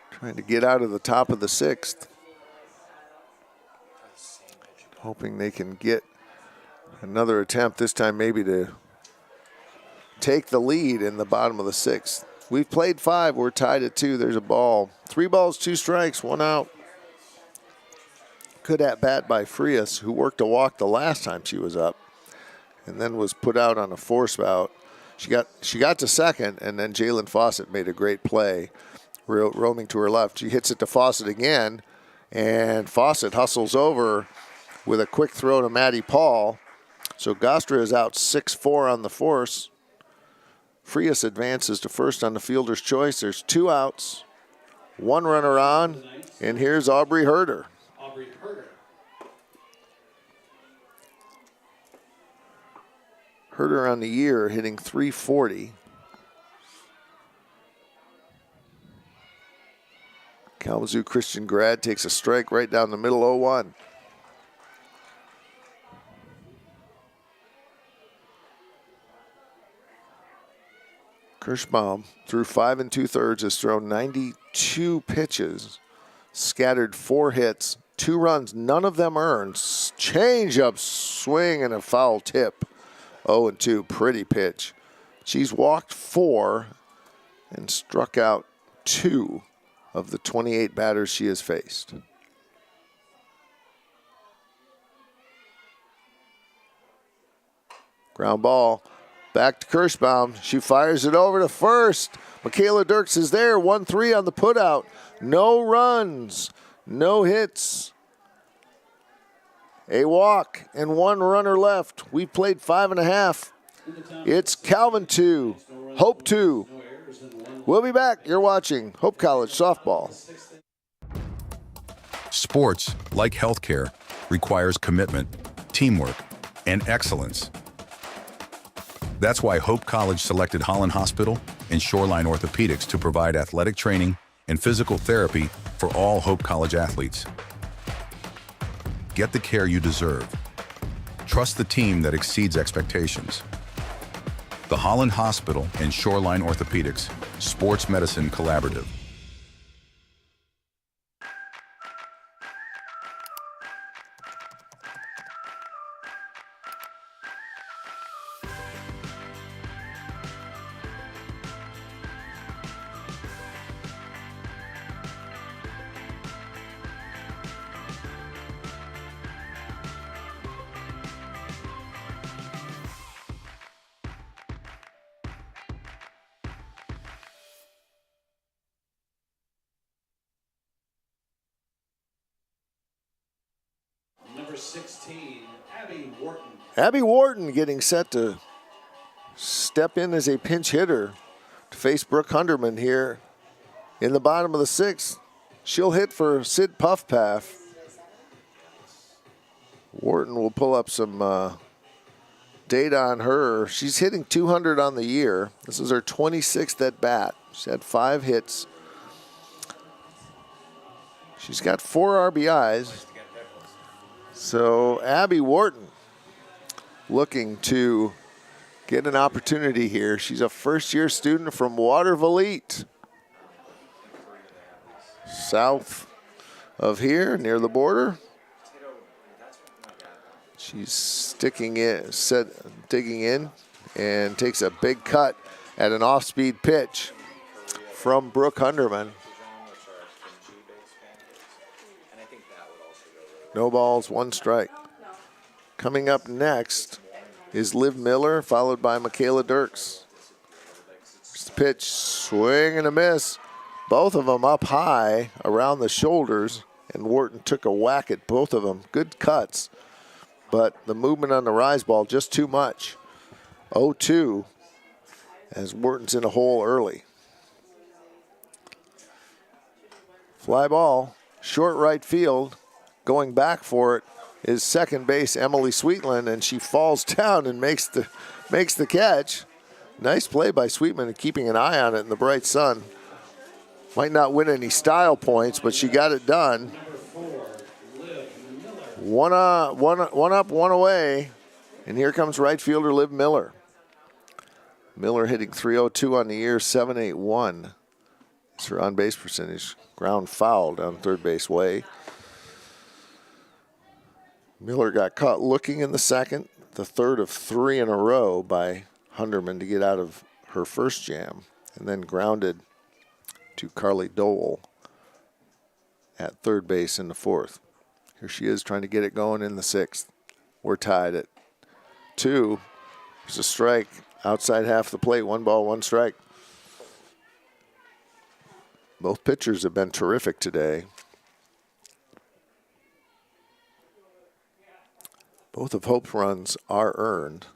trying to get out of the top of the 6th. Hoping they can get another attempt, this time maybe to take the lead in the bottom of the 6th. We've played 5. We're tied at 2. There's a ball. 3 balls, 2 strikes, 1 out. Good at bat by Frias, who worked a walk the last time she was up, and then was put out on a force out. She got to second, and then Jalen Fawcett made a great play roaming to her left. She hits it to Fawcett again, and Fawcett hustles over with a quick throw to Maddie Paul. So Gostra is out 6-4 on the force. Frias advances to first on the fielder's choice. There's 2 outs, 1 runner on, and here's Aubrey Herder. Aubrey Herder. Herder on the year hitting .340. Kalamazoo Christian grad takes a strike right down the middle, 0-1. Kirschbaum through 5 2/3 has thrown 92 pitches, scattered 4 hits, 2 runs, none of them earned. Change up swing and a foul tip. 0-2, pretty pitch. She's walked 4 and struck out 2 of the 28 batters she has faced. Ground ball. Back to Kirschbaum. She fires it over to first. Michaela Dirks is there. 1-3 on the putout. No runs. No hits. A walk and 1 runner left. We played 5.5. It's Calvin 2, Hope 2. We'll be back. You're watching Hope College Softball. Sports, like healthcare, requires commitment, teamwork, and excellence. That's why Hope College selected Holland Hospital and Shoreline Orthopedics to provide athletic training and physical therapy for all Hope College athletes. Get the care you deserve. Trust the team that exceeds expectations. The Holland Hospital and Shoreline Orthopedics Sports Medicine Collaborative. Number 16, Abby Wharton. Abby Wharton getting set to step in as a pinch hitter to face Brooke Hunderman here in the bottom of the 6th. She'll hit for Sid Puffpath. Wharton will pull up some data on her. She's hitting .200 on the year. This is her 26th at bat. She's had 5 hits. She's got 4 RBIs. So Abby Wharton looking to get an opportunity here. She's a first-year student from Watervliet, south of here, near the border. She's digging in, and takes a big cut at an off-speed pitch from Brooke Hunderman. No balls, 1 strike. Coming up next is Liv Miller, followed by Michaela Dirks. Here's the pitch, swing and a miss. Both of them up high around the shoulders, and Wharton took a whack at both of them. Good cuts, but the movement on the rise ball just too much. 0-2 as Wharton's in a hole early. Fly ball, short right field. Going back for it is second base Emily Sweetland, and she falls down and makes the catch. Nice play by Sweetman and keeping an eye on it in the bright sun. Might not win any style points, but she got it done. One up, one away, and here comes right fielder Liv Miller. Miller hitting .302 on the year, 7.81. It's her on-base percentage. Ground foul down third base way. Miller got caught looking in the second, the third of 3 in a row by Hunderman to get out of her first jam, and then grounded to Carly Dole at third base in the 4th. Here she is trying to get it going in the 6th. We're tied at 2. There's a strike outside half the plate, 1 ball, 1 strike. Both pitchers have been terrific today. Both of Hope's runs are earned.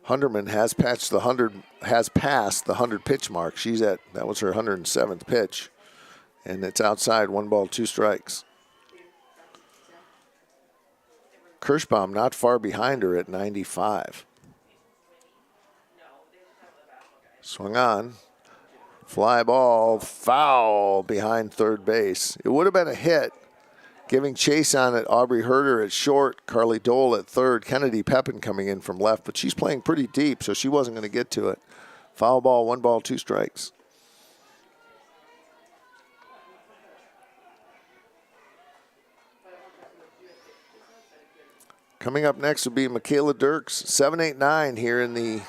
Hunderman has passed the 100 pitch mark. That was her 107th pitch, and it's outside, 1 ball, 2 strikes. Kirschbaum not far behind her at 95. Swung on. Fly ball, foul behind third base. It would have been a hit. Giving chase on it, Aubrey Herder at short, Carly Dole at third, Kennedy Pepin coming in from left, but she's playing pretty deep, so she wasn't going to get to it. Foul ball, 1 ball, 2 strikes. Coming up next will be Michaela Dirks, 7-8-9 here in the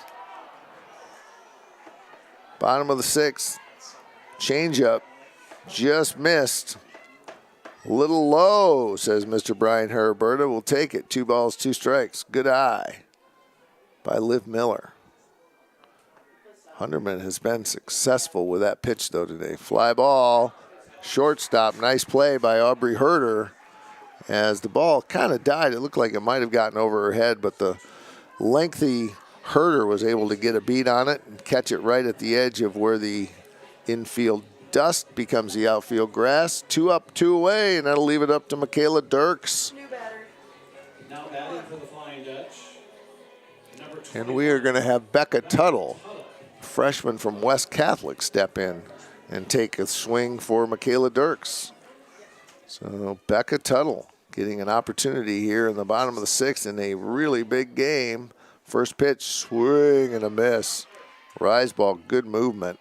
bottom of the 6th. Changeup, just missed. A little low, says Mr. Brian Heriberta. We'll take it. 2 balls, 2 strikes. Good eye by Liv Miller. Hunderman has been successful with that pitch, though, today. Fly ball, shortstop. Nice play by Aubrey Herder. As the ball kind of died, it looked like it might have gotten over her head, but the lengthy Herder was able to get a beat on it and catch it right at the edge of where the infield dust becomes the outfield grass. 2 up, 2 away, and that'll leave it up to Michaela Dirks. Now batting for the Flying Dutch. And we are going to have Becca Tuttle, freshman from West Catholic, step in and take a swing for Michaela Dirks. So Becca Tuttle getting an opportunity here in the bottom of the 6th in a really big game. First pitch, swing and a miss. Rise ball, good movement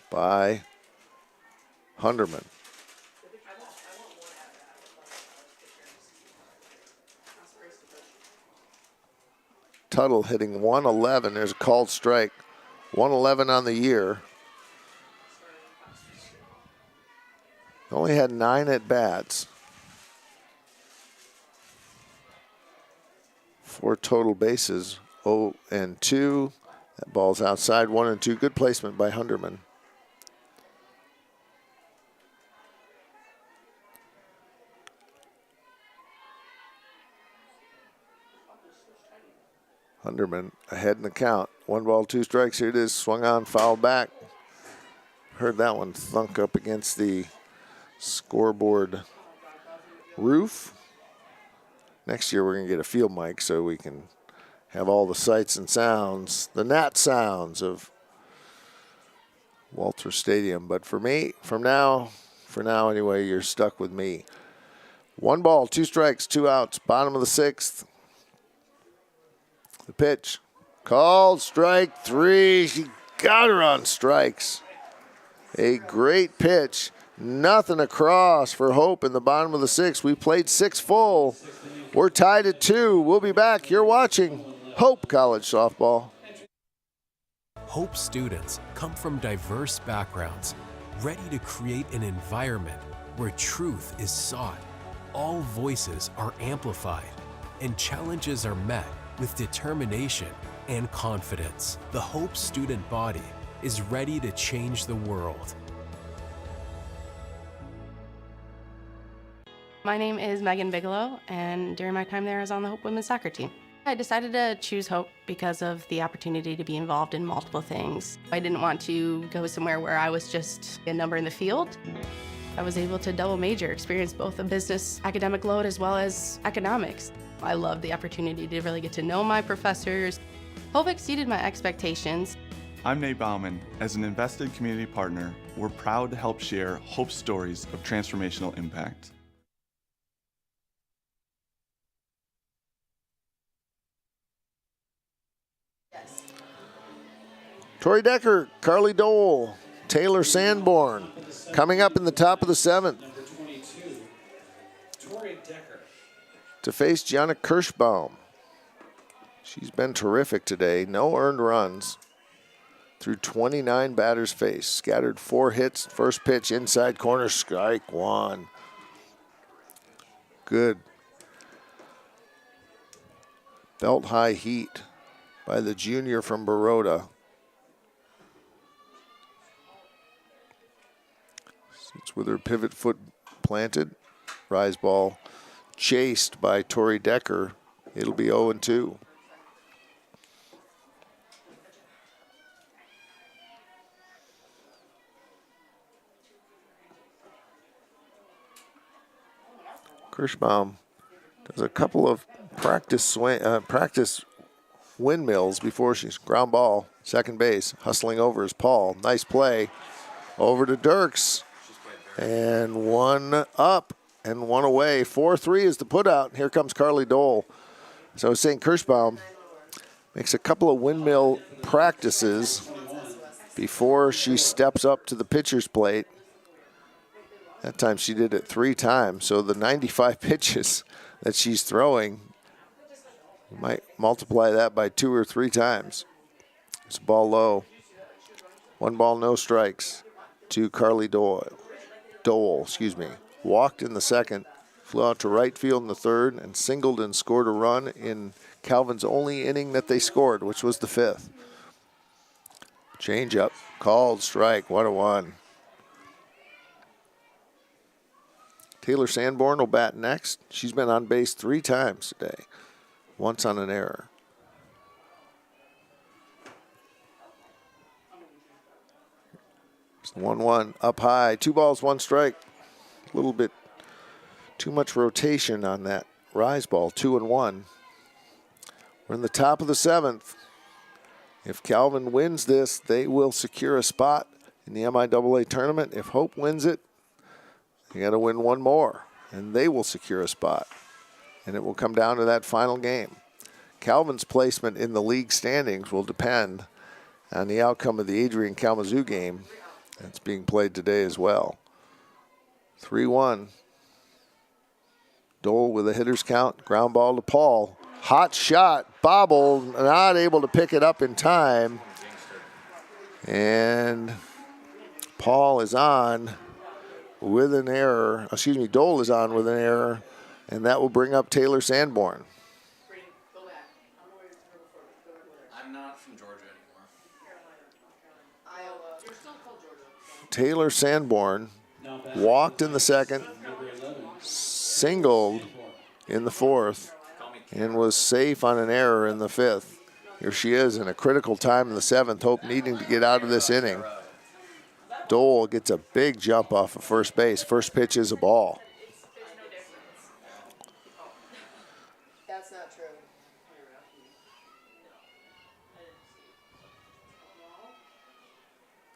by Hunderman. Tuttle hitting 111. There's a called strike. 111 on the year. Only had 9 at-bats. 4 total bases, 0 and 2. That ball's outside, 1 and 2. Good placement by Hunderman. Hunderman ahead in the count. 1 ball, 2 strikes. Here it is, swung on, fouled back. Heard that one thunk up against the scoreboard roof. Next year we're going to get a field mic so we can have all the sights and sounds, the gnat sounds of Walter Stadium. But for me, for now anyway, you're stuck with me. 1 ball, 2 strikes, 2 outs, bottom of the 6th. The pitch, called strike 3. She got her on strikes. A great pitch. Nothing across for Hope in the bottom of the 6th. We played 6 full. We're tied at 2. We'll be back. You're watching Hope College Softball. Hope students come from diverse backgrounds, ready to create an environment where truth is sought, all voices are amplified, and challenges are met with determination and confidence. The Hope student body is ready to change the world. My name is Megan Bigelow, and during my time there, I was on the Hope women's soccer team. I decided to choose Hope because of the opportunity to be involved in multiple things. I didn't want to go somewhere where I was just a number in the field. I was able to double major, experience both a business academic load as well as economics. I loved the opportunity to really get to know my professors. Hope exceeded my expectations. I'm Nate Bauman. As an invested community partner, we're proud to help share Hope's stories of transformational impact. Tori Decker, Carly Dole, Taylor Sanborn coming up in the top of the 7th Number 22, Tori Decker. to face Gianna Kirschbaum. She's been terrific today. No earned runs through 29 batters faced. Scattered 4 hits. First pitch inside corner, strike 1. Good. Belt high heat by the junior from Baroda. It's with her pivot foot planted. Rise ball chased by Tori Decker. It'll be 0-2. Kirschbaum does a couple of practice windmills before she's ground ball, second base. Hustling over is Paul. Nice play. Over to Dirks. And one up and one away. 4-3 is the putout. Here comes Carly Dole. So I was saying Kirschbaum makes a couple of windmill practices before she steps up to the pitcher's plate. That time she did it 3 times. So the 95 pitches that she's throwing, you might multiply that by 2 or 3 times. It's ball low. 1 ball, no strikes to Carly Dole. Walked in the second, flew out to right field in the third, and singled and scored a run in Calvin's only inning that they scored, which was the 5th. Change up, called, strike, 1-1. Taylor Sanborn will bat next. She's been on base 3 times today, once on an error. It's 1-1 up high, 2 balls, 1 strike. A little bit too much rotation on that rise ball, 2-1. We're in the top of the 7th. If Calvin wins this, they will secure a spot in the MIAA tournament. If Hope wins it, you got to win 1 more, and they will secure a spot. And it will come down to that final game. Calvin's placement in the league standings will depend on the outcome of the Adrian Kalamazoo game that's being played today as well. 3-1. Dole with a hitter's count. Ground ball to Paul. Hot shot. Bobble. Not able to pick it up in time. And Paul is on with an error. Dole is on with an error. And that will bring up Taylor Sanborn. I'm not from Georgia anymore. Taylor Sanborn walked in the second, singled in the 4th, and was safe on an error in the 5th. Here she is in a critical time in the 7th, Hope needing to get out of this inning. Dole gets a big jump off of first base. First pitch is a ball. That's not true.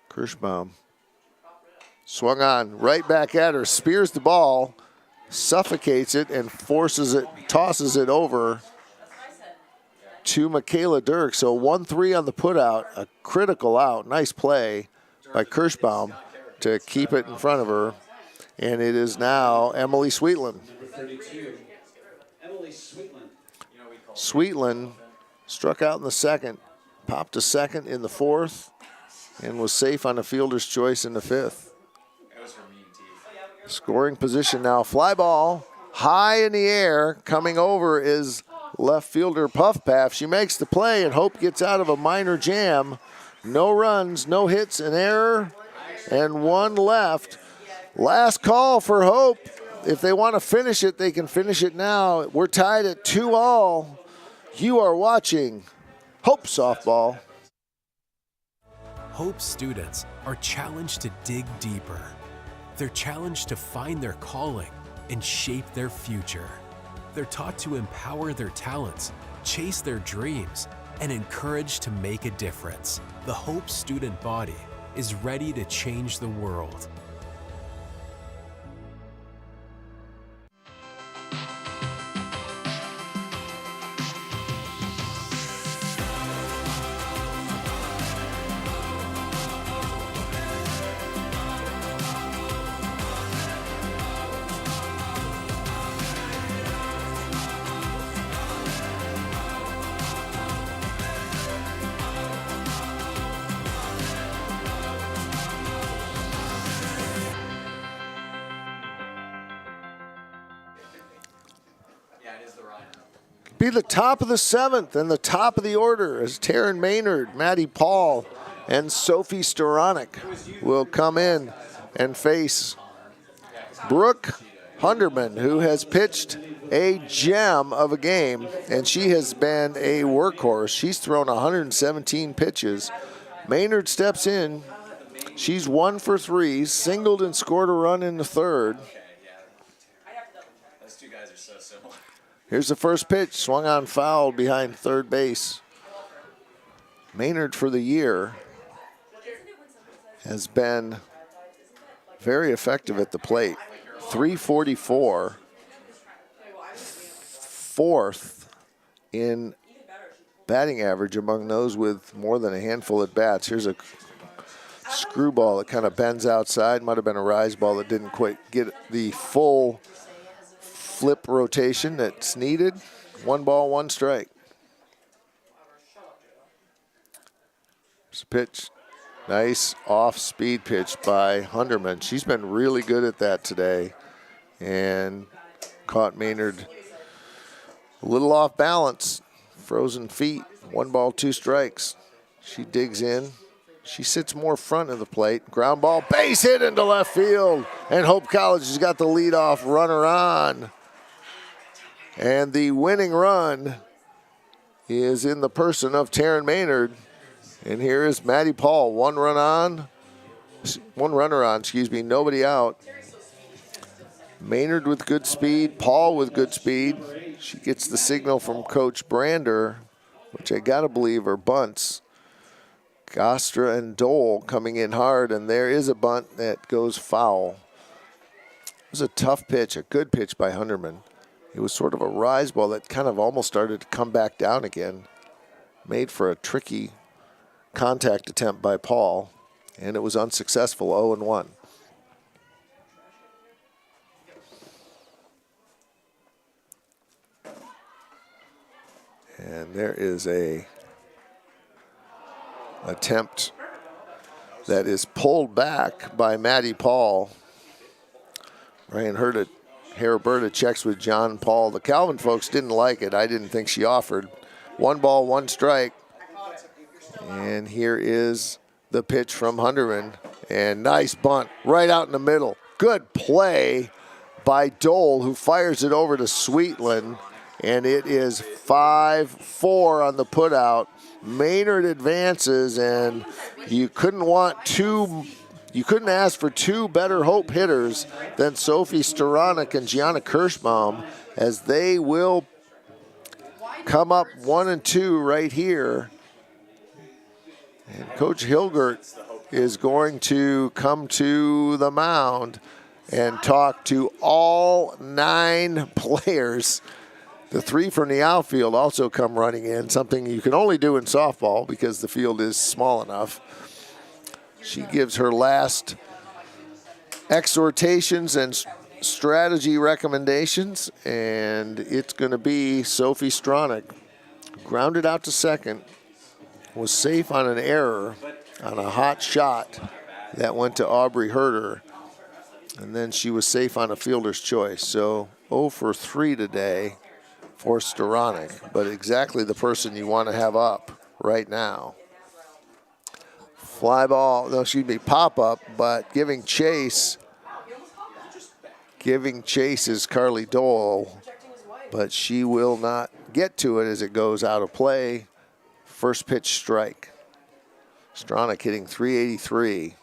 Kirschbaum swung on, right back at her, spears the ball, suffocates it, and tosses it over to Michaela Dirk. So 1-3 on the putout, a critical out. Nice play by Kirschbaum to keep it in front of her. And it is now Emily Sweetland. Number 32, Emily Sweetland. Sweetland struck out in the second, popped a second in the 4th, and was safe on a fielder's choice in the 5th. Scoring position now, fly ball, high in the air. Coming over is left fielder Puffpaff. She makes the play, and Hope gets out of a minor jam. No runs, no hits, an error, and 1 left. Last call for Hope. If they want to finish it, they can finish it now. We're tied at 2-2. You are watching Hope Softball. Hope students are challenged to dig deeper. They're challenged to find their calling and shape their future. They're taught to empower their talents, chase their dreams, and encouraged to make a difference. The Hope student body is ready to change the world. Be the top of the 7th and the top of the order as Taryn Maynard, Maddie Paul, and Sophie Storanik will come in and face Brooke Hunderman, who has pitched a gem of a game, and she has been a workhorse. She's thrown 117 pitches. Maynard steps in. She's 1 for 3, singled and scored a run in the third. Those two guys are so similar. Here's the first pitch, swung on foul behind third base. Maynard for the year has been very effective at the plate. 344, fourth in batting average among those with more than a handful at bats. Here's a screwball that kind of bends outside. Might have been a rise ball that didn't quite get the full flip rotation that's needed. 1 ball, 1 strike. There's a pitch. Nice off-speed pitch by Hunderman. She's been really good at that today and caught Maynard a little off balance. Frozen feet. 1 ball, 2 strikes. She digs in. She sits more front of the plate. Ground ball, base hit into left field. And Hope College has got the leadoff runner on. And the winning run is in the person of Taryn Maynard. And here is Maddie Paul. One runner on, nobody out. Maynard with good speed, Paul with good speed. She gets the signal from Coach Brander, which I gotta believe are bunts. Gostra and Dole coming in hard, and there is a bunt that goes foul. It was a tough pitch, a good pitch by Hunderman. It was sort of a rise ball that kind of almost started to come back down again. Made for a tricky contact attempt by Paul, and it was unsuccessful, 0-1. And there is a attempt that is pulled back by Maddie Paul. Ryan Heriberta checks with John Paul. The Calvin folks didn't like it. I didn't think she offered. 1 ball, 1 strike. And here is the pitch from Hunderman. And nice bunt right out in the middle. Good play by Dole, who fires it over to Sweetland. And it is 5-4 on the putout. Maynard advances, and you couldn't ask for 2 better Hope hitters than Sophie Storanek and Gianna Kirschbaum, as they will come up 1 and 2 right here. And Coach Hilgert is going to come to the mound and talk to all 9 players. The 3 from the outfield also come running in, something you can only do in softball because the field is small enough. She gives her last exhortations and strategy recommendations, and it's going to be Sophie Stronach. Grounded out to second, was safe on an error on a hot shot that went to Aubrey Herter, and then she was safe on a fielder's choice. So 0 for 3 today for Storanek, but exactly the person you want to have up right now. Pop up, but giving chase is Carly Dole, but she will not get to it as it goes out of play. First pitch strike. Stronach hitting .383.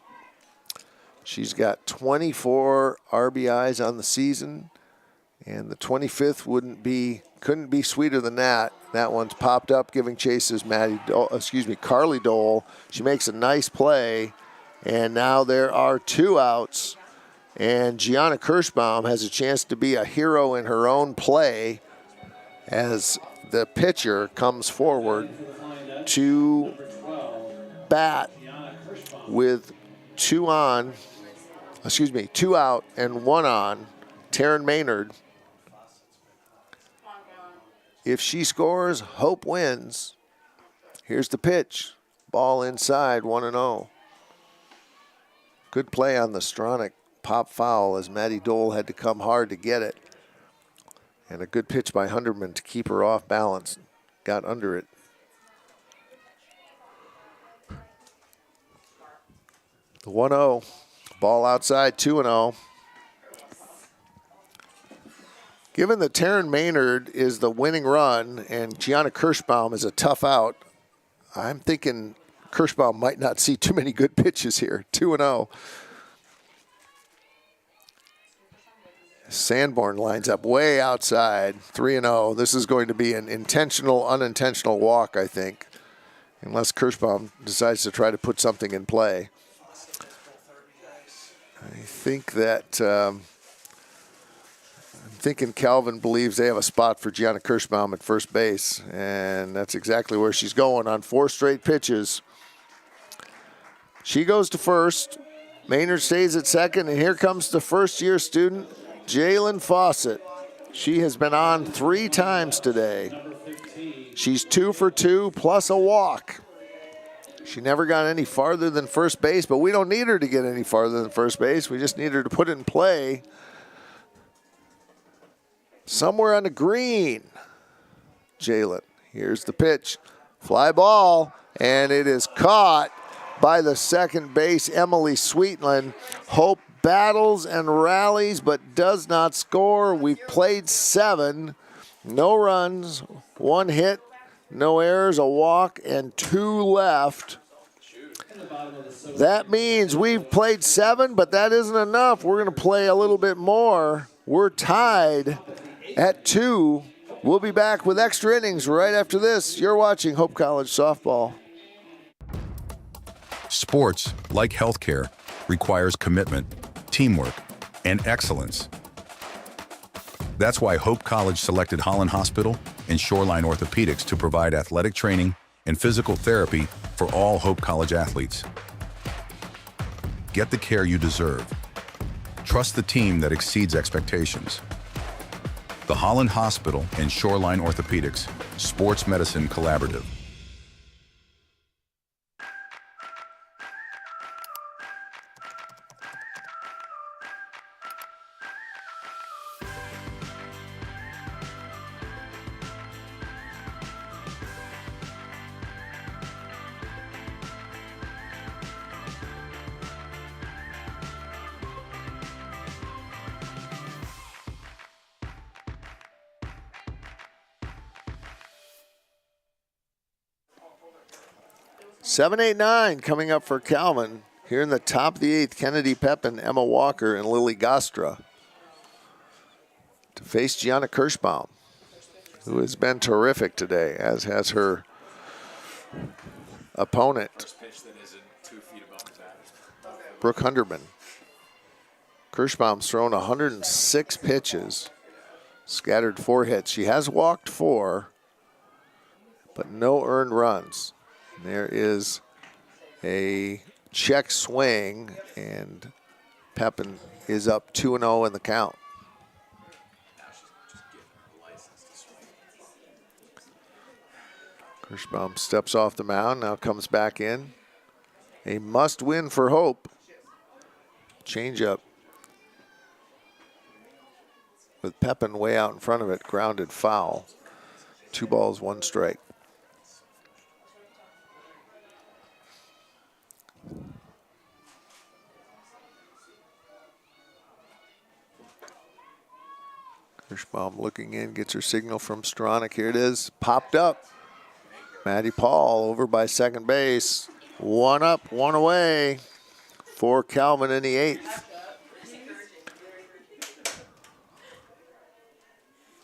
She's got 24 RBIs on the season, and the 25th couldn't be sweeter than that. That one's popped up, giving chase is Carly Dole. She makes a nice play, and now there are 2 outs, and Gianna Kirschbaum has a chance to be a hero in her own play as the pitcher comes forward to bat with 2 out and 1 on. Taryn Maynard. If she scores, Hope wins. Here's the pitch. Ball inside, 1-0. Good play on the Stronach pop foul as Maddie Dole had to come hard to get it. And a good pitch by Hunderman to keep her off balance. Got under it. The 1-0. Ball outside, 2-0. Given that Taryn Maynard is the winning run and Gianna Kirschbaum is a tough out, I'm thinking Kirschbaum might not see too many good pitches here. 2-0. Sanborn lines up way outside. 3-0. This is going to be an intentional, unintentional walk, I think, unless Kirschbaum decides to try to put something in play. I think that I'm thinking Calvin believes they have a spot for Gianna Kirschbaum at first base, and that's exactly where she's going on 4 straight pitches. She goes to first. Maynard stays at second, and here comes the first-year student, Jalen Fawcett. She has been on 3 times today. She's 2 for 2 plus a walk. She never got any farther than first base, but we don't need her to get any farther than first base. We just need her to put it in play somewhere on the green. Jalen, here's the pitch. Fly ball, and it is caught by the second base, Emily Sweetland. Hope battles and rallies, but does not score. We've played 7, no runs, 1 hit, no errors, a walk, and 2 left. That means we've played 7, but that isn't enough. We're going to play a little bit more. We're tied at 2. We'll be back with extra innings right after this. You're watching Hope College Softball. Sports, like healthcare, requires commitment, teamwork, and excellence. That's why Hope College selected Holland Hospital and Shoreline Orthopedics to provide athletic training and physical therapy for all Hope College athletes. Get the care you deserve. Trust the team that exceeds expectations. The Holland Hospital and Shoreline Orthopedics Sports Medicine Collaborative. Seven, 8, 9 coming up for Calvin. Here in the top of the 8th, Kennedy Pepin, Emma Walker, and Lily Gostra to face Gianna Kirschbaum, who has been terrific today, as has her opponent, First pitch that isn't 2 feet above the bat. Brooke Hunderman. Kirschbaum's thrown 106 pitches, scattered 4 hits. She has walked 4, but no earned runs. There is a check swing, and Pepin is up 2-0 in the count. Kirschbaum steps off the mound, now comes back in. A must-win for Hope. Changeup with Pepin way out in front of it, grounded foul. 2 balls, 1 strike. Kirschbaum looking in, gets her signal from Stronach. Here it is, popped up. Maddie Paul over by second base. 1 up, 1 away for Calvin in the 8th.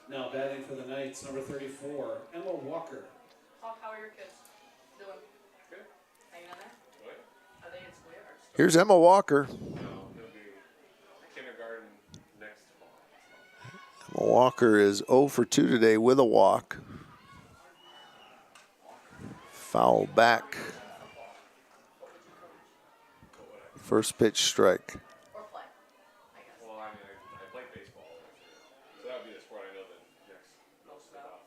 Now batting for the Knights, number 34, Emma Walker. How are your kids doing? Good. Hanging in there? Are they in school yet? Here's Emma Walker. Emma Walker is 0 for 2 today with a walk. Foul back. First pitch strike. Or play, I guess. Well, I mean, I play baseball, so that would be the sport I know the next most about.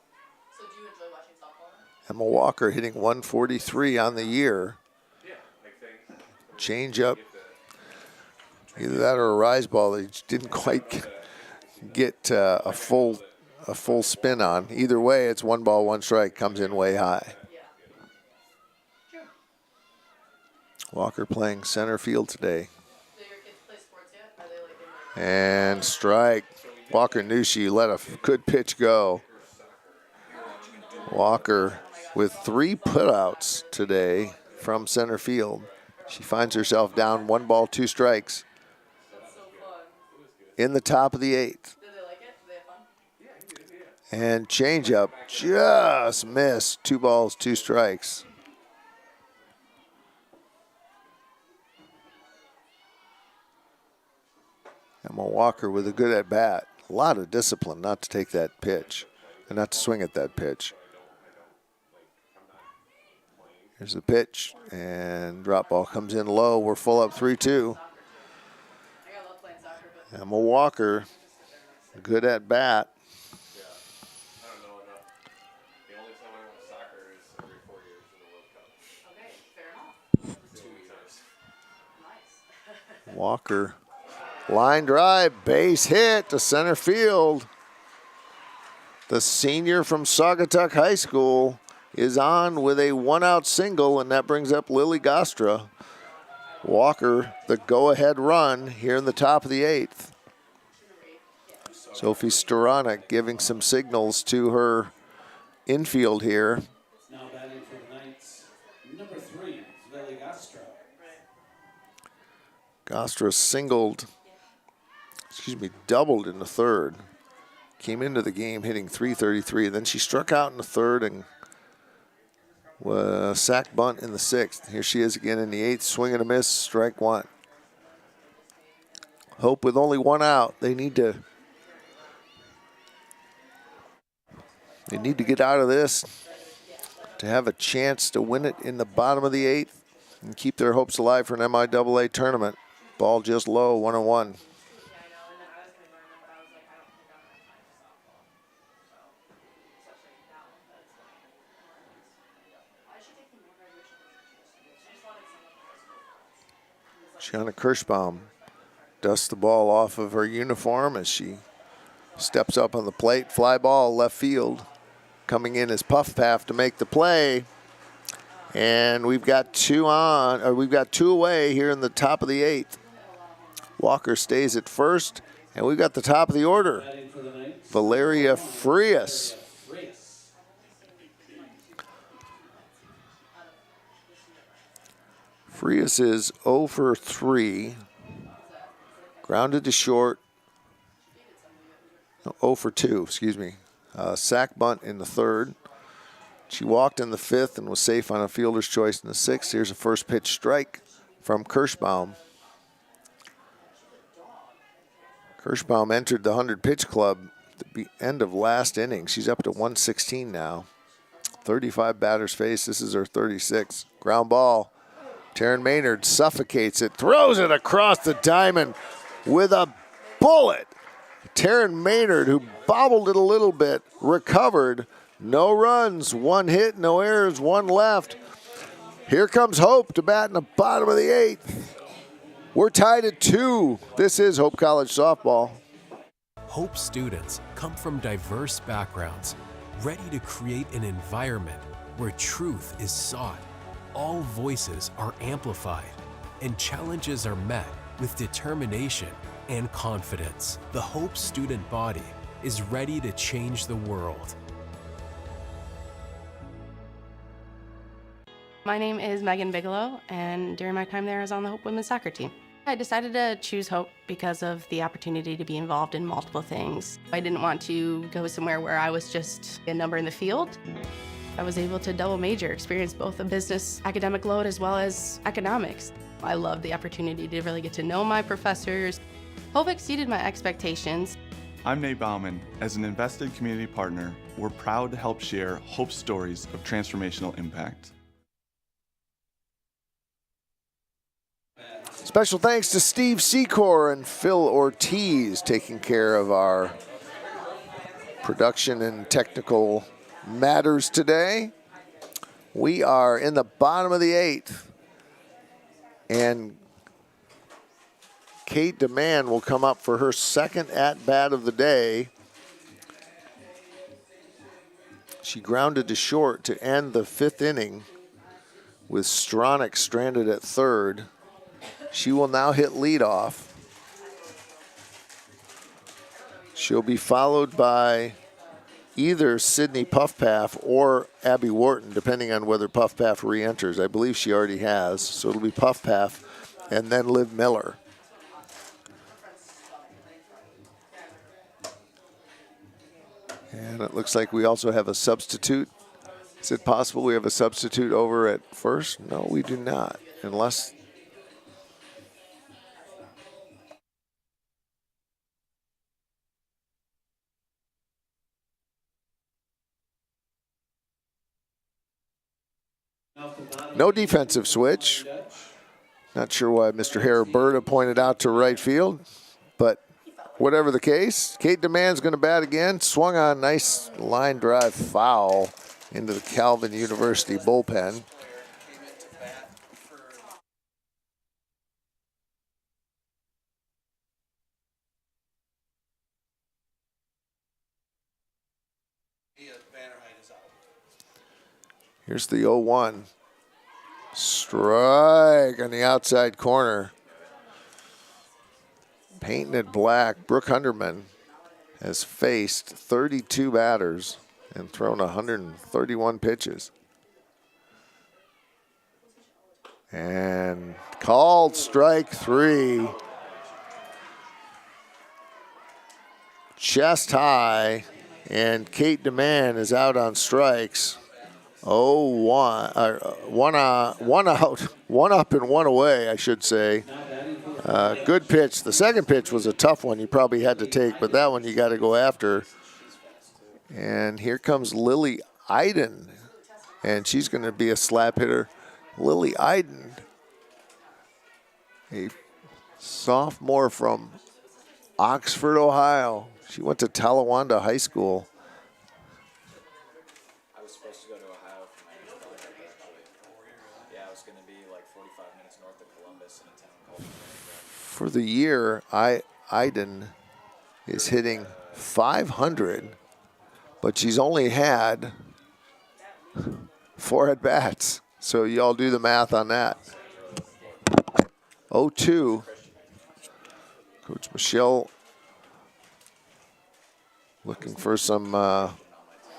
So do you enjoy watching softball then? Emma Walker hitting 143 on the year. Yeah, like things. Change up. Either that or a rise ball. They just didn't quite get a full spin on. Either way, it's 1 ball, 1 strike. Comes in way high. Walker playing center field today. Do your kids play sports yet? Are they like in And strike. So we Walker knew she let a good pitch go. Walker with 3 putouts today from center field. She finds herself down 1 ball, 2 strikes in the top of the 8th. And changeup just missed. 2 balls, 2 strikes. Emma Walker with a good at bat. A lot of discipline not to take that pitch and not to swing at that pitch. Here's the pitch, and drop ball comes in low. We're full up 3-2. Emma Walker, good at bat. I don't know enough. The only time I watch soccer is every 4 years in the World Cup. Okay, fair enough. 2 times. Nice. Walker, line drive, base hit to center field. The senior from Saugatuck High School is on with a 1-out single, and that brings up Lily Gostra. Walker, the go-ahead run here in the top of the 8th. Sophie Storanek giving some signals to her infield here. Now batting for the Knights, number 3, Lily Gostra. Gostra doubled in the 3rd. Came into the game hitting .333. Then she struck out in the 3rd and sack bunt in the 6th. Here she is again in the 8th, swing and a miss, strike 1. Hope with only 1 out. They need to get out of this to have a chance to win it in the bottom of the 8th and keep their hopes alive for an MIAA tournament. Ball just low, 1-1. Gianna Kirschbaum dusts the ball off of her uniform as she steps up on the plate. Fly ball left field. Coming in is Puff Paff to make the play. And we've got 2 away here in the top of the 8th. Walker stays at first, and we've got the top of the order. Valeria Frias. Frias is 0 for 3. Grounded to short. No, 0 for 2, excuse me. Sack bunt in the 3rd. She walked in the 5th and was safe on a fielder's choice in the 6th. Here's a first pitch strike from Kirschbaum. Kirschbaum entered the 100-pitch club at the end of last inning. She's up to 116 now. 35 batters faced. This is her 36. Ground ball. Taryn Maynard suffocates it, throws it across the diamond with a bullet. Taryn Maynard, who bobbled it a little bit, recovered. No runs, 1 hit, no errors, 1 left. Here comes Hope to bat in the bottom of the 8th. We're tied at 2. This is Hope College softball. Hope students come from diverse backgrounds, ready to create an environment where truth is sought, all voices are amplified, and challenges are met with determination and confidence. The Hope student body is ready to change the world. My name is Megan Bigelow, and during my time there, I was on the Hope women's soccer team. I decided to choose Hope because of the opportunity to be involved in multiple things. I didn't want to go somewhere where I was just a number in the field. I was able to double major, experience both a business academic load as well as economics. I loved the opportunity to really get to know my professors. Hope exceeded my expectations. I'm Nate Bauman. As an invested community partner, we're proud to help share Hope's stories of transformational impact. Special thanks to Steve Secor and Phil Ortiz taking care of our production and technical matters today. We are in the bottom of the 8th, and Kate DeMann will come up for her 2nd at-bat of the day. She grounded to short to end the 5th inning with Stronach stranded at 3rd. She will now hit leadoff. She'll be followed by either Sydney Puffpaff or Abby Wharton, depending on whether Puffpaff re-enters. I believe she already has, so it'll be Puffpaff and then Liv Miller. And it looks like we also have a substitute. Is it possible we have a substitute over at first? No, we do not, unless... No defensive switch. Not sure why Mr. Haraberta pointed out to right field, but whatever the case, Kate DeMann's going to bat again. Swung on, nice line drive foul into the Calvin University bullpen. Here's the 0-1. Strike on the outside corner. Painting it black. Brooke Hunderman has faced 32 batters and thrown 131 pitches. And called strike 3. Chest high, and Kate DeMann is out on strikes. 0-1, one out, one up and one away, I should say. Good pitch. The second pitch was a tough one you probably had to take, but that one you got to go after. And here comes Lily Iden, and she's going to be a slap hitter. Lily Iden, a sophomore from Oxford, Ohio. She went to Talawanda High School. I was supposed to go to Ohio for my youth project, actually. Yeah, I was going to be like 45 minutes north of Columbus in a town called MIAA. For the year, Iden is hitting 500, but she's only had 4 at-bats. So y'all do the math on that. 0-2. Coach Michelle looking for some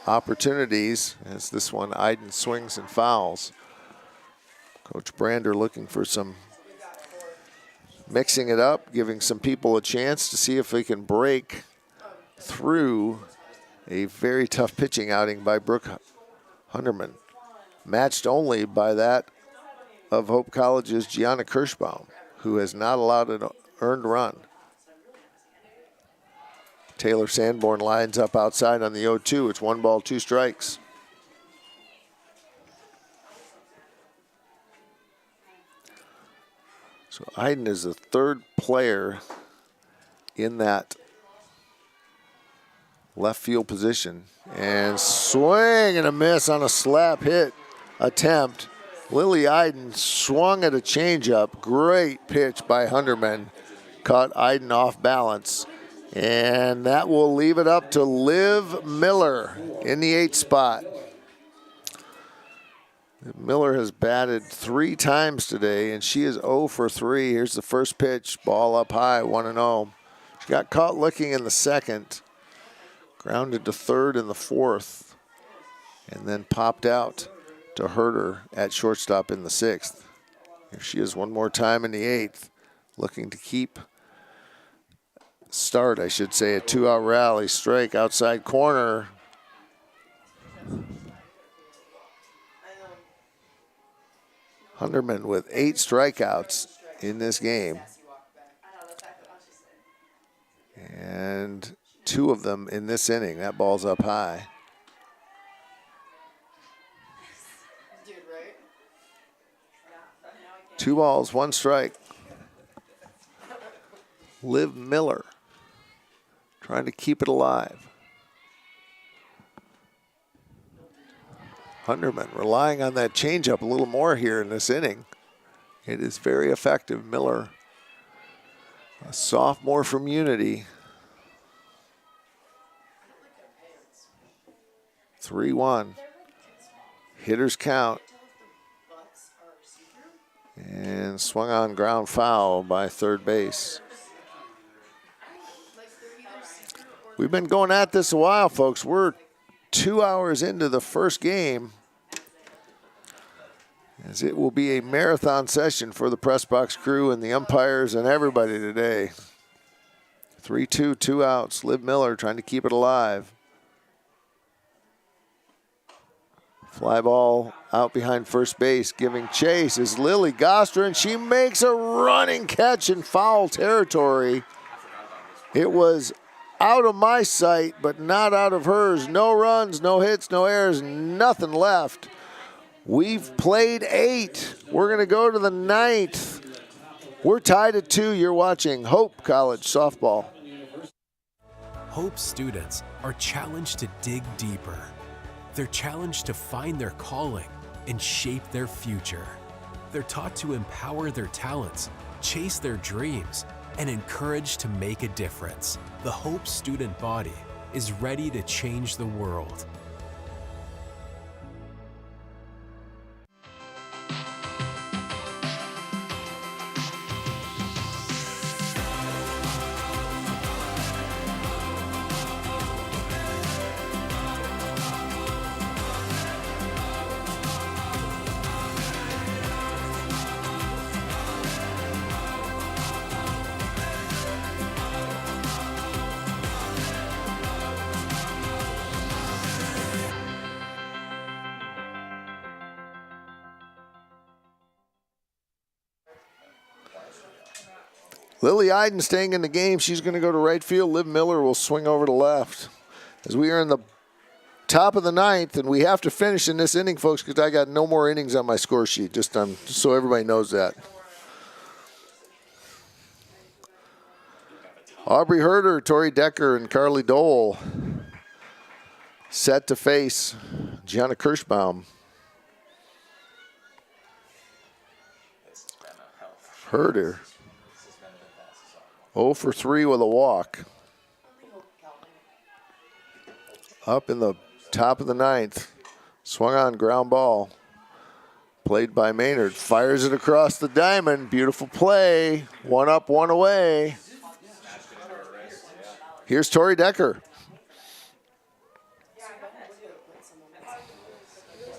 opportunities as this one, Iden swings and fouls. Coach Brander looking for some mixing it up, giving some people a chance to see if they can break through a very tough pitching outing by Brooke Hunderman, matched only by that of Hope College's Gianna Kirschbaum, who has not allowed an earned run. Taylor Sanborn lines up outside on the 0-2. It's 1 ball, 2 strikes. So Iden is the 3rd player in that left field position. And swing and a miss on a slap hit attempt. Lily Iden swung at a changeup. Great pitch by Hunderman. Caught Iden off balance. And that will leave it up to Liv Miller in the 8th spot. Miller has batted 3 times today, and she is 0 for 3. Here's the first pitch, ball up high, 1-0. She got caught looking in the 2nd, grounded to 3rd in the 4th, and then popped out to Herder at shortstop in the 6th. Here she is one more time in the 8th, looking to keep start, I should say, a 2-out rally. Strike outside corner. Hunderman with 8 strikeouts in this game. And 2 of them in this inning. That ball's up high. Two balls, 1 strike. Liv Miller trying to keep it alive. Hunderman relying on that changeup a little more here in this inning. It is very effective. Miller, a sophomore from Unity. 3-1. Hitters count. And swung on ground foul by third base. We've been going at this a while, folks. We're 2 hours into the first game, as it will be a marathon session for the press box crew and the umpires and everybody today. 3-2, 2 outs. Liv Miller trying to keep it alive. Fly ball out behind first base, giving chase is Lily Gostra, and she makes a running catch in foul territory. It was out of my sight, but not out of hers. No runs, no hits, no errors, nothing left. We've played 8. We're going to go to the 9th. We're tied at 2. You're watching Hope College softball. Hope students are challenged to dig deeper. They're challenged to find their calling and shape their future. They're taught to empower their talents, chase their dreams, and encouraged to make a difference. The Hope student body is ready to change the world. Lily Iden staying in the game. She's going to go to right field. Liv Miller will swing over to left. As we are in the top of the 9th, and we have to finish in this inning, folks, because I got no more innings on my score sheet, just so everybody knows that. Aubrey Herder, Tori Decker, and Carly Dole set to face Gianna Kirschbaum. Herder 0 for 3 with a walk. Up in the top of the 9th. Swung on, ground ball. Played by Maynard. Fires it across the diamond. Beautiful play. 1 up, 1 away. Here's Tori Decker.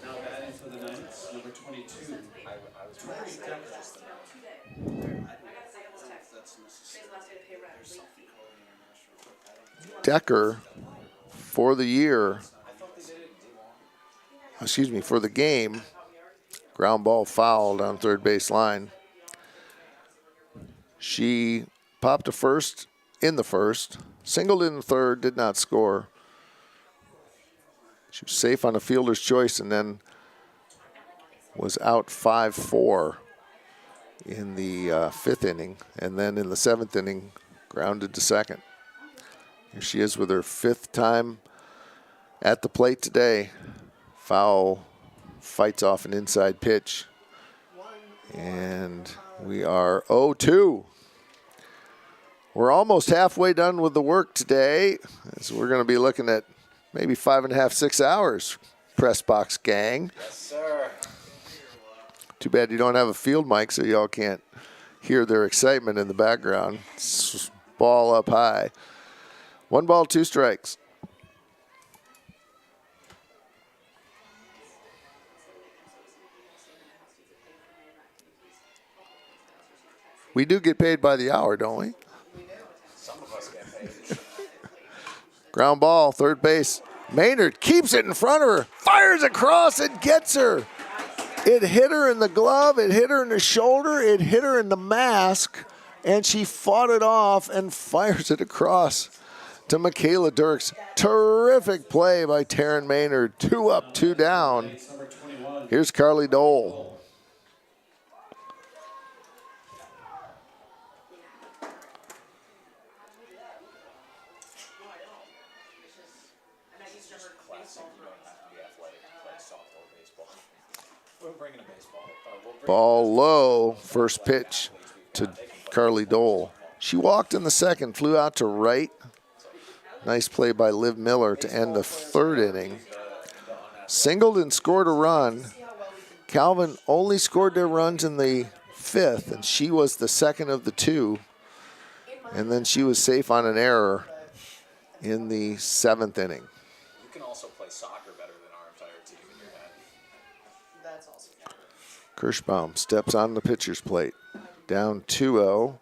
Now batting for the Knights, number 22. Decker for the year, for the game, ground ball fouled on third base line. She popped to first in the first, singled in the third, did not score. She was safe on a fielder's choice and then was out 5-4 in the 5th inning, and then in the 7th inning, grounded to second. Here she is with her 5th time at the plate today. Foul fights off an inside pitch. And we are 0-2. We're almost halfway done with the work today, as we're going to be looking at maybe 5.5, 6 hours, press box gang. Yes, sir. Too bad you don't have a field mic so y'all can't hear their excitement in the background. Ball up high. 1 ball, 2 strikes. We do get paid by the hour, don't we? Some of us get paid. Ground ball, third base. Maynard keeps it in front of her, fires across, and gets her. It hit her in the glove, it hit her in the shoulder, it hit her in the mask, and she fought it off and fires it across to Michaela Dirks. Terrific play by Taryn Maynard. 2 up, 2 down. Here's Carly Dole. Ball low, first pitch to Carly Dole. She walked in the second, flew out to right. Nice play by Liv Miller to end the 3rd inning. Singled and scored a run. Calvin only scored their runs in the 5th, and she was the second of the 2. And then she was safe on an error in the 7th inning. You can also play soccer better than our entire team in your head. That's also true. Kirschbaum steps on the pitcher's plate. Down 2-0.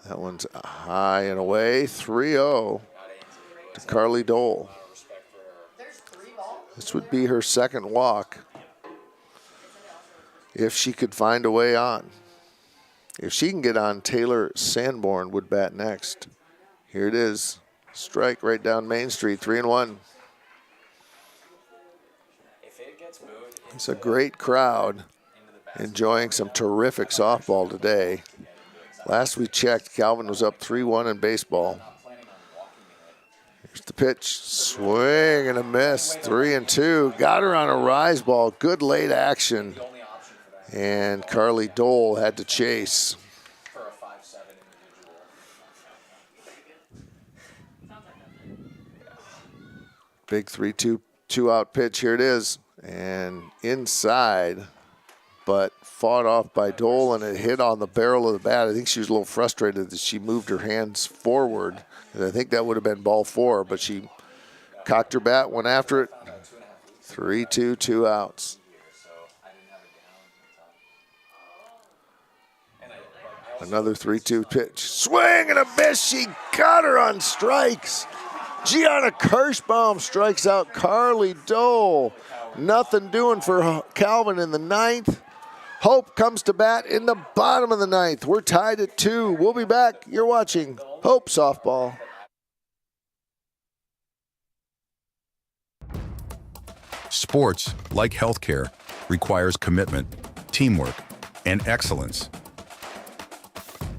That one's high and away. 3-0 to Carly Dole. There's 3 balls. This would be her second walk if she could find a way on. If she can get on, Taylor Sanborn would bat next. Here it is. Strike right down Main Street, 3-1. It's a great crowd enjoying some terrific softball today. Last we checked, Calvin was up 3-1 in baseball. Here's the pitch, swing and a miss, 3-2. Got her on a rise ball, good late action. And Carly Dole had to chase. Big 3-2 two-out pitch, here it is. And inside, but fought off by Dole, and it hit on the barrel of the bat. I think she was a little frustrated that she moved her hands forward. And I think that would have been ball 4, but she cocked her bat, went after it. 3-2, 2 outs. Another 3-2 pitch. Swing and a miss. She got her on strikes. Gianna Kirschbaum strikes out Carly Dole. Nothing doing for Calvin in the 9th. Hope comes to bat in the bottom of the 9th. We're tied at 2. We'll be back. You're watching Hope Softball. Sports, like healthcare, requires commitment, teamwork, and excellence.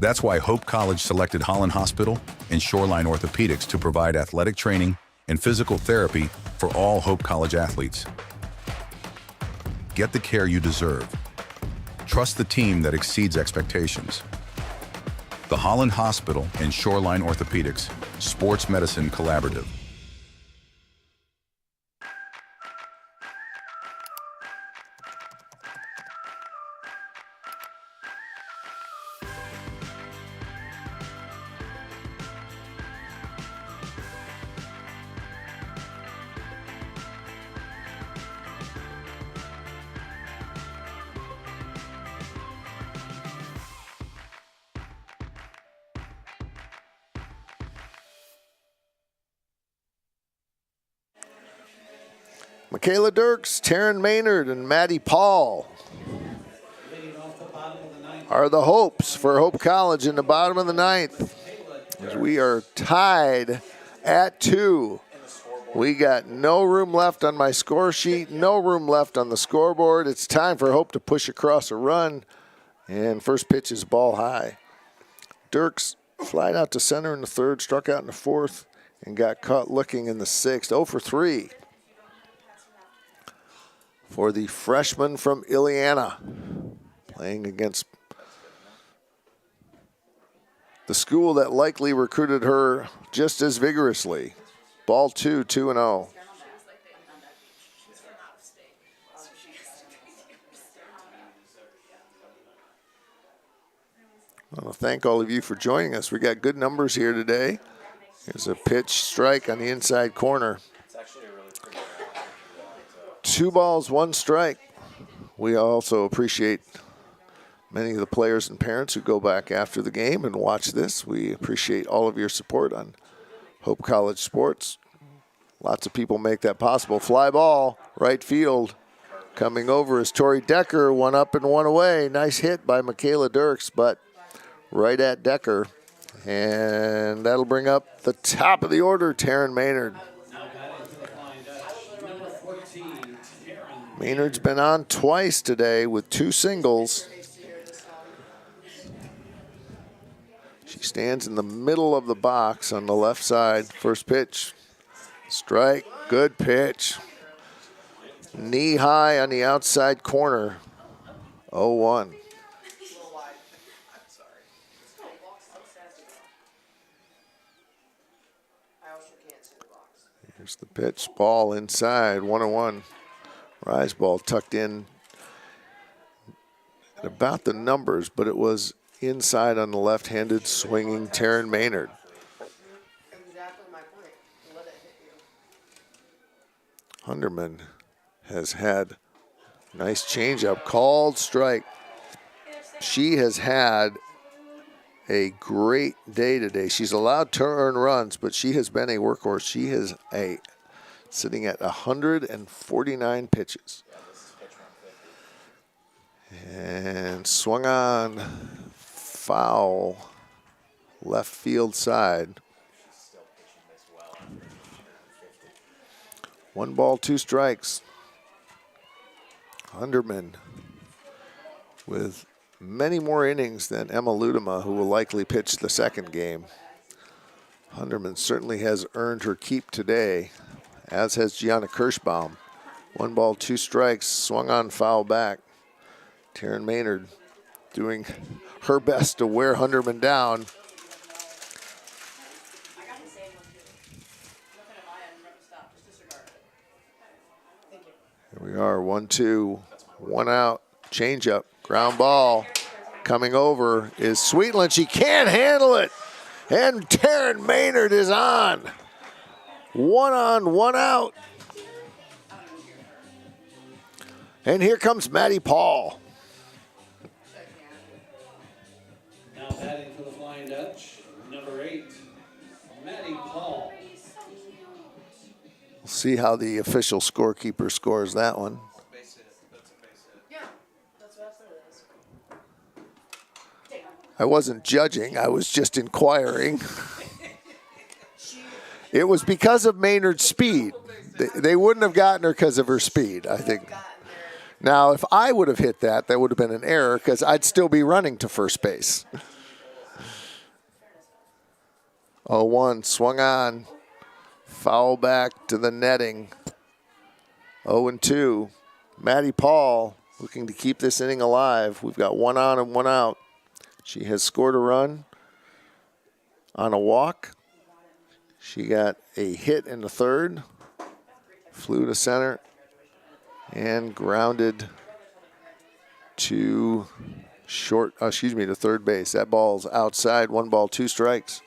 That's why Hope College selected Holland Hospital and Shoreline Orthopedics to provide athletic training and physical therapy for all Hope College athletes. Get the care you deserve. Trust the team that exceeds expectations. The Holland Hospital and Shoreline Orthopedics Sports Medicine Collaborative. Michaela Dirks, Taryn Maynard, and Maddie Paul are the hopes for Hope College in the bottom of the 9th. As we are tied at 2. We got no room left on my score sheet, no room left on the scoreboard. It's time for Hope to push across a run. And first pitch is ball high. Dirks flied out to center in the 3rd, struck out in the 4th, and got caught looking in the 6th. 0 for 3. For the freshman from Ileana, playing against the school that likely recruited her just as vigorously. Ball 2, 2-0. I want to thank all of you for joining us. We got good numbers here today. Here's a pitch strike on the inside corner. 2 balls, 1 strike. We also appreciate many of the players and parents who go back after the game and watch this. We appreciate all of your support on Hope College Sports. Lots of people make that possible. Fly ball, right field. Coming over is Tori Decker, 1 up and 1 away. Nice hit by Michaela Dirks, but right at Decker. And that'll bring up the top of the order, Taryn Maynard. Maynard's been on twice today with 2 singles. She stands in the middle of the box on the left side. First pitch, strike, good pitch. Knee high on the outside corner, 0-1. Here's the pitch, ball inside, 1-1. Rise ball tucked in at about the numbers, but it was inside on the left-handed swinging Taryn Maynard. Exactly Hunderman has had nice changeup, called strike. She has had a great day today. She's allowed to earn runs, but she has been a workhorse. She is sitting at 149 pitches. And swung on, foul, left field side. 1 ball, 2 strikes. Hunderman with many more innings than Emma Ludema, who will likely pitch the second game. Hunderman certainly has earned her keep today, as has Gianna Kirschbaum. 1 ball, 2 strikes, swung on, foul back. Taryn Maynard doing her best to wear Hunderman down. Here we are, 1-2, 1 out, changeup, ground ball. Coming over is Sweetland. She can't handle it. And Taryn Maynard is on. 1 on, 1 out. And here comes Maddie Paul. Now batting for the Flying Dutch, number 8, Maddie Paul. We'll see how the official scorekeeper scores that one. I wasn't judging, I was just inquiring. It was because of Maynard's speed. They wouldn't have gotten her because of her speed, I think. Now, if I would have hit that, that would have been an error because I'd still be running to first base. 0-1, swung on. Foul back to the netting. 0-2. Maddie Paul looking to keep this inning alive. We've got 1 on and 1 out. She has scored a run on a walk. She got a hit in the third, flew to center, and grounded to to third base. That ball's outside. 1 ball, 2 strikes.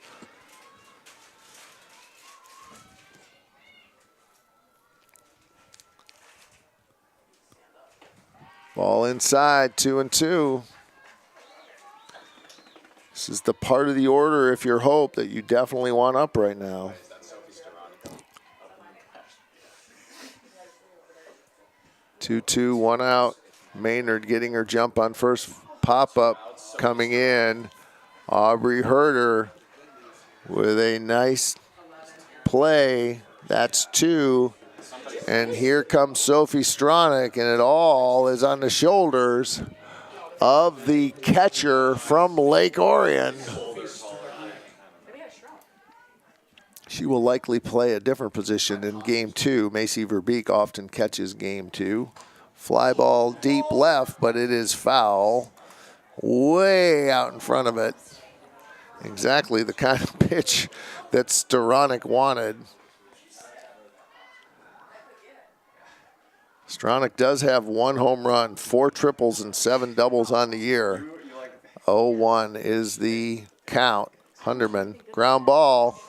Ball inside, 2-2. This is the part of the order, if you're Hope, that you definitely want up right now. 2-2, 1 out. Maynard getting her jump on first pop-up coming in. Aubrey Herder with a nice play. That's 2. And here comes Sophie Stronach, and it all is on the shoulders of the catcher from Lake Orion. She will likely play a different position in game 2. Macy Verbeek often catches game 2. Fly ball deep left, but it is foul. Way out in front of it. Exactly the kind of pitch that Stronach wanted. Stronach does have 1 home run, 4 triples, and 7 doubles on the year. 0-1 is the count. Hunderman, ground ball,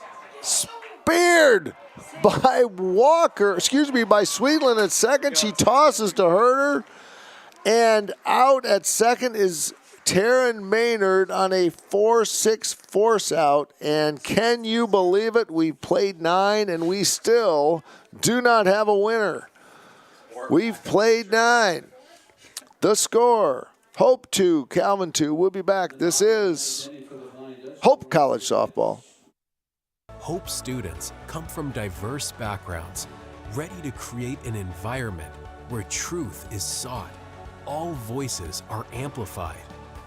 speared by by Sweetland at second. She tosses to Herder, and out at second is Taryn Maynard on a 4-6 force out. And can you believe it? We played 9, and we still do not have a winner. We've played 9. The score, Hope 2, Calvin 2. We'll be back. This is Hope College Softball. Hope students come from diverse backgrounds, ready to create an environment where truth is sought, all voices are amplified,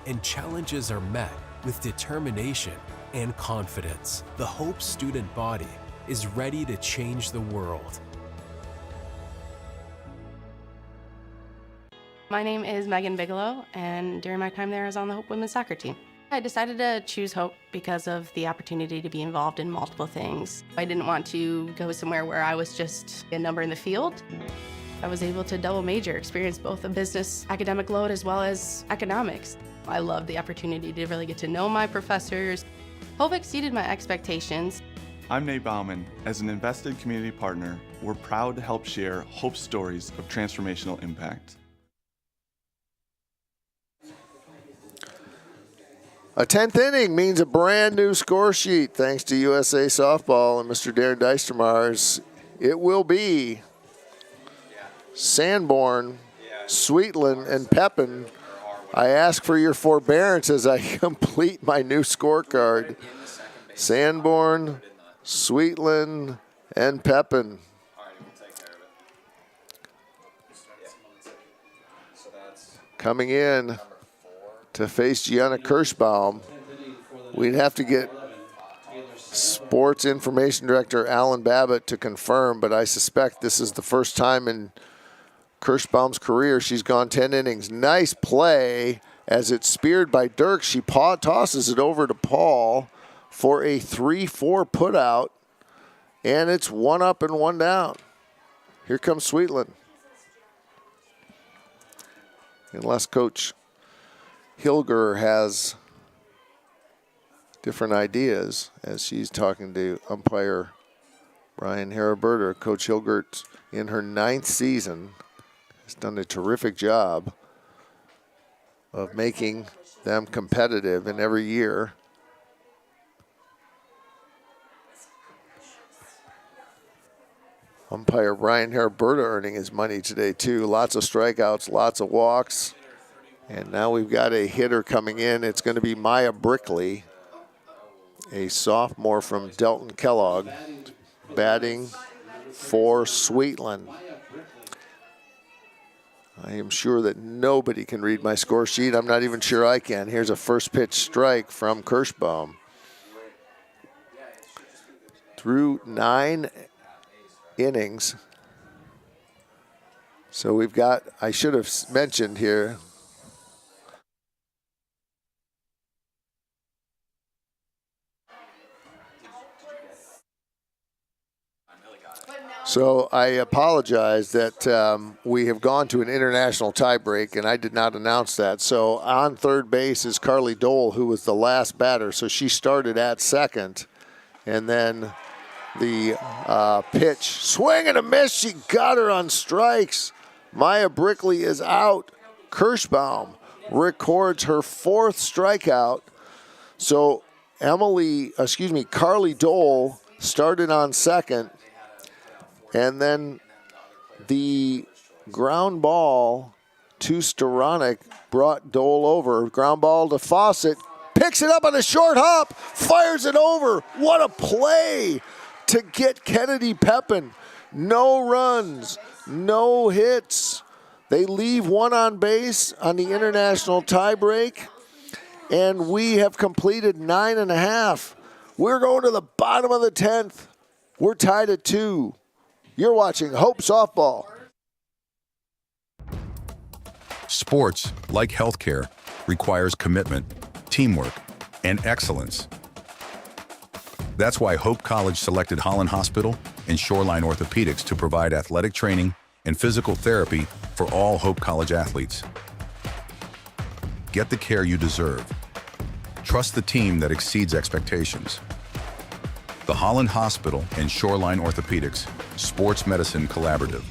and challenges are met with determination and confidence. The Hope student body is ready to change the world. My name is Megan Bigelow, and during my time there, I was on the Hope women's soccer team. I decided to choose Hope because of the opportunity to be involved in multiple things. I didn't want to go somewhere where I was just a number in the field. I was able to double major, experience both a business academic load as well as economics. I loved the opportunity to really get to know my professors. Hope exceeded my expectations. I'm Nate Bauman. As an invested community partner, we're proud to help share hope stories of transformational impact. A 10th inning means a brand new score sheet thanks to USA Softball and Mr. Darren Deistermars. It will be Sanborn, Sweetland, and Pepin. I ask for your forbearance as I complete my new scorecard. Sanborn, Sweetland, and Pepin. Coming in to face Gianna Kirschbaum. We'd have to get Sports Information Director Alan Babbitt to confirm, but I suspect this is the first time in Kirschbaum's career she's gone 10 innings. Nice play as it's speared by Dirk. She tosses it over to Paul for a 3-4 putout, and it's 1 up and 1 down. Here comes Sweetland. Unless Coach Hilger has different ideas as she's talking to umpire Brian Haraberter. Coach Hilgert, in her 9th season, has done a terrific job of making them competitive in every year. Umpire Brian Haraberter earning his money today too. Lots of strikeouts, lots of walks. And now we've got a hitter coming in. It's going to be Maya Brickley, a sophomore from Delton Kellogg, batting for Sweetland. I am sure that nobody can read my score sheet. I'm not even sure I can. Here's a first pitch strike from Kirschbaum. Through 9 innings. So we've got, I should have mentioned here, so I apologize that we have gone to an international tiebreak, and I did not announce that. So on third base is Carly Dole, who was the last batter. So she started at second, and then the pitch, swing and a miss. She got her on strikes. Maya Brickley is out. Kirschbaum records her 4th strikeout. So Carly Dole started on second. And then the ground ball to Storonik brought Dole over. Ground ball to Fawcett. Picks it up on a short hop. Fires it over. What a play to get Kennedy Pepin. No runs, no hits. They leave 1 on base on the international tiebreak. And we have completed 9.5. We're going to the bottom of the 10th. We're tied at 2. You're watching Hope Softball. Sports, like healthcare, requires commitment, teamwork, and excellence. That's why Hope College selected Holland Hospital and Shoreline Orthopedics to provide athletic training and physical therapy for all Hope College athletes. Get the care you deserve. Trust the team that exceeds expectations. The Holland Hospital and Shoreline Orthopedics Sports Medicine Collaborative.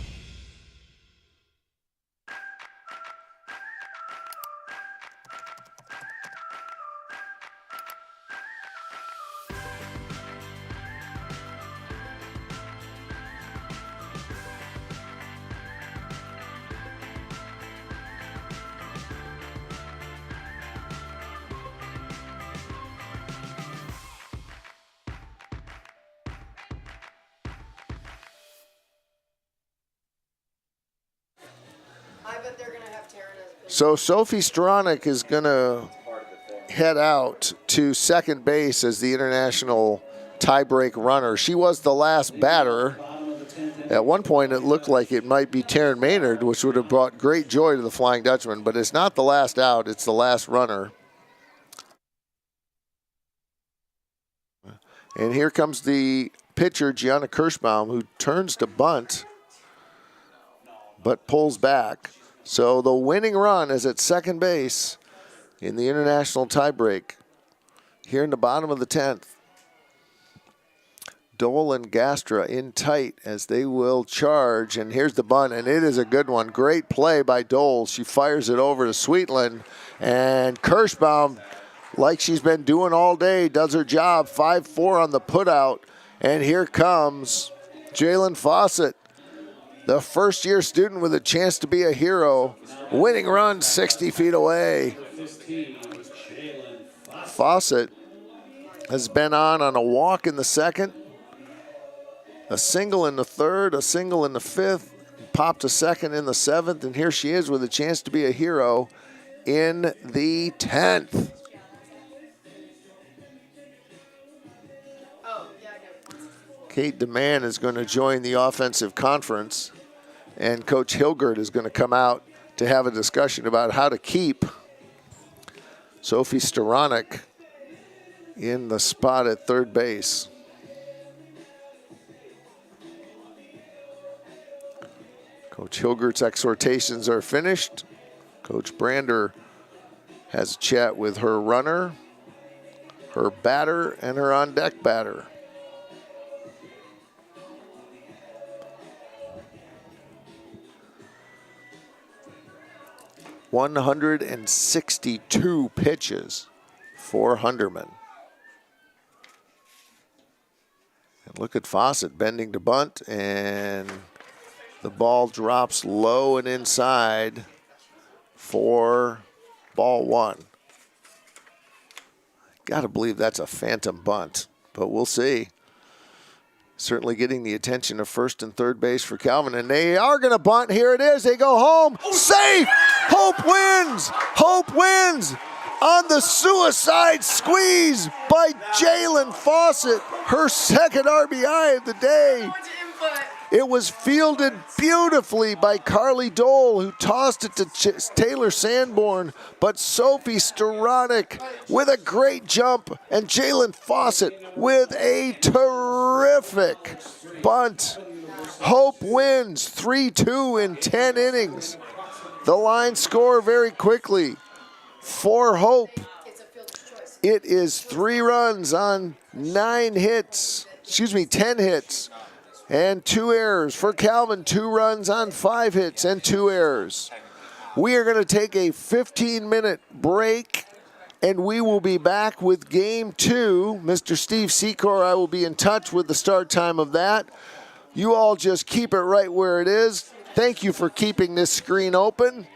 So Sophie Storonik is going to head out to second base as the international tiebreak runner. She was the last batter. At one point, it looked like it might be Taryn Maynard, which would have brought great joy to the Flying Dutchman, but it's not the last out, it's the last runner. And here comes the pitcher, Gianna Kirschbaum, who turns to bunt, but pulls back. So the winning run is at second base in the international tiebreak here in the bottom of the 10th. Dole and Gastra in tight as they will charge. And here's the bunt, and it is a good one. Great play by Dole. She fires it over to Sweetland. And Kirschbaum, like she's been doing all day, does her job. 5-4 on the putout. And here comes Jalen Fawcett, the first-year student with a chance to be a hero. Winning run 60 feet away. Fawcett has been on a walk in the second, a single in the third, a single in the fifth, popped a second in the seventh, and here she is with a chance to be a hero in the 10th. Kate DeMann is going to join the offensive conference, and Coach Hilgert is going to come out to have a discussion about how to keep Sophie Staranek in the spot at third base. Coach Hilgert's exhortations are finished. Coach Brander has a chat with her runner, her batter, and her on-deck batter. ...162 pitches for Hunderman. And look at Fawcett bending to bunt, and the ball drops low and inside for ball one. Gotta believe that's a phantom bunt, but we'll see. Certainly getting the attention of first and third base for Calvin, and they are gonna bunt. Here it is, they go home, safe! Hope wins! Hope wins! On the suicide squeeze by Jalen Fawcett, her second RBI of the day. It was fielded beautifully by Carly Dole, who tossed it to Taylor Sanborn, but Sophie Staranek with a great jump, and Jalen Fawcett with a terrific bunt. Hope wins 3-2 in 10 innings. The line score very quickly. For Hope, it is 3 runs on 10 hits, and 2 errors. For Calvin, 2 runs on 5 hits and 2 errors. We are going to take a 15-minute break, and we will be back with Game 2. Mr. Steve Secor, I will be in touch with the start time of that. You all just keep it right where it is. Thank you for keeping this screen open.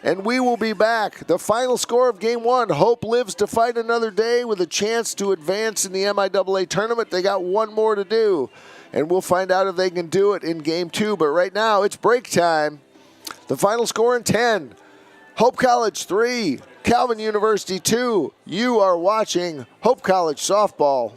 And we will be back. The final score of Game 1, Hope lives to fight another day with a chance to advance in the MIAA tournament. They got one more to do, and we'll find out if they can do it in Game 2. But right now, it's break time. The final score in 10, Hope College 3, Calvin University 2. You are watching Hope College Softball.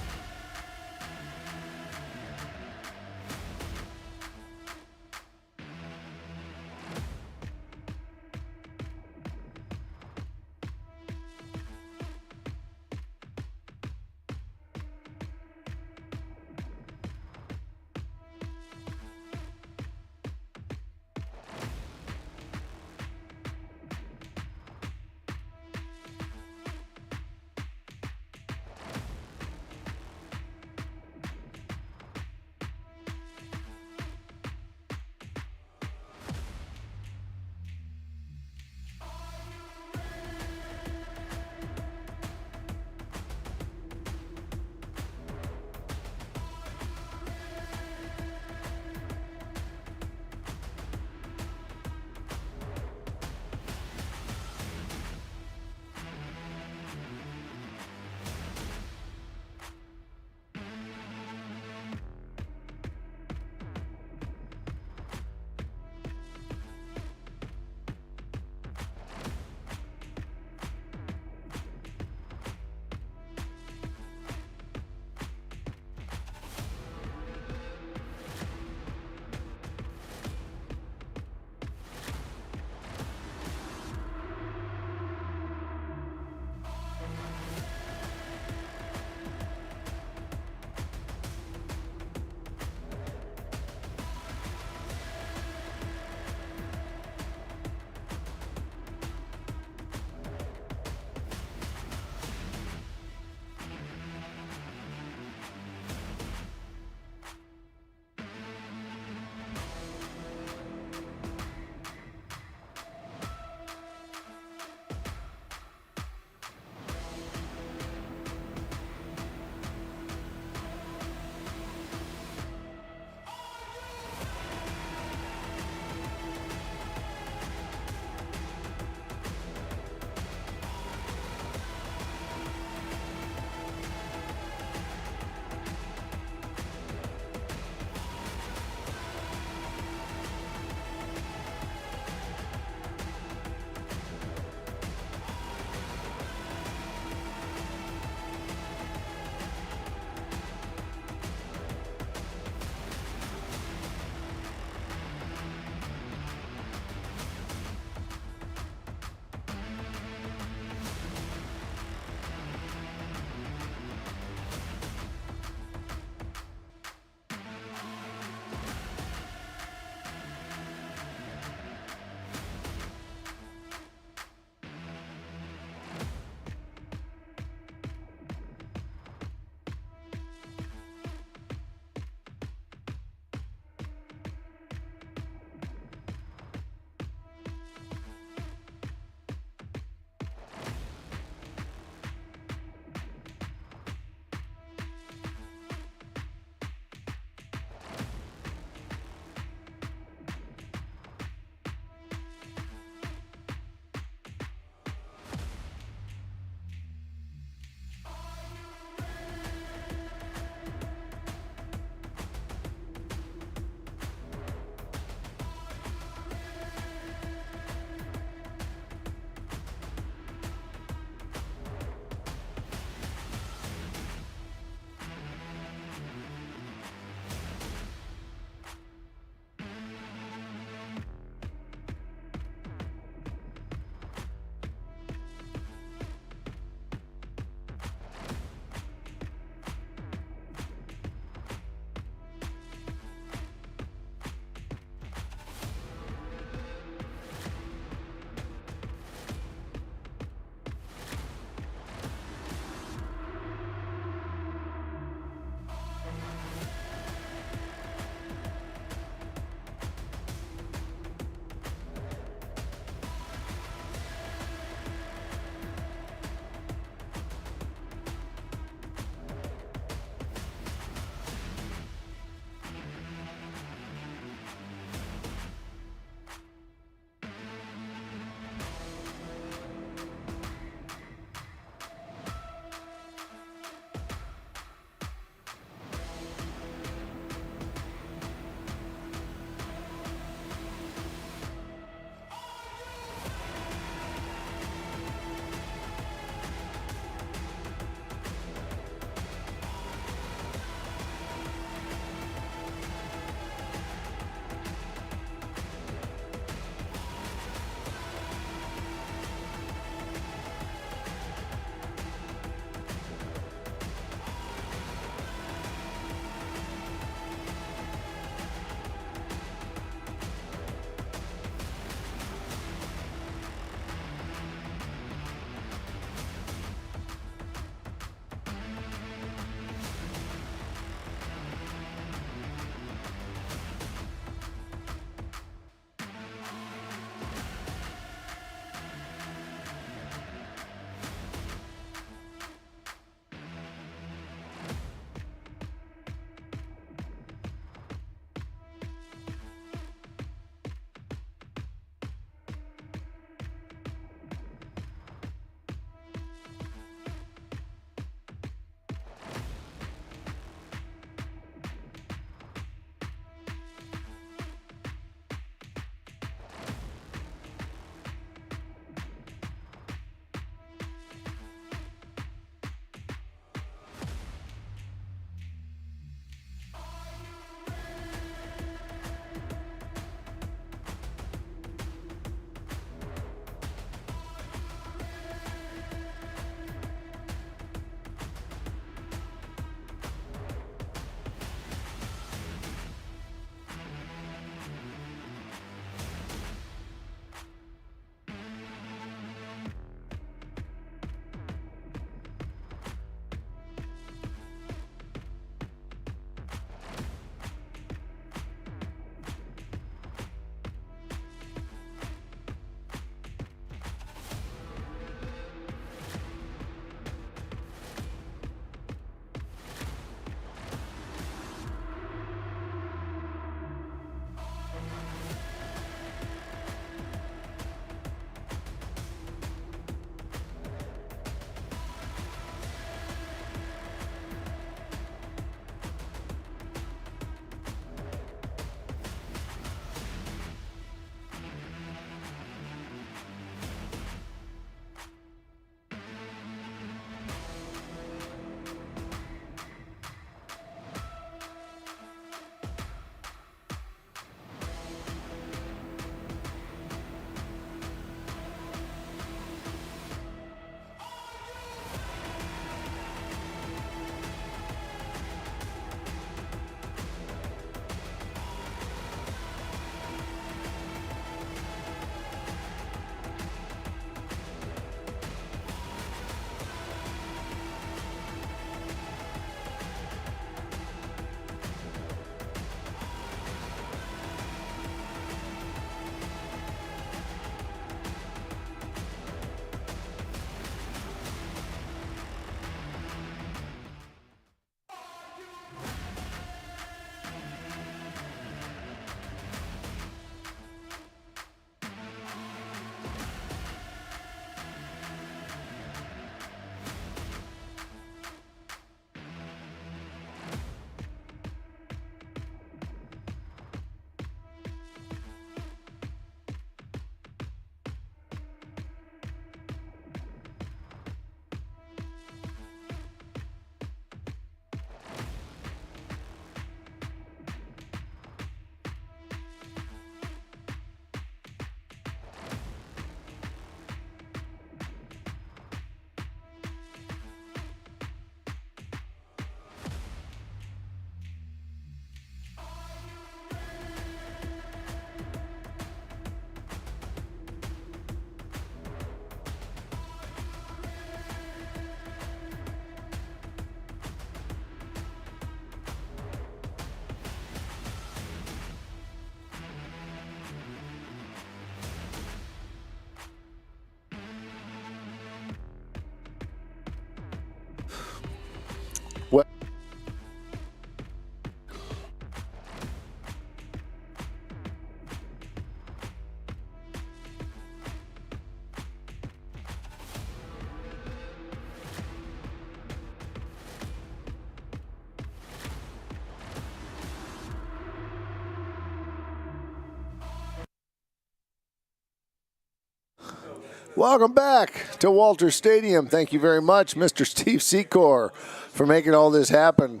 Welcome back to Walter Stadium. Thank you very much, Mr. Steve Secor, for making all this happen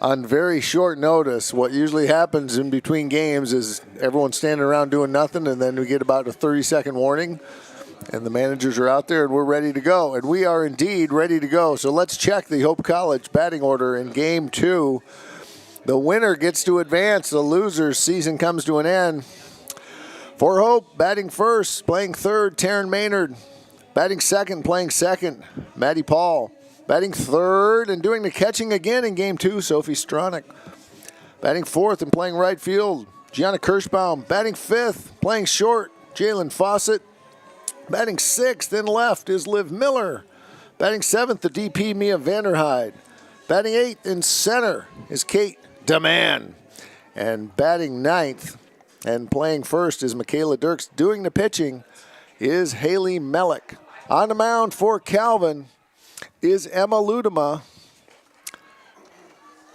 on very short notice. What usually happens in between games is everyone's standing around doing nothing, and then we get about a 30-second warning, and the managers are out there, and we're ready to go. And we are indeed ready to go. So let's check the Hope College batting order in Game 2. The winner gets to advance. The loser's season comes to an end. For Hope, batting first, playing third, Taryn Maynard. Batting second, playing second, Maddie Paul. Batting third and doing the catching again in Game 2, Sophie Stronach. Batting fourth and playing right field, Gianna Kirschbaum. Batting fifth, playing short, Jalen Fawcett. Batting sixth in left is Liv Miller. Batting seventh, the DP, Mia Vanderhyde. Batting eighth in center is Kate DeMann. And batting ninth and playing first is Michaela Dirks. Doing the pitching is Haley Mellick. On the mound for Calvin is Emma Ludema.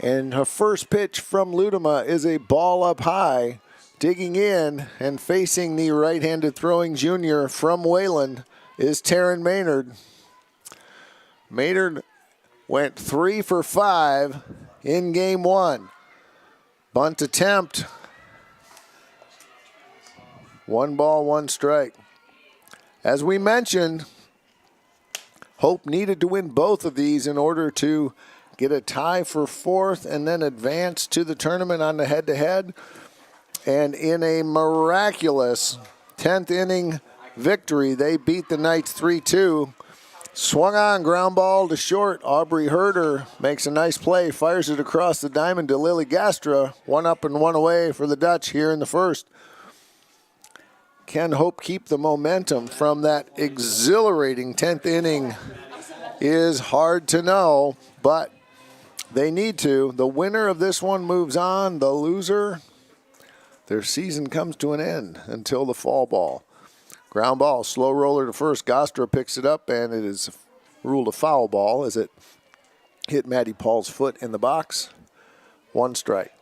And her first pitch from Ludema is a ball up high. Digging in and facing the right-handed throwing junior from Wayland is Taryn Maynard. Maynard went 3 for 5 in Game 1. Bunt attempt. 1 ball, 1 strike. As we mentioned, Hope needed to win both of these in order to get a tie for 4th and then advance to the tournament on the head-to-head. And in a miraculous 10th inning victory, they beat the Knights 3-2. Swung on, ground ball to short. Aubrey Herder makes a nice play, fires it across the diamond to Lily Gastra. 1 up and 1 away for the Dutch here in the first. Can Hope keep the momentum from that exhilarating 10th inning? Is hard to know, but they need to. The winner of this one moves on. The loser, their season comes to an end until the fall ball. Ground ball, slow roller to first. Gastra picks it up, and it is ruled a foul ball as it hit Maddie Paul's foot in the box. 1 strike.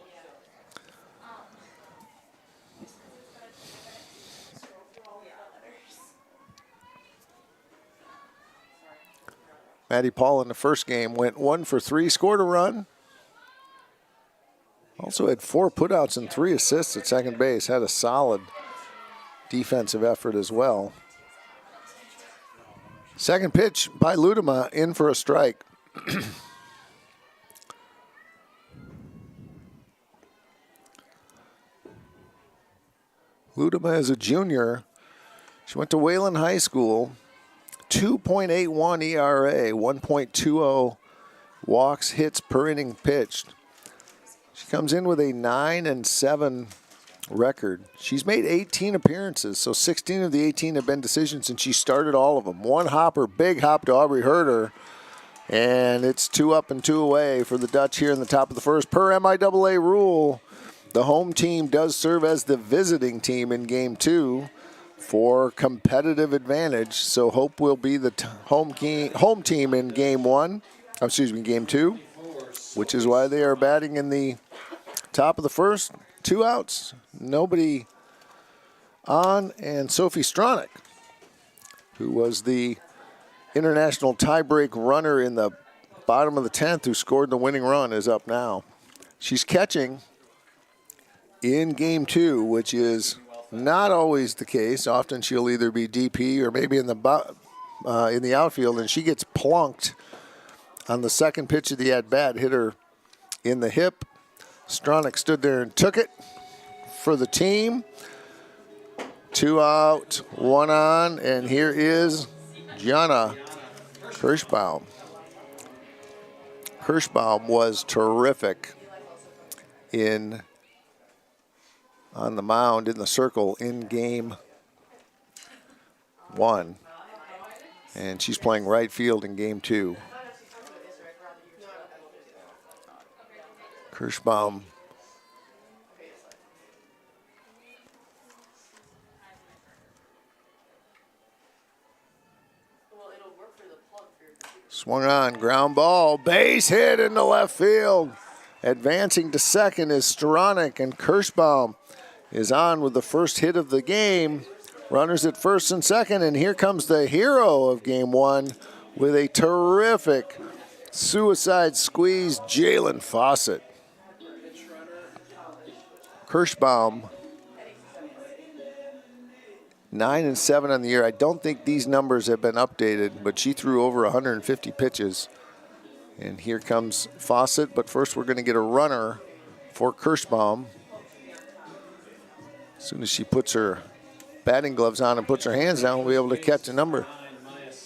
Maddie Paul in the first game went 1 for 3, scored a run. Also had 4 putouts and 3 assists at second base. Had a solid defensive effort as well. Second pitch by Ludema, in for a strike. Ludema is a junior. She went to Wayland High School. 2.81 ERA, 1.20 walks, hits per inning pitched. She comes in with a 9-7 record. She's made 18 appearances, so 16 of the 18 have been decisions, and she started all of them. 1 hopper, big hop to Aubrey Herder, and it's 2 up and 2 away for the Dutch here in the top of the first. Per MIAA rule, the home team does serve as the visiting team in Game 2 for competitive advantage. So Hope will be the home team in Game 2, which is why they are batting in the top of the first. 2 outs, nobody on, and Sophie Stronach, who was the international tiebreak runner in the bottom of the 10th, who scored the winning run, is up now. She's catching in Game 2, which is not always the case. Often she'll either be DP or maybe in the outfield, and she gets plunked on the second pitch of the at-bat, hit her in the hip. Stronach stood there and took it for the team. 2 out, 1 on, and here is Gianna Kirschbaum. Kirschbaum was terrific on the mound in the circle in Game 1. And she's playing right field in Game 2. Kirschbaum swung on, ground ball, base hit into left field. Advancing to second is Stronach, and Kirschbaum is on with the first hit of the game. Runners at first and second, and here comes the hero of game one with a terrific suicide squeeze, Jalen Fawcett. Kirschbaum, 9 and 7 on the year. I don't think these numbers have been updated, but she threw over 150 pitches. And here comes Fawcett, but first we're going to get a runner for Kirschbaum. As soon as she puts her batting gloves on and puts her hands down, we'll be able to catch a number.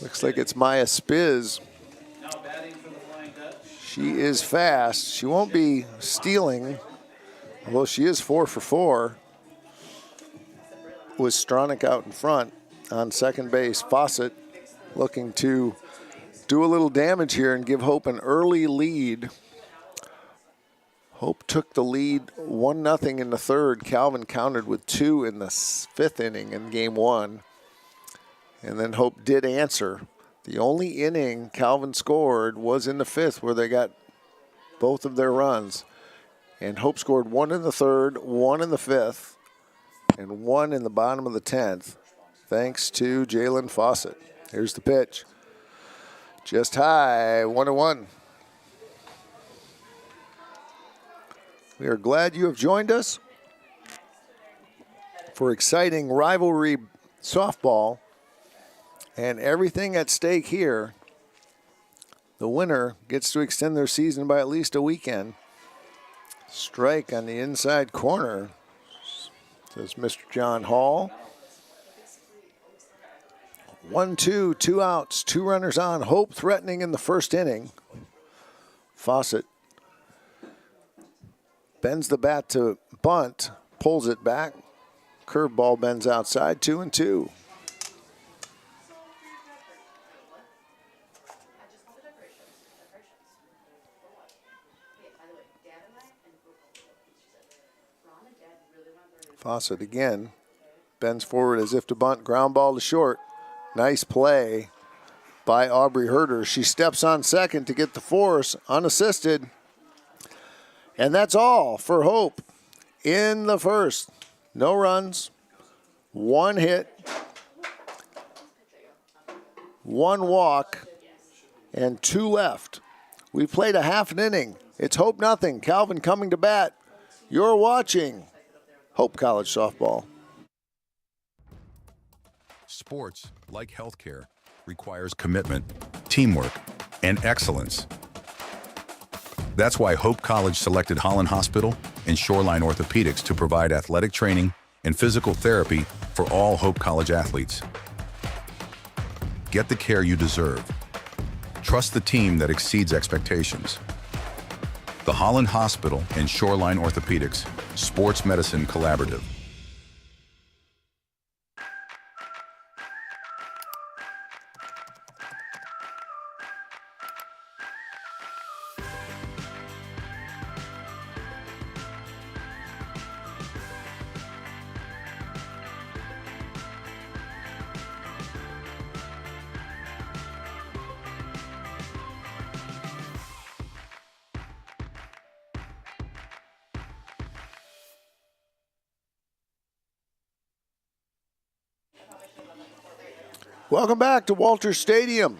Looks like it's Maya Spiz. She is fast. She won't be stealing, although she is 4 for 4. With Stronach out in front on second base. Fawcett looking to do a little damage here and give Hope an early lead. Hope took the lead 1-0 in the third. Calvin countered with 2 in the fifth inning in game one. And then Hope did answer. The only inning Calvin scored was in the fifth, where they got both of their runs. And Hope scored 1 in the third, 1 in the fifth, and 1 in the bottom of the 10th, thanks to Jalen Fawcett. Here's the pitch. Just high, 1-1. We are glad you have joined us for exciting rivalry softball and everything at stake here. The winner gets to extend their season by at least a weekend. Strike on the inside corner, says Mr. John Hall. 1-2, 2 outs, 2 runners on. Hope threatening in the first inning. Fawcett bends the bat to bunt, pulls it back. Curveball bends outside, 2-2. Fawcett again bends forward as if to bunt, ground ball to short. Nice play by Aubrey Herder. She steps on second to get the force unassisted. And that's all for Hope in the first. No runs, 1 hit, 1 walk, and 2 left. We played a half an inning. It's Hope nothing. Calvin coming to bat. You're watching Hope College Softball. Sports, like healthcare, requires commitment, teamwork, and excellence. That's why Hope College selected Holland Hospital and Shoreline Orthopedics to provide athletic training and physical therapy for all Hope College athletes. Get the care you deserve. Trust the team that exceeds expectations. The Holland Hospital and Shoreline Orthopedics Sports Medicine Collaborative. Welcome back to Walters Stadium,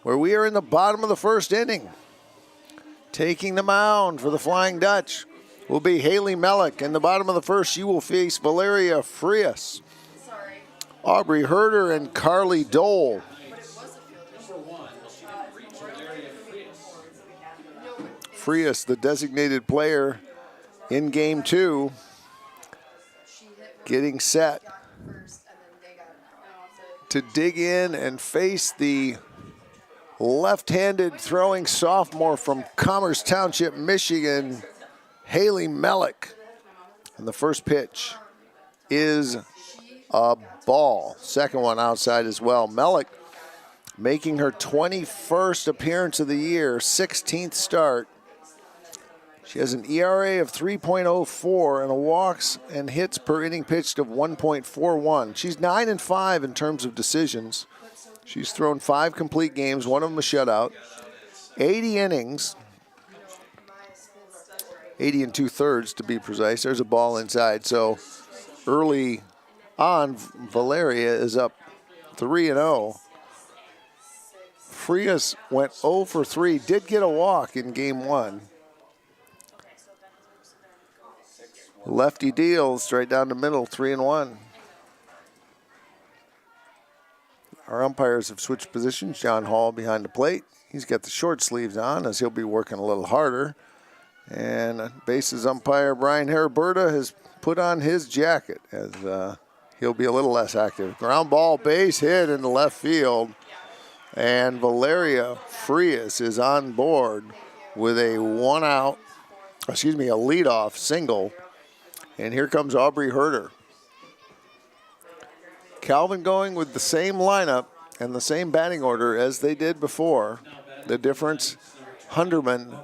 where we are in the bottom of the first inning. Taking the mound for the Flying Dutch will be Haley Mellick. In the bottom of the first, you will face Valeria Frias, Aubrey Herder, and Carly Dole. Frias, the designated player in game 2, getting set to dig in and face the left-handed throwing sophomore from Commerce Township, Michigan, Haley Mellick. And the first pitch is a ball. Second one outside as well. Mellick making her 21st appearance of the year, 16th start. She has an ERA of 3.04 and a walks and hits per inning pitched of 1.41. She's 9-5 in terms of decisions. She's thrown 5 complete games, one of them a shutout, 80 innings, 80 2/3 to be precise. There's a ball inside, so early on. Valeria is up 3-0. Frias went 0 for 3, did get a walk in game 1. Lefty deals straight down the middle, 3-1. Our umpires have switched positions. John Hall behind the plate. He's got the short sleeves on as he'll be working a little harder. And bases umpire Brian Heriberta has put on his jacket as he'll be a little less active. Ground ball, base hit into left field. And Valeria Frias is on board with a leadoff single. And here comes Aubrey Herder. Calvin going with the same lineup and the same batting order as they did before. The difference, Hunderman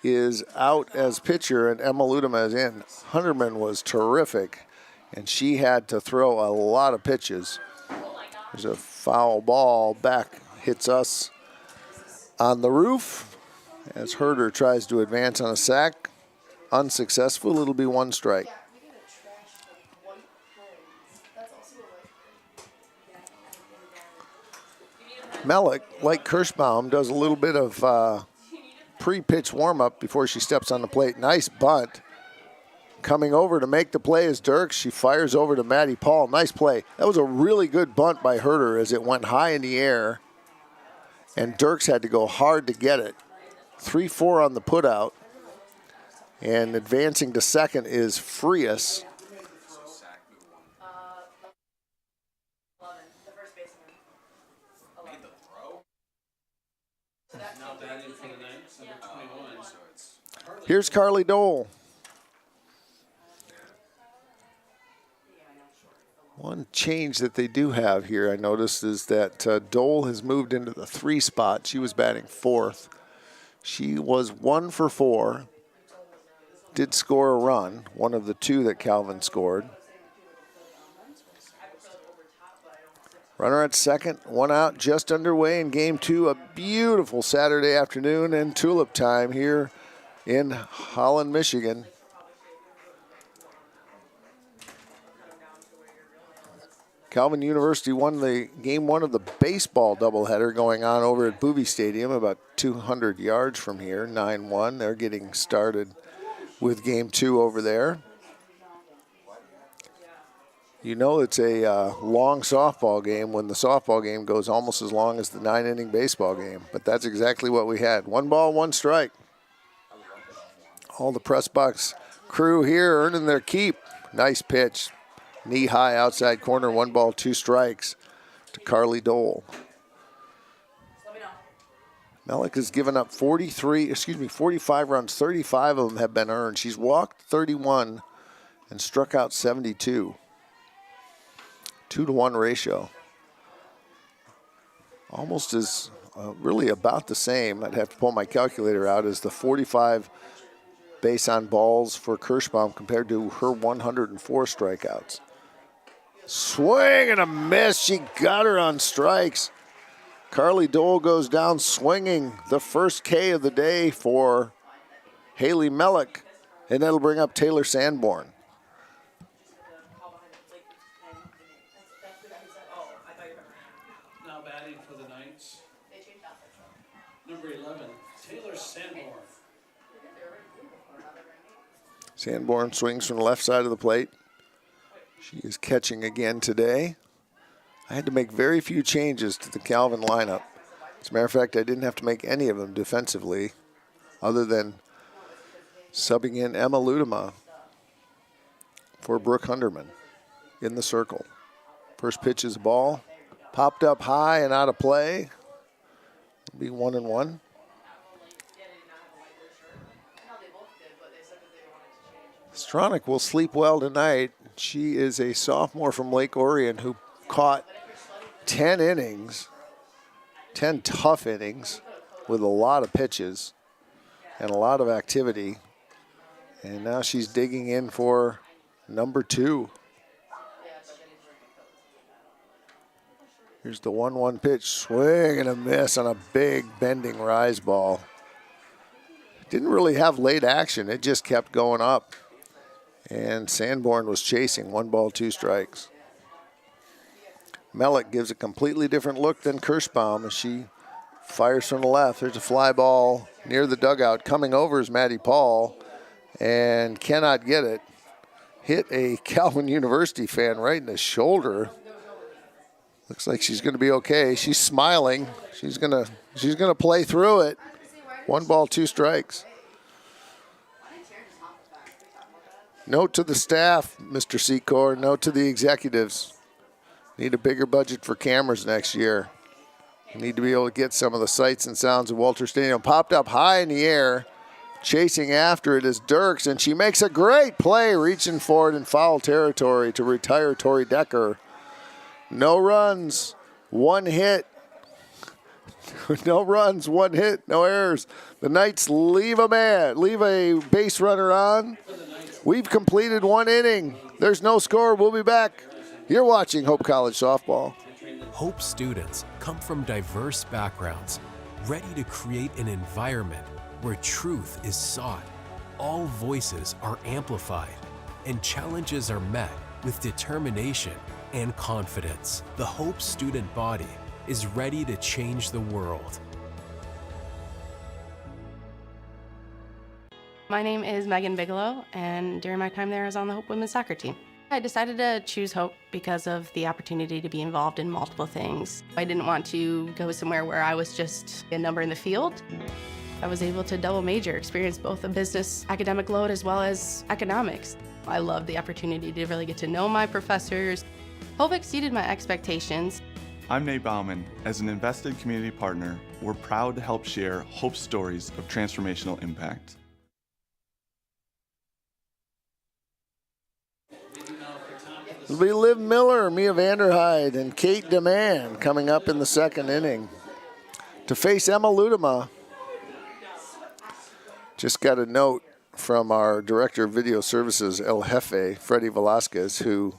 is out as pitcher and Emma Ludema is in. Hunderman was terrific, and she had to throw a lot of pitches. There's a foul ball back, hits us on the roof as Herder tries to advance on a sack. Unsuccessful, it'll be 1 strike. Mellick, like Kirschbaum, does a little bit of pre-pitch warm-up before she steps on the plate. Nice bunt. Coming over to make the play is Dirks. She fires over to Maddie Paul. Nice play. That was a really good bunt by Herder as it went high in the air. And Dirks had to go hard to get it. 3-4 on the putout. And advancing to second is Frias. Here's Carly Dole. One change that they do have here, I noticed, is that Dole has moved into the 3 spot. She was batting 4th. She was 1 for 4. Did score a run, one of the 2 that Calvin scored. Runner at second, 1 out, just underway in game 2. A beautiful Saturday afternoon and tulip time here in Holland, Michigan. Calvin University won the game 1 of the baseball doubleheader going on over at Boovie Stadium, about 200 yards from here, 9-1. They're getting started with game 2 over there. You know it's a long softball game when the softball game goes almost as long as the 9-inning baseball game, but that's exactly what we had. 1 ball, 1 strike. All the press box crew here earning their keep. Nice pitch. Knee high outside corner, 1 ball, 2 strikes to Carly Dole. Mellick has given up 45 runs. 35 of them have been earned. She's walked 31 and struck out 72. 2-to-1 ratio. Almost as really about the same. I'd have to pull my calculator out as the 45 base on balls for Kirschbaum compared to her 104 strikeouts. Swing and a miss. She got her on strikes. Carly Dole goes down swinging. The first K of the day for Haley Mellick, and that'll bring up Taylor Sanborn. Now batting for the Knights, number 11, Taylor Sanborn. Sanborn swings from the left side of the plate. She is catching again today. I had to make very few changes to the Calvin lineup. As a matter of fact, I didn't have to make any of them defensively other than subbing in Emma Ludema for Brooke Hunderman in the circle. First pitch is a ball. Popped up high and out of play. It'll be 1-1. Stronach will sleep well tonight. She is a sophomore from Lake Orion who caught 10 innings, 10 tough innings with a lot of pitches and a lot of activity. And now she's digging in for number 2. Here's the 1-1 pitch, swing and a miss on a big bending rise ball. Didn't really have late action, it just kept going up. And Sanborn was chasing. 1 ball, 2 strikes. Mellick gives a completely different look than Kirschbaum as she fires from the left. There's a fly ball near the dugout. Coming over is Maddie Paul and cannot get it. Hit a Calvin University fan right in the shoulder. Looks like she's going to be okay. She's smiling. She's gonna play through it. 1 ball, 2 strikes. Note to the staff, Mr. Secor. Note to the executives. Need a bigger budget for cameras next year. You need to be able to get some of the sights and sounds of Walter Stadium. Popped up high in the air. Chasing after it is Dirks, and she makes a great play reaching for it in foul territory to retire Tori Decker. No runs, 1 hit. No runs, 1 hit, no errors. The Knights leave a base runner on. We've completed 1 inning. There's no score. We'll be back. You're watching Hope College Softball. Hope students come from diverse backgrounds, ready to create an environment where truth is sought, all voices are amplified, and challenges are met with determination and confidence. The Hope student body is ready to change the world. My name is Megan Bigelow, and during my time there, I was on the Hope women's soccer team. I decided to choose Hope because of the opportunity to be involved in multiple things. I didn't want to go somewhere where I was just a number in the field. I was able to double major, experience both a business academic load as well as economics. I loved the opportunity to really get to know my professors. Hope exceeded my expectations. I'm Nate Bauman. As an invested community partner, we're proud to help share Hope's stories of transformational impact. It'll be Liv Miller, Mia Vanderhyde, and Kate DeMann coming up in the 2nd inning to face Emma Ludema. Just got a note from our Director of Video Services, El Jefe, Freddie Velasquez, who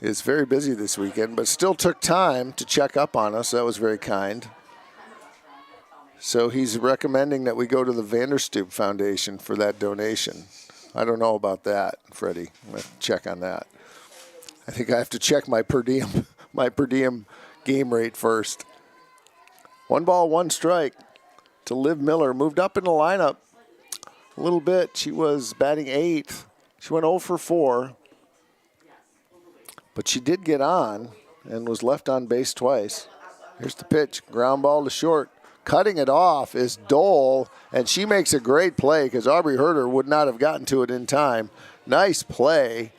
is very busy this weekend, but still took time to check up on us. That was very kind. So he's recommending that we go to the Vanderstoop Foundation for that donation. I don't know about that, Freddie. I'm going to check on that. I think I have to check my per diem game rate first. 1 ball, 1 strike to Liv Miller. Moved up in the lineup a little bit. She was batting 8th. She went 0 for 4. But she did get on and was left on base twice. Here's the pitch. Ground ball to short. Cutting it off is Dole, and she makes a great play because Aubrey Herter would not have gotten to it in time. Nice play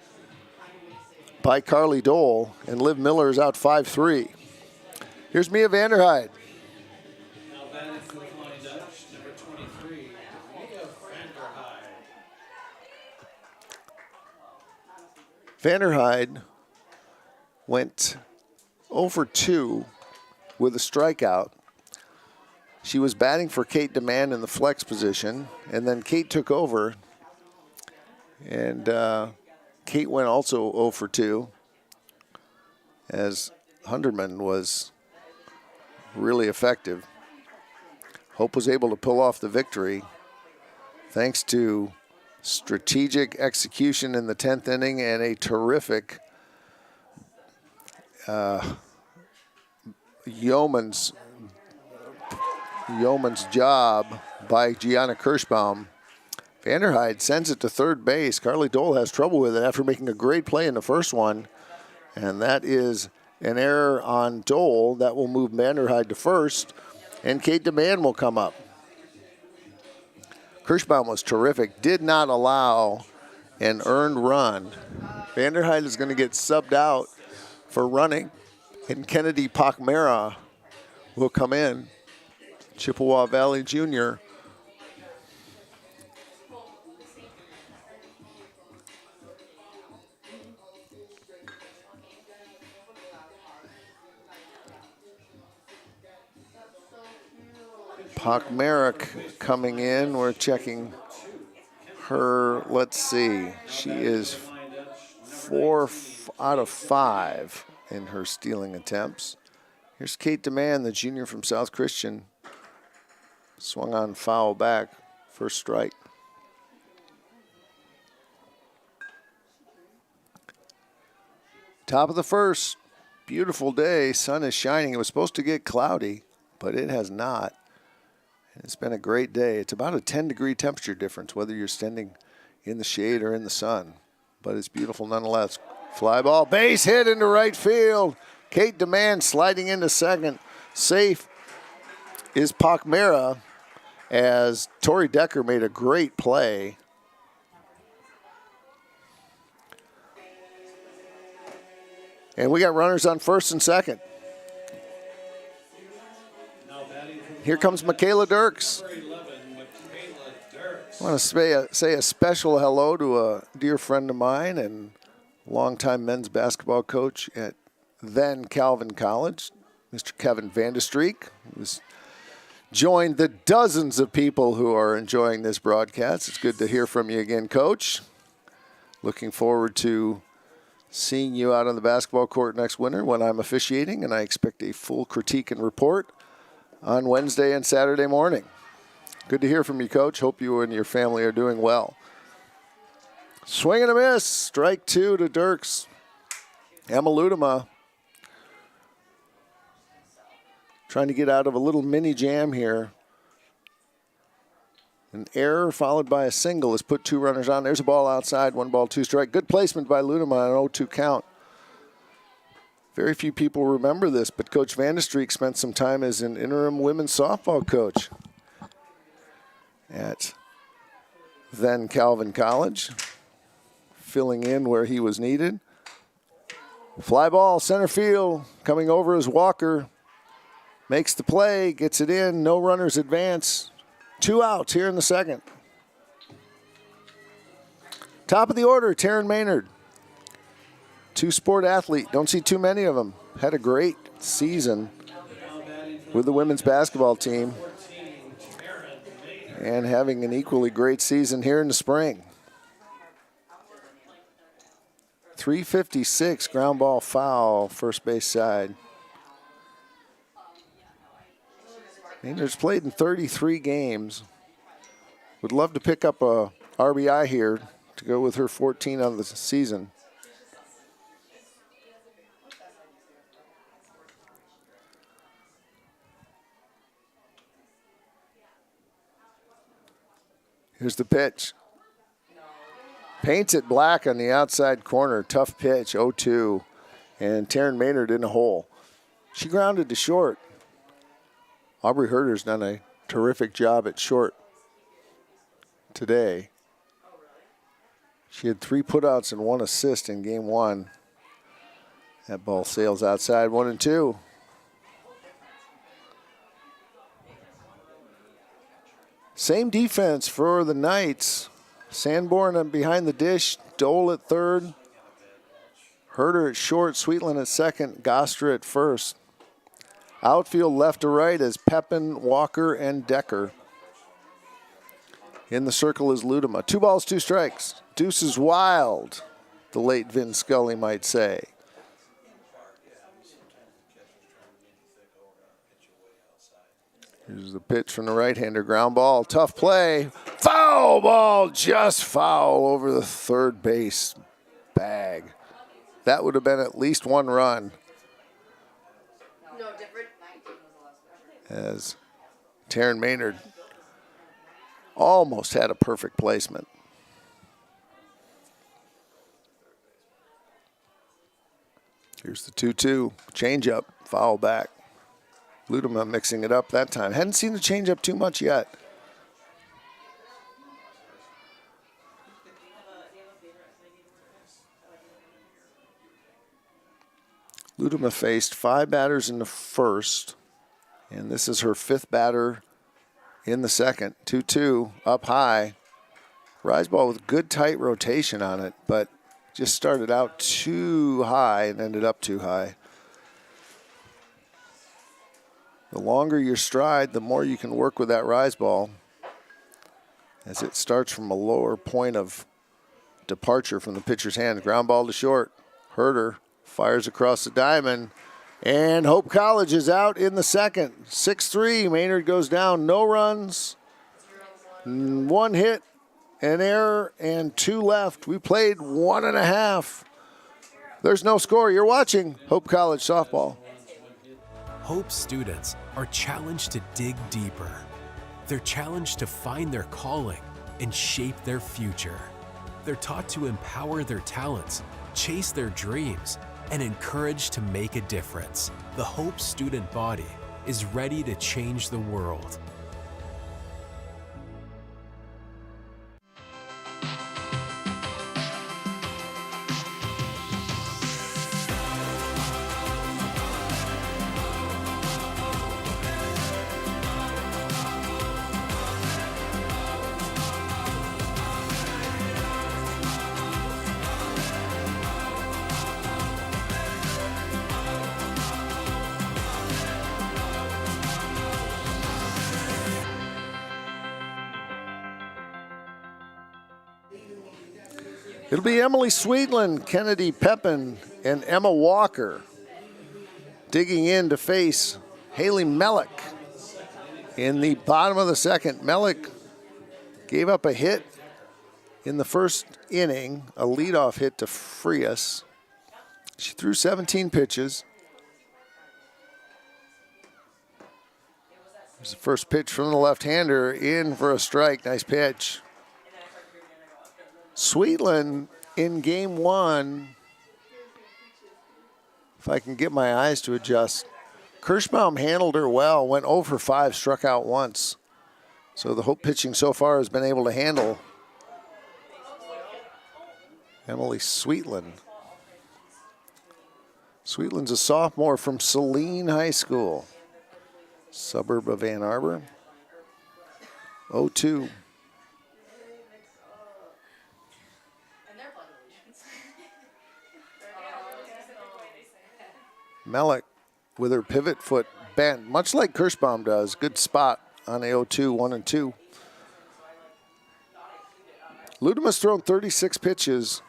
by Carly Dole, and Liv Miller is out 5-3. Here's Mia Vanderhyde. Now batting for the Flying Dutch, number 23, Mia Vanderhyde. Vanderhyde went 0 for 2 with a strikeout. She was batting for Kate DeMann in the flex position, and then Kate took over, and Kate went also 0 for 2 as Hunderman was really effective. Hope was able to pull off the victory thanks to strategic execution in the 10th inning and a terrific yeoman's job by Gianna Kirschbaum. Vanderhyde sends it to 3rd base. Carly Dole has trouble with it after making a great play in the first one, and that is an error on Dole. That will move Vanderhyde to 1st, and Kate DeMann will come up. Kirschbaum was terrific, did not allow an earned run. Vanderhyde is going to get subbed out for running, and Kennedy Pachmera will come in. Chippewa Valley Jr. Pachmerick coming in. We're checking her. Let's see. She is 4 out of 5 in her stealing attempts. Here's Kate DeMann, the junior from South Christian. Swung on foul back. First strike. Top of the first. Beautiful day. Sun is shining. It was supposed to get cloudy, but it has not. It's been a great day. It's about a 10-degree temperature difference, whether you're standing in the shade or in the sun. But it's beautiful nonetheless. Fly ball, base hit into right field. Kate Demand sliding into second. Safe is Pakmera as Tori Decker made a great play. And we got runners on first and second. Here comes Michaela Dirks. I want to say a special hello to a dear friend of mine and longtime men's basketball coach at then Calvin College, Mr. Kevin Vandestreek, who's joined the dozens of people who are enjoying this broadcast. It's good to hear from you again, Coach. Looking forward to seeing you out on the basketball court next winter when I'm officiating, and I expect a full critique and report on Wednesday and Saturday morning. Good to hear from you, Coach. Hope you and your family are doing well. Swing and a miss. Strike two to Dirks. Emma Ludema trying to get out of a little mini jam here. An error followed by a single has put two runners on. There's a ball outside, 1-2 strike. Good placement by Ludema on an 0-2 count. Very few people remember this, but Coach Vandestreek spent some time as an interim women's softball coach at then Calvin College, filling in where he was needed. Fly ball, center field, coming over as Walker. Makes the play, gets it in, no runners advance. 2 outs here in the second. Top of the order, Taryn Maynard. Two-sport athlete, don't see too many of them. Had a great season with the women's basketball team and having an equally great season here in the spring. 356, ground ball foul, first base side. Maynard's played in 33 games. Would love to pick up a RBI here to go with her 14 on the season. Here's the pitch. Paints it black on the outside corner. Tough pitch, 0-2. And Taryn Maynard in a hole. She grounded to short. Aubrey Herder's done a terrific job at short today. She had 3 putouts and 1 assist in game 1. That ball sails outside, 1-2. Same defense for the Knights. Sanborn behind the dish, Dole at third. Herder at short, Sweetland at second, Gostra at first. Outfield left to right is Pepin, Walker, and Decker. In the circle is Ludema. 2 balls, 2 strikes. Deuce is wild, the late Vin Scully might say. Here's the pitch from the right-hander. Ground ball, tough play. Foul ball, just foul over the third base bag. That would have been at least 1 run. As Taryn Maynard almost had a perfect placement. Here's the 2-2. Changeup, foul back. Ludema mixing it up that time. Hadn't seen the changeup too much yet. Ludema faced 5 batters in the first. And this is her 5th batter in the second. 2-2, up high. Rise ball with good tight rotation on it, but just started out too high and ended up too high. The longer your stride, the more you can work with that rise ball, as it starts from a lower point of departure from the pitcher's hand. Ground ball to short. Herder fires across the diamond. And Hope College is out in the second. 6-3, Maynard goes down, no runs, 1 hit, an error, and 2 left. We played 1.5. There's no score. You're watching Hope College softball. Hope students are challenged to dig deeper. They're challenged to find their calling and shape their future. They're taught to empower their talents, chase their dreams, and encouraged to make a difference. The Hope student body is ready to change the world. It'll be Emily Sweetland, Kennedy Pepin, and Emma Walker digging in to face Haley Mellick in the bottom of the second. Mellick gave up a hit in the first inning, a leadoff hit to Frias. She threw 17 pitches. There's the first pitch from the left-hander, in for a strike. Nice pitch. Sweetland in game one, if I can get my eyes to adjust, Kirschbaum handled her well, went 0 for 5, struck out once. So the Hope pitching so far has been able to handle Emily Sweetland. Sweetland's a sophomore from Saline High School, suburb of Ann Arbor. 0-2. Mellick with her pivot foot bent, much like Kirschbaum does. Good spot on the 0-2, 1-2. Ludema's thrown 36 pitches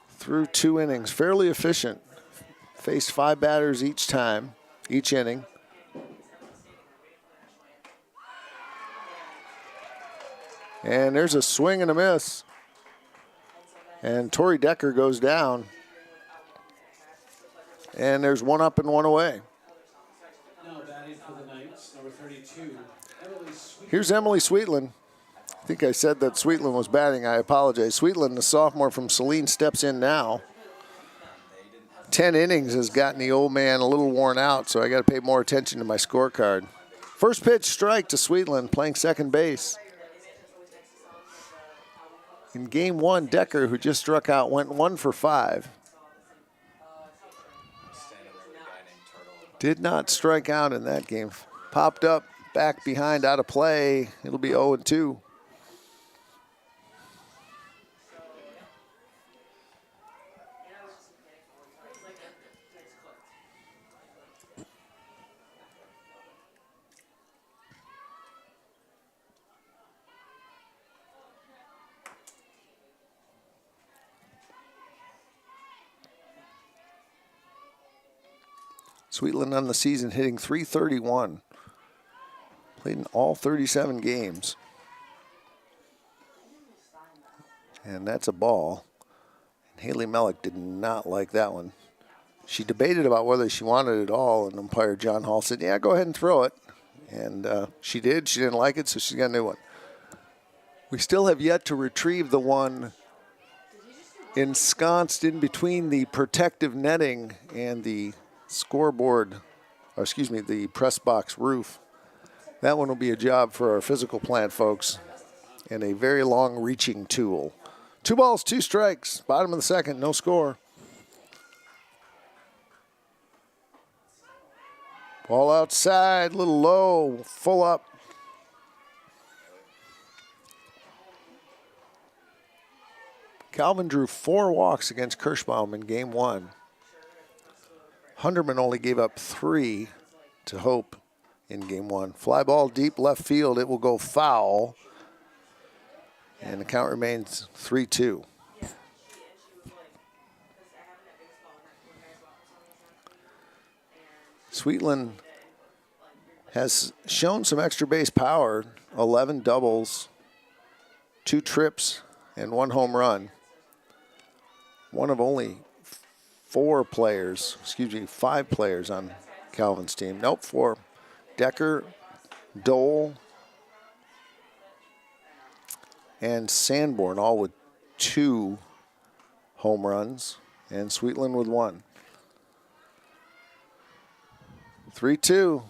through 2 innings. Fairly efficient. Faced 5 batters each time, each inning. And there's a swing and a miss. And Tori Decker goes down. And there's 1 up and 1 away. Now batting for the Knights, number 32, Emily Sweetland. Here's Emily Sweetland. I think I said that Sweetland was batting. I apologize. Sweetland, the sophomore from Saline, steps in now. 10 innings has gotten the old man a little worn out, so I got to pay more attention to my scorecard. First pitch, strike to Sweetland, playing second base. In game one, Decker, who just struck out, went 1 for 5. Did not strike out in that game. Popped up, back behind, out of play. It'll be 0-2. Sweetland on the season hitting .331. Played in all 37 games. And that's a ball. And Haley Mellick did not like that one. She debated about whether she wanted it all, and umpire John Hall said, yeah, go ahead and throw it. And she did. She didn't like it, so she's got a new one. We still have yet to retrieve the one ensconced in between the protective netting and the scoreboard, or excuse me, the press box roof. That one will be a job for our physical plant folks, and a very long reaching tool. 2 balls, 2 strikes, bottom of the second, no score. Ball outside, a little low, full up. Calvin drew 4 walks against Kirschbaum in game one. Hunderman only gave up 3 to Hope in game one. Fly ball deep left field. It will go foul. And the count remains 3-2. Sweetland has shown some extra base power. 11 doubles, 2 trips, and 1 home run. one of only 5 players on Calvin's team. Nope, 4. Decker, Dole, and Sanborn, all with 2 home runs, and Sweetland with 1. 3-2.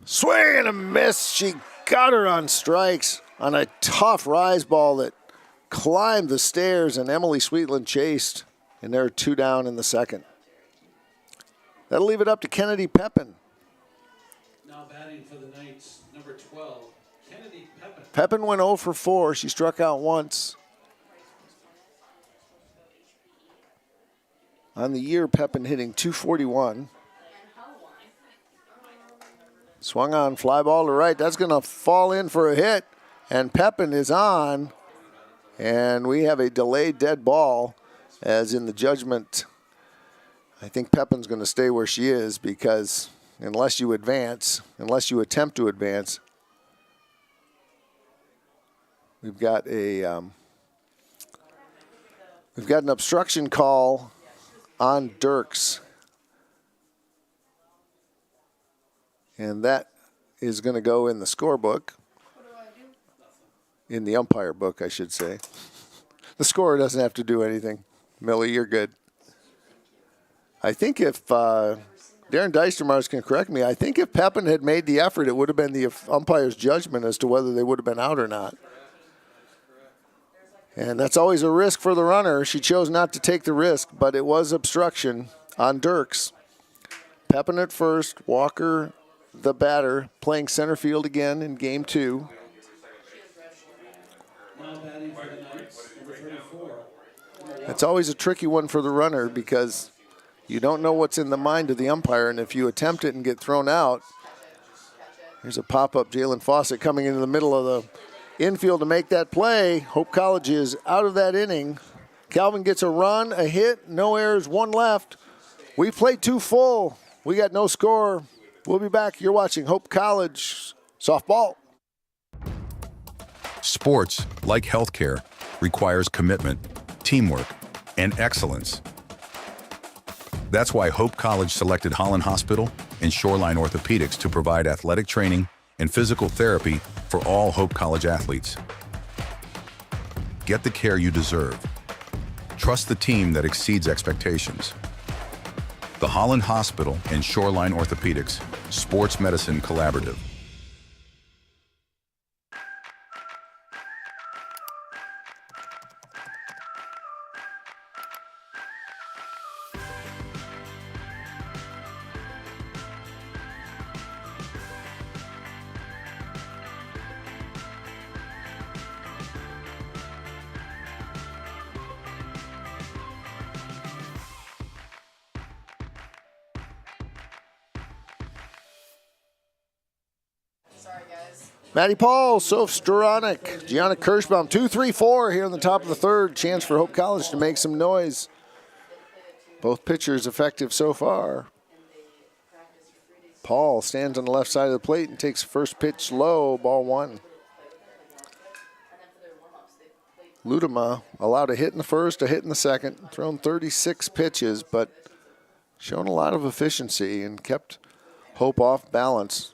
Swing and a miss. She got her on strikes on a tough rise ball that climbed the stairs, and Emily Sweetland chased, and they're 2 down in the second. That'll leave it up to Kennedy Pepin. Now batting for the Knights, number 12, Kennedy Pepin. Pepin went 0 for 4. She struck out once. On the year, Pepin hitting .241. Swung on, fly ball to right. That's going to fall in for a hit. And Pepin is on. And we have a delayed dead ball, as in the judgment. I think Pepin's going to stay where she is, because unless you attempt to advance, we've got an obstruction call on Dirks. And that is going to go in the scorebook. In the umpire book, I should say. The scorer doesn't have to do anything. Millie, you're good. I think if Darren Deistermars can correct me, I think if Pepin had made the effort, it would have been the umpire's judgment as to whether they would have been out or not. And that's always a risk for the runner. She chose not to take the risk, but it was obstruction on Dirks. Pepin at first, Walker, the batter, playing center field again in game 2. Now batting for the Knights, number 34. It's always a tricky one for the runner, because you don't know what's in the mind of the umpire, and if you attempt it and get thrown out, here's a pop-up. Jalen Fawcett coming into the middle of the infield to make that play. Hope College is out of that inning. Calvin gets a run, a hit, no errors, 1 left. We played 2 full. We got no score. We'll be back. You're watching Hope College softball. Sports, like healthcare, requires commitment, teamwork, and excellence. That's why Hope College selected Holland Hospital and Shoreline Orthopedics to provide athletic training and physical therapy for all Hope College athletes. Get the care you deserve. Trust the team that exceeds expectations. The Holland Hospital and Shoreline Orthopedics Sports Medicine Collaborative. Maddie Paul, Soph Storonik, Gianna Kirschbaum, 2-3-4 here in the top of the third. Chance for Hope College to make some noise. Both pitchers effective so far. Paul stands on the left side of the plate and takes first pitch low, ball 1. Ludema allowed a hit in the first, a hit in the second, thrown 36 pitches, but shown a lot of efficiency and kept Hope off balance.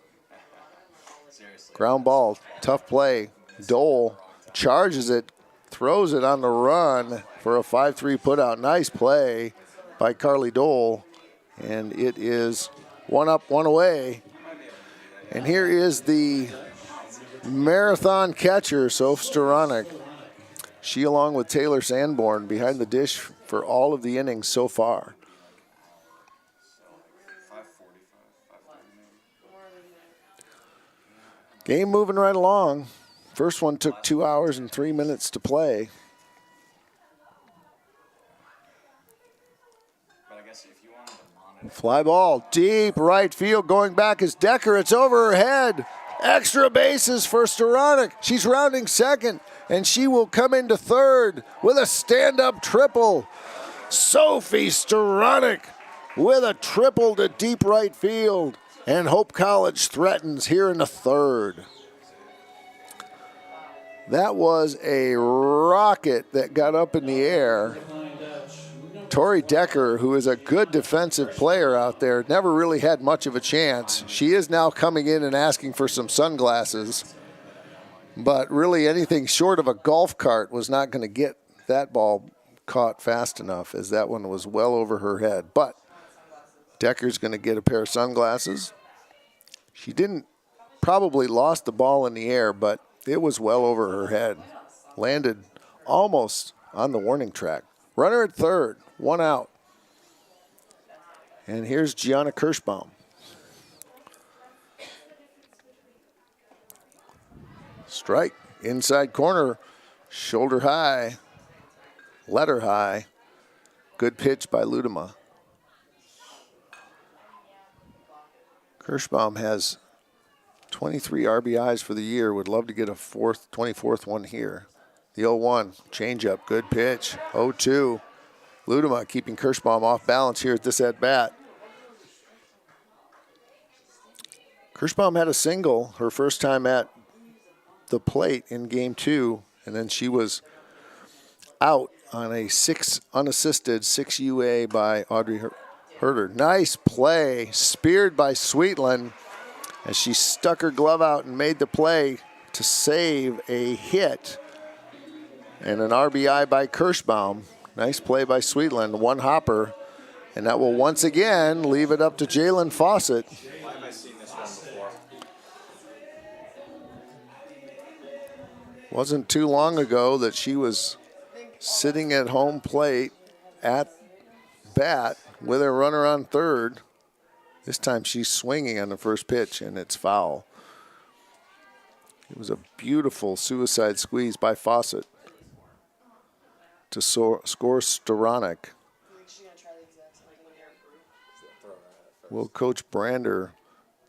Ground ball, tough play. Dole charges it, throws it on the run for a 5-3 putout. Nice play by Carly Dole, and it is 1 up, 1 away. And here is the marathon catcher, Soph Storonik. She, along with Taylor Sanborn, behind the dish for all of the innings so far. Game moving right along. First one took 2 hours and 3 minutes to play. Fly ball, deep right field, going back is Decker. It's over her head. Extra bases for Storonik. She's rounding second, and she will come into third with a stand-up triple. Sophie Storonik with a triple to deep right field. And Hope College threatens here in the third. That was a rocket that got up in the air. Tori Decker, who is a good defensive player out there, never really had much of a chance. She is now coming in and asking for some sunglasses. But really anything short of a golf cart was not going to get that ball caught fast enough, as that one was well over her head. But Decker's going to get a pair of sunglasses. She didn't, probably lost the ball in the air, but it was well over her head. Landed almost on the warning track. Runner at third, 1 out. And here's Gianna Kirschbaum. Strike, inside corner, shoulder high, letter high. Good pitch by Ludema. Kirschbaum has 23 RBIs for the year. Would love to get a 24th one here. The 0-1, changeup, good pitch. 0-2, Ludema keeping Kirschbaum off balance here at this at-bat. Kirschbaum had a single her first time at the plate in game 2, and then she was out on a unassisted 6 UA by Audrey Herder. Nice play, speared by Sweetland as she stuck her glove out and made the play to save a hit and an RBI by Kirschbaum. Nice play by Sweetland, 1 hopper, and that will once again leave it up to Jalen Fawcett. Why have I seen this one before? Wasn't too long ago that she was sitting at home plate at bat with a runner on third. This time she's swinging on the first pitch, and it's foul. It was a beautiful suicide squeeze by Fawcett to score Storonic. Will Coach Brander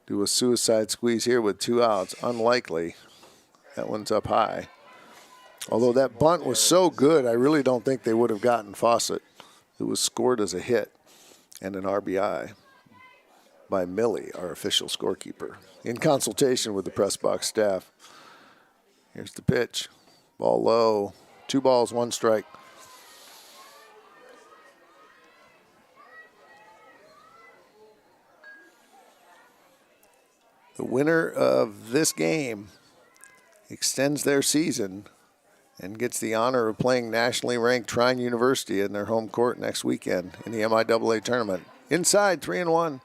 do a suicide squeeze here with 2 outs? Unlikely. That one's up high. Although that bunt was so good, I really don't think they would have gotten Fawcett. It was scored as a hit and an RBI by Millie, our official scorekeeper, in consultation with the press box staff. Here's the pitch. Ball low. 2 balls, 1 strike. The winner of this game extends their season and gets the honor of playing nationally ranked Trine University in their home court next weekend in the MIAA tournament. Inside, 3-1.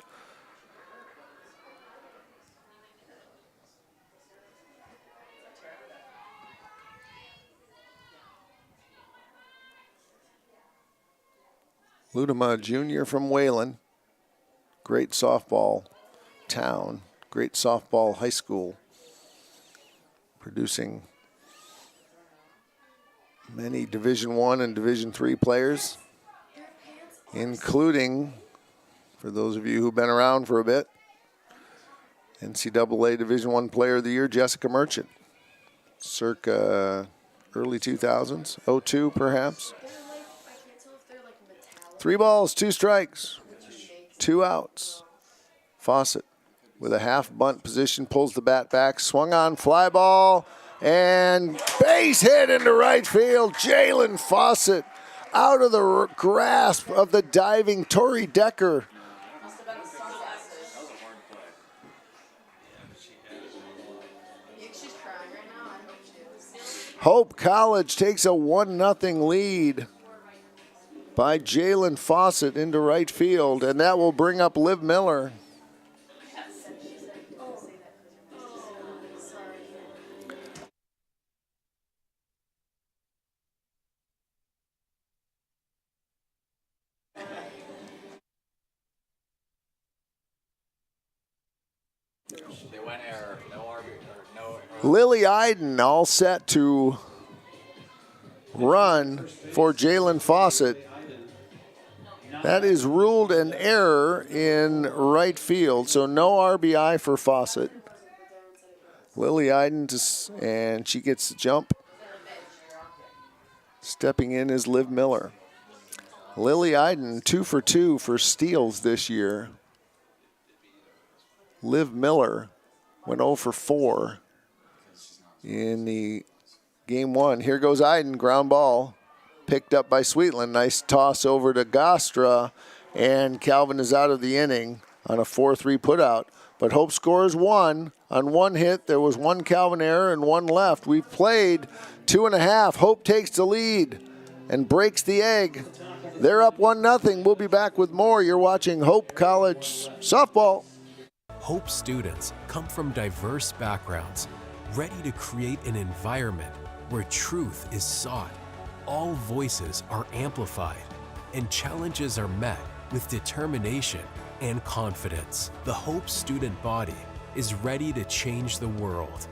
Ludema Jr. from Wayland. Great softball town. Great softball high school. Producing many Division I and Division III players, including, for those of you who've been around for a bit, NCAA Division I Player of the Year, Jessica Merchant, circa early 2000s, 02 perhaps. 3 balls, 2 strikes, 2 outs. Fawcett with a half bunt position, pulls the bat back, swung on, fly ball, and base hit into right field. Jalen Fawcett out of the grasp of the diving Tori Decker. Hope College takes a 1-0 lead by Jalen Fawcett into right field, and that will bring up Liv Miller. They went error. No RB. No. Lily Iden all set to run for Jalen Fawcett. That is ruled an error in right field, so no RBI for Fawcett. Lily Iden, and she gets the jump. Stepping in is Liv Miller. Lily Iden, 2 for 2 for steals this year. Liv Miller went 0 for 4 in the game 1. Here goes Iden, ground ball. picked up by Sweetland. Nice toss over to Gostra, and Calvin is out of the inning on a 4-3 putout. But Hope scores one on one hit. There was one Calvin error and one left. We've played 2.5. Hope takes the lead and breaks the egg. They're up 1-0. We'll be back with more. You're watching Hope College Softball. Hope students come from diverse backgrounds, ready to create an environment where truth is sought, all voices are amplified, and challenges are met with determination and confidence. The Hope student body is ready to change the world.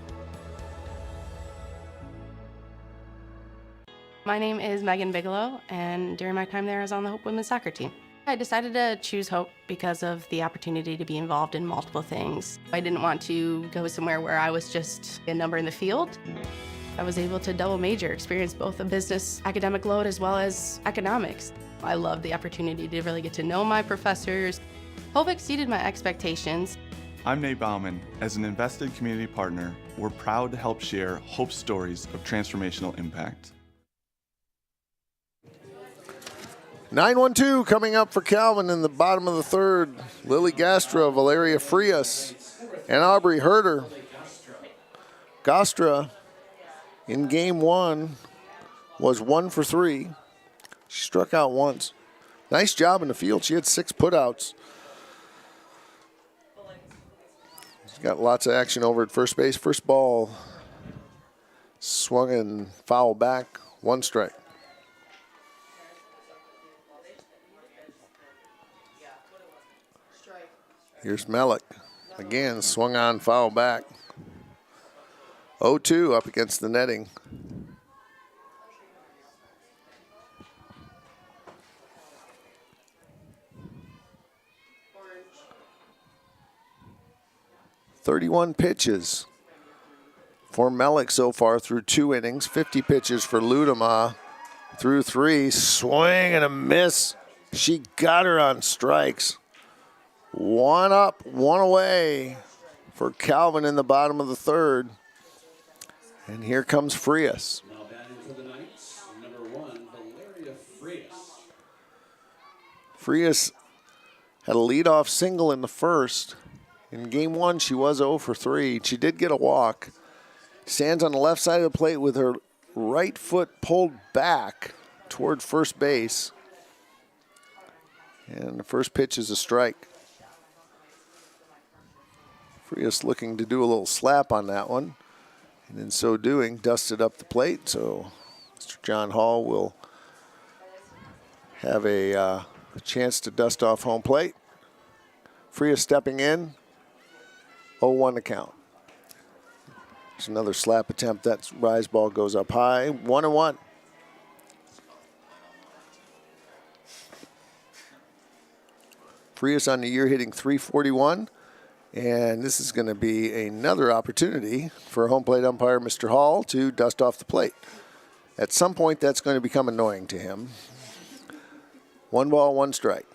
My name is Megan Bigelow, and during my time there, I was on the Hope women's soccer team. I decided to choose Hope because of the opportunity to be involved in multiple things. I didn't want to go somewhere where I was just a number in the field. I was able to double major, experience both a business academic load as well as economics. I loved the opportunity to really get to know my professors. Hope exceeded my expectations. I'm Nate Bauman. As an invested community partner, we're proud to help share Hope stories of transformational impact. 9-1-2 coming up for Calvin in the bottom of the third. Lily Gastra, Valeria Frias, and Aubrey Herder. Gastra in game one was 1 for 3. She struck out once. Nice job in the field. She had 6 putouts. She's got lots of action over at first base. First ball swung and foul back. 1 strike. Here's Melick. Again, swung on, foul back. 0-2 up against the netting. Orange. 31 pitches for Melick so far through 2 innings. 50 pitches for Ludema through 3. Swing and a miss. She got her on strikes. 1 up, 1 away for Calvin in the bottom of the third. And here comes Frias. Now batting for the Knights, number 1, Valeria Frias. Frias had a leadoff single in the first. In game 1, she was 0 for 3. She did get a walk. Stands on the left side of the plate with her right foot pulled back toward first base. And the first pitch is a strike. Frias looking to do a little slap on that one. And in so doing, dusted up the plate. So Mr. John Hall will have a chance to dust off home plate. Frias stepping in. 0-1 to count. There's another slap attempt. That rise ball goes up high. 1-1. Frias on the year hitting .341. And this is going to be another opportunity for home plate umpire Mr. Hall to dust off the plate. At some point, that's going to become annoying to him. 1 ball, 1 strike.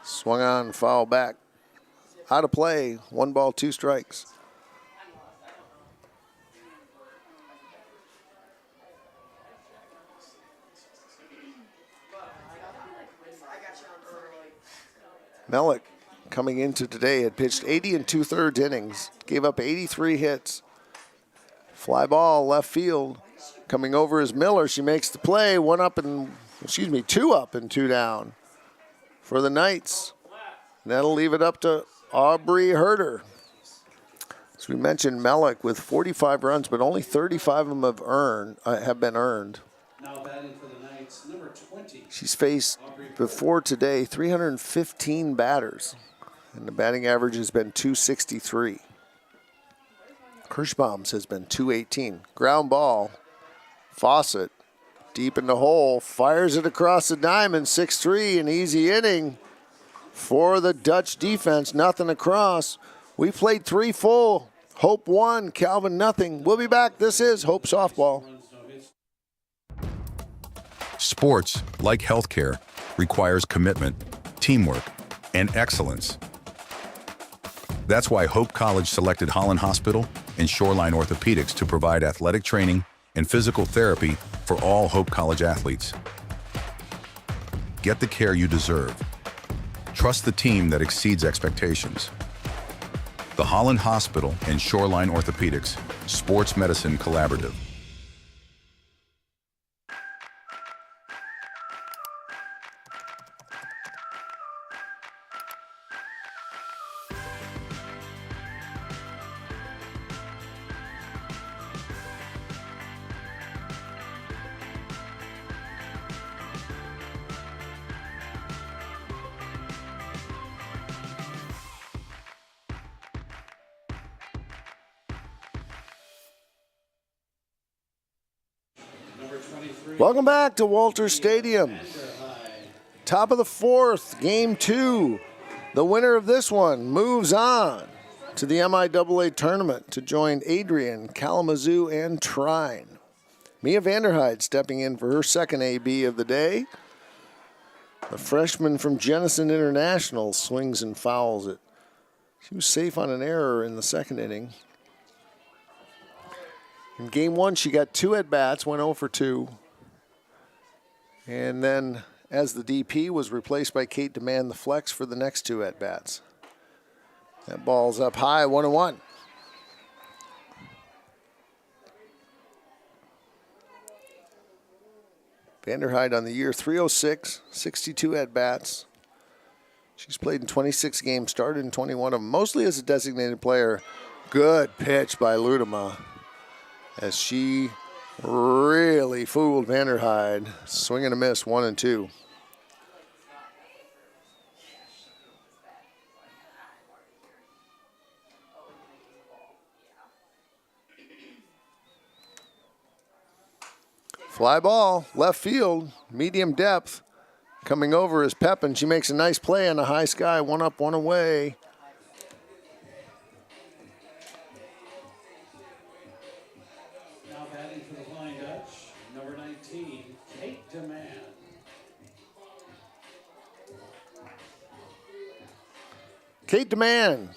Swung on, foul back. Out of play, 1 ball, 2 strikes. Melick, coming into today, had pitched 80 2/3 innings, gave up 83 hits. Fly ball, left field. Coming over is Miller. She makes the play. 2 up and 2 down for the Knights. And that'll leave it up to Aubrey Herder. As we mentioned, Melick with 45 runs, but only 35 of them have been earned. Now batting for the Knights, number 20. She's faced before today 315 batters, and the batting average has been .263. Kirschbaum's has been .218. Ground ball, Fawcett deep in the hole, fires it across the diamond. 6-3, an easy inning for the Dutch defense. Nothing across. We played 3 full. Hope 1, Calvin nothing. We'll be back. This is Hope Softball. Sports, like healthcare, requires commitment, teamwork, and excellence. That's why Hope College selected Holland Hospital and Shoreline Orthopedics to provide athletic training and physical therapy for all Hope College athletes. Get the care you deserve. Trust the team that exceeds expectations. The Holland Hospital and Shoreline Orthopedics Sports Medicine Collaborative. Welcome back to Walters Stadium. Top of the fourth, game 2. The winner of this one moves on to the MIAA tournament to join Adrian, Kalamazoo, and Trine. Mia Vanderhyde stepping in for her second AB of the day. The freshman from Jenison International swings and fouls it. She was safe on an error in the second inning. In game 1, she got 2 at-bats, went 0 for 2. And then, as the DP, was replaced by Kate Demand, the flex, for the next 2 at-bats. That ball's up high, 1-1. Vanderhyde on the year, 306, 62 at-bats. She's played in 26 games, started in 21 of them, mostly as a designated player. Good pitch by Ludema, as she really fooled Vanderhyde. Swing and a miss, 1-2. Fly ball, left field, medium depth. Coming over is Pepin. She makes a nice play on the high sky, 1 up, 1 away. Now batting for the Flying Dutch, number 19, Kate Demand. Kate Demand,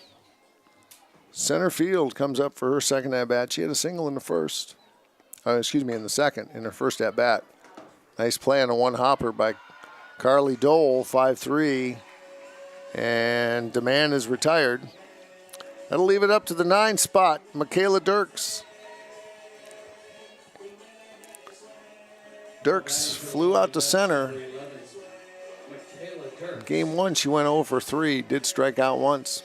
center field, comes up for her second at-bat. She had a single in the first. In the second, in her first at-bat. Nice play on a one-hopper by Carly Dole, 5-3. And Demand is retired. That'll leave it up to the 9 spot, Michaela Dirks. Dirks flew out to center. Game 1, she went 0 for 3, did strike out once.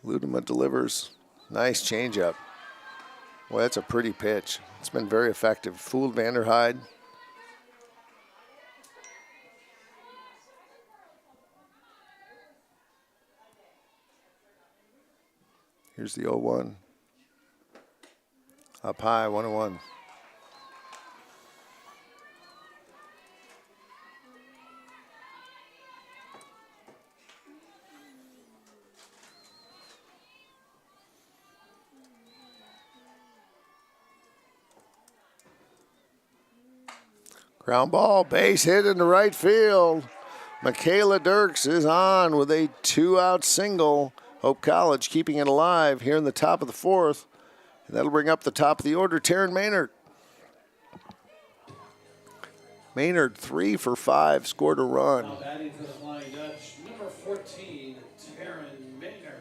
Ludema delivers. Nice changeup. Boy, that's a pretty pitch. It's been very effective. Fooled Vanderhyde. Here's the 0-1. Up high, 1-1. Ground ball, base hit into right field. Michaela Dirks is on with a 2-out single. Hope College keeping it alive here in the top of the fourth. And that'll bring up the top of the order, Taryn Maynard. Maynard 3 for 5, scored a run. Now batting for the Flying Dutch, number 14, Taryn Maynard.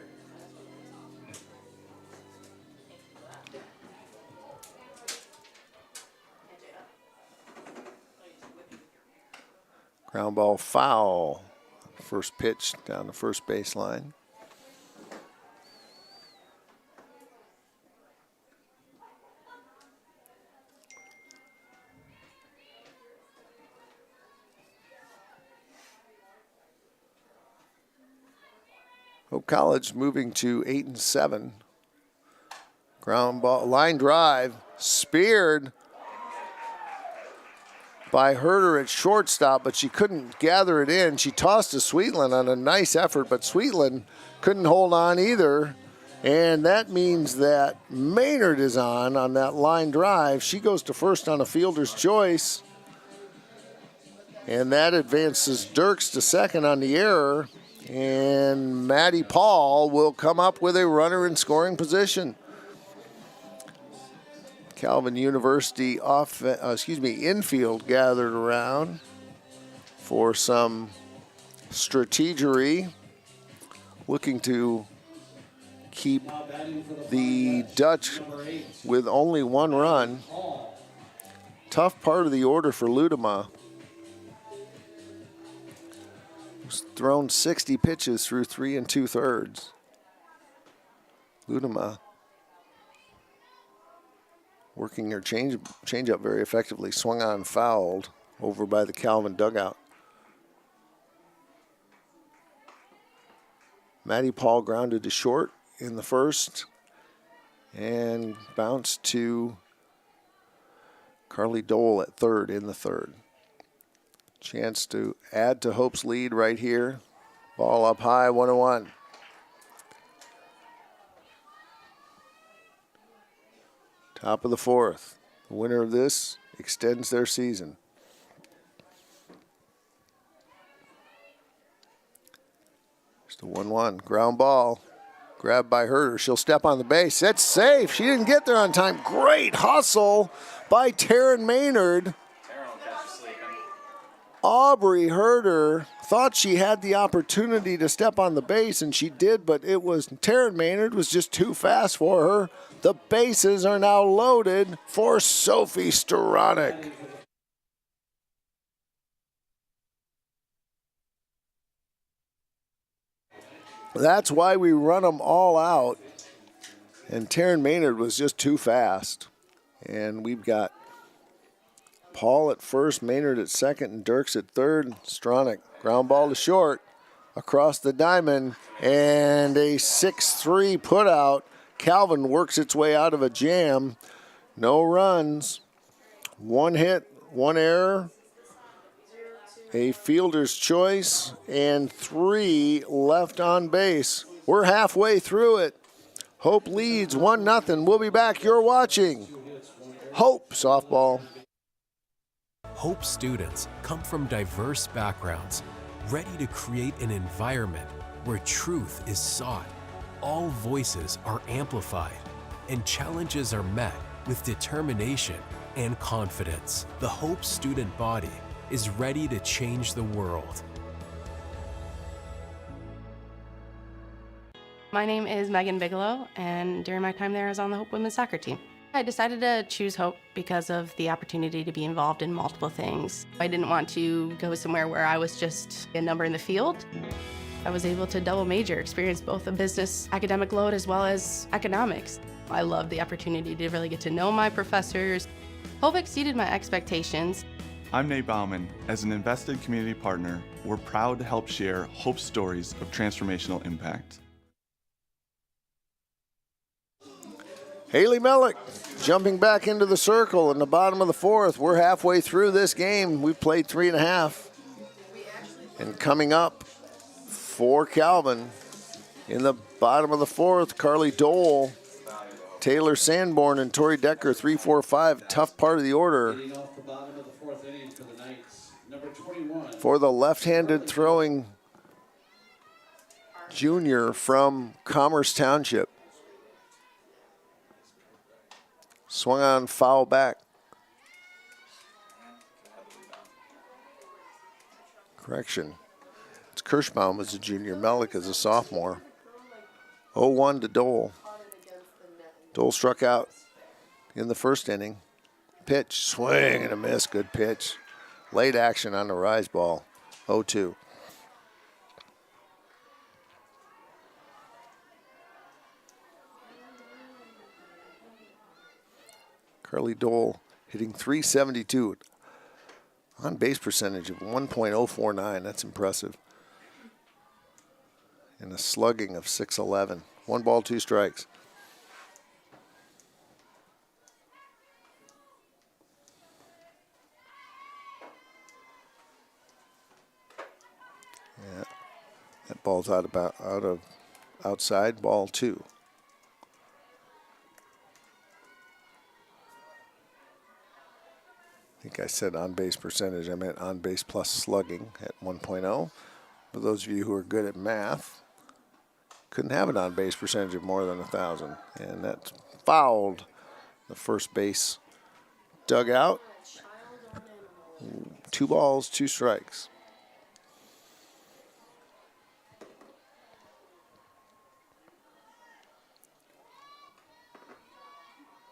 Ground ball foul. First pitch down the first baseline. Hope College moving to 8-7. Ground ball, line drive, speared by Herder at shortstop, but she couldn't gather it in. She tossed to Sweetland on a nice effort, but Sweetland couldn't hold on either. And that means that Maynard is on that line drive. She goes to first on a fielder's choice. And that advances Dirks to second on the error. And Maddie Paul will come up with a runner in scoring position. Calvin University infield gathered around for some strategery, looking to keep the Dutch with only one run. Tough part of the order for Ludema. He's thrown 60 pitches through 3 2/3. Ludema working her change-up very effectively. Swung on, fouled over by the Calvin dugout. Maddie Paul grounded to short in the first and bounced to Carly Dole at third in the third. Chance to add to Hope's lead right here. Ball up high, 1-1. Top of the fourth. The winner of this extends their season. Just a 1-1. Ground ball. Grabbed by Herder. She'll step on the base. That's safe. She didn't get there on time. Great hustle by Taryn Maynard. Aubrey Herder thought she had the opportunity to step on the base, and she did, but Taryn Maynard was just too fast for her. The bases are now loaded for Sophie Staranek. That's why we run them all out. And Taryn Maynard was just too fast. And we've got Paul at first, Maynard at second, and Dirks at third. Staranek, ground ball to short, across the diamond, and a 6-3 put out. Calvin works its way out of a jam. No runs, 1 hit, 1 error, a fielder's choice, and 3 left on base. We're halfway through it. Hope leads 1-0. We'll be back. You're watching Hope Softball. Hope students come from diverse backgrounds, ready to create an environment where truth is sought, all voices are amplified, and challenges are met with determination and confidence. The Hope student body is ready to change the world. My name is Megan Bigelow, and during my time there, I was on the Hope women's soccer team. I decided to choose Hope because of the opportunity to be involved in multiple things. I didn't want to go somewhere where I was just a number in the field. I was able to double major, experience both a business academic load as well as economics. I loved the opportunity to really get to know my professors. Hope exceeded my expectations. I'm Nate Bauman. As an invested community partner, we're proud to help share Hope's stories of transformational impact. Haley Mellick jumping back into the circle in the bottom of the fourth. We're halfway through this game. We've played 3.5. And coming up for Calvin in the bottom of the fourth, Carly Dole, Taylor Sanborn, and Tori Decker, 3, 4, 5. Tough part of the order for the left-handed throwing junior from Commerce Township. Swung on, foul back. Correction. It's Kirschbaum as a junior, Mellick as a sophomore. 0-1 to Dole. Dole struck out in the first inning. Pitch, swing and a miss, good pitch. Late action on the rise ball, 0-2. Carly Dole hitting .372, on base percentage of 1.049. That's impressive. And a slugging of .611. 1 ball, 2 strikes. Yeah, that ball's outside. Ball 2. think I said on-base percentage. I meant on-base plus slugging at 1.0. For those of you who are good at math, couldn't have an on-base percentage of more than 1,000. And that's fouled the first base dugout. 2 balls, 2 strikes.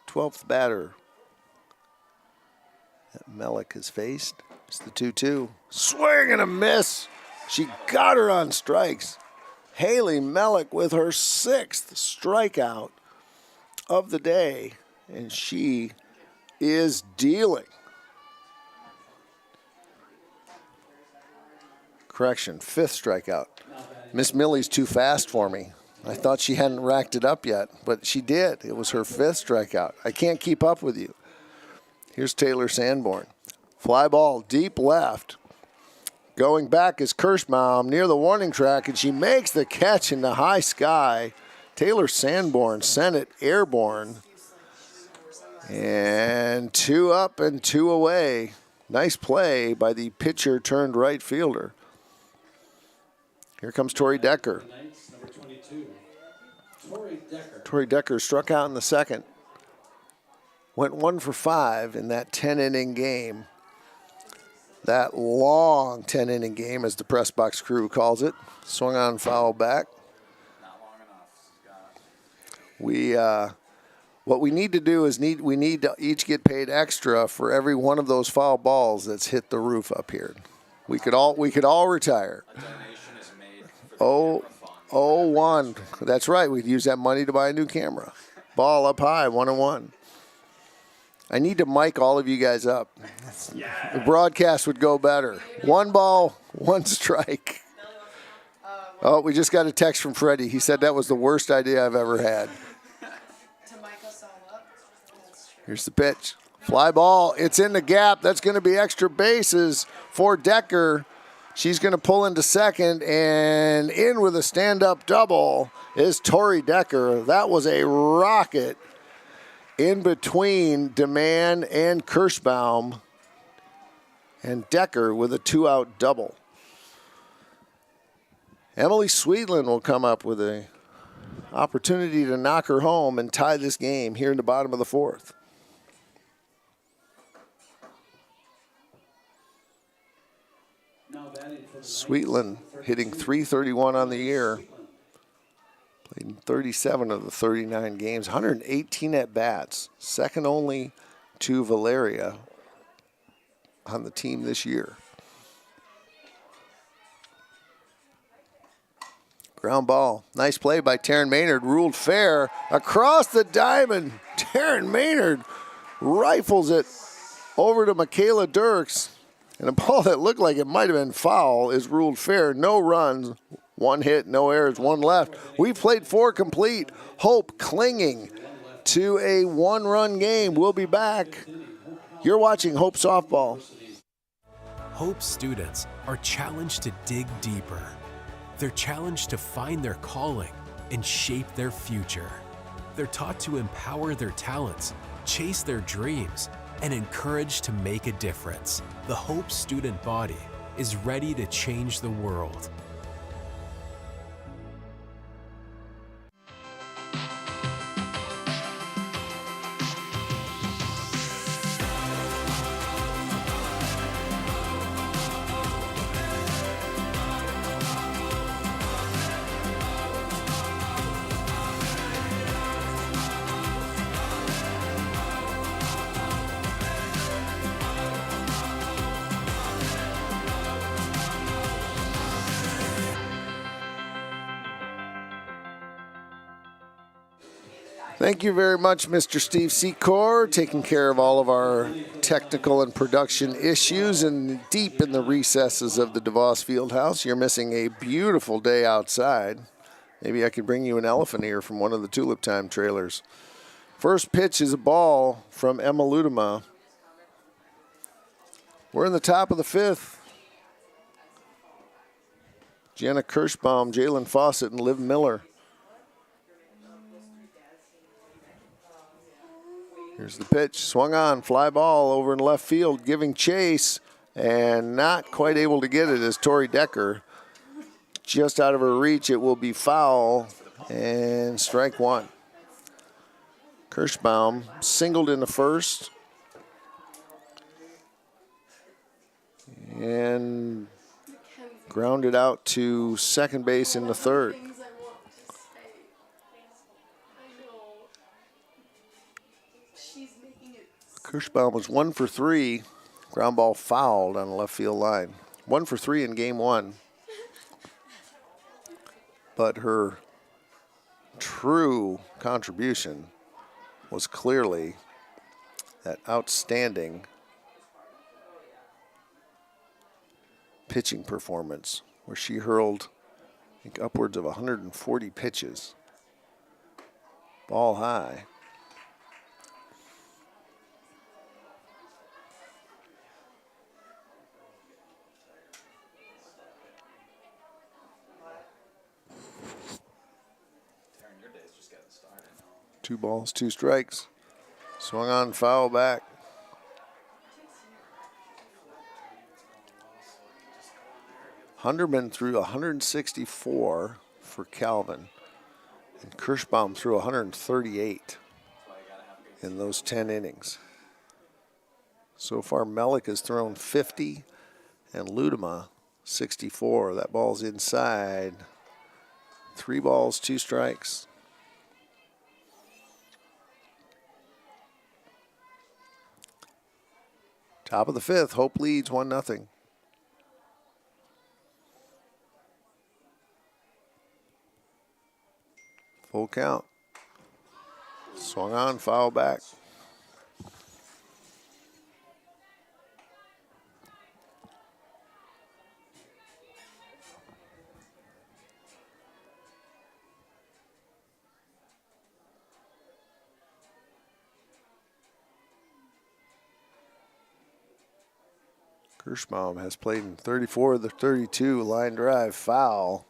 Twelfth batter that Mellick has faced. It's the 2-2. Swing and a miss. She got her on strikes. Haley Mellick with her 6th strikeout of the day, and she is dealing. Correction, 5th strikeout. Miss Millie's too fast for me. I thought she hadn't racked it up yet, but she did. It was her 5th strikeout. I can't keep up with you. Here's Taylor Sanborn. Fly ball, deep left. Going back is Kirschbaum near the warning track, and she makes the catch in the high sky. Taylor Sanborn sent it airborne. And 2 up and 2 away. Nice play by the pitcher turned right fielder. Here comes Tori Decker. Number 22. Tori Decker. Tori Decker struck out in the 2nd. Went 1 for 5 in that 10-inning game. That long 10-inning game, as the press box crew calls it. Swung on, foul back. Not long enough, Scott. What we need to do is we need to each get paid extra for every one of those foul balls that's hit the roof up here. We could all retire. A donation is made for the camera fund. 0-1. That's right. We'd use that money to buy a new camera. Ball up high, 1-1. I need to mic all of you guys up. The broadcast would go better. 1 ball, 1 strike. Oh, we just got a text from Freddie. He said that was the worst idea I've ever had. Here's the pitch. Fly ball. It's in the gap. That's going to be extra bases for Decker. She's going to pull into second, and in with a stand-up double is Tori Decker. That was a rocket in between DeMann and Kirschbaum, and Decker with a 2-out double. Emily Sweetland will come up with an opportunity to knock her home and tie this game here in the bottom of the 4th. Sweetland hitting .331 on the year. Played in 37 of the 39 games, 118 at-bats, second only to Valeria on the team this year. Ground ball. Nice play by Taryn Maynard. Ruled fair. Across the diamond. Taryn Maynard rifles it over to Michaela Dirks. And a ball that looked like it might have been foul is ruled fair. No runs. 1 hit, no errors, 1 left. We played 4 complete. Hope clinging to a 1-run game. We'll be back. You're watching Hope Softball. Hope students are challenged to dig deeper. They're challenged to find their calling and shape their future. They're taught to empower their talents, chase their dreams, and encouraged to make a difference. The Hope student body is ready to change the world. Thank you very much, Mr. Steve Secor, taking care of all of our technical and production issues and deep in the recesses of the DeVos Fieldhouse. You're missing a beautiful day outside. Maybe I could bring you an elephant ear from one of the Tulip Time trailers. First pitch is a ball from Emma Ludema. We're in the top of the 5th. Jenna Kirschbaum, Jalen Fawcett, and Liv Miller. Here's the pitch, swung on, fly ball over in left field, giving chase, and not quite able to get it as Tori Decker. Just out of her reach, it will be foul, and strike one. Kirschbaum singled in the first, and grounded out to second base in the third. Kirschbaum was 1 for 3. Ground ball fouled on the left field line. 1 for 3 in game one. But her true contribution was clearly that outstanding pitching performance where she hurled, I think, upwards of 140 pitches. Ball high. Your day's just getting started. 2 balls, 2 strikes. Swung on, foul back. Hunderman threw 164 for Calvin, and Kirschbaum threw 138 in those 10 innings. So far, Melick has thrown 50 and Ludema 64. That ball's inside. 3 balls, 2 strikes. Top of the 5th, Hope leads 1-0. Full count. Swung on, foul back. Kirschbaum has played in 34 of the 32. Line drive, foul.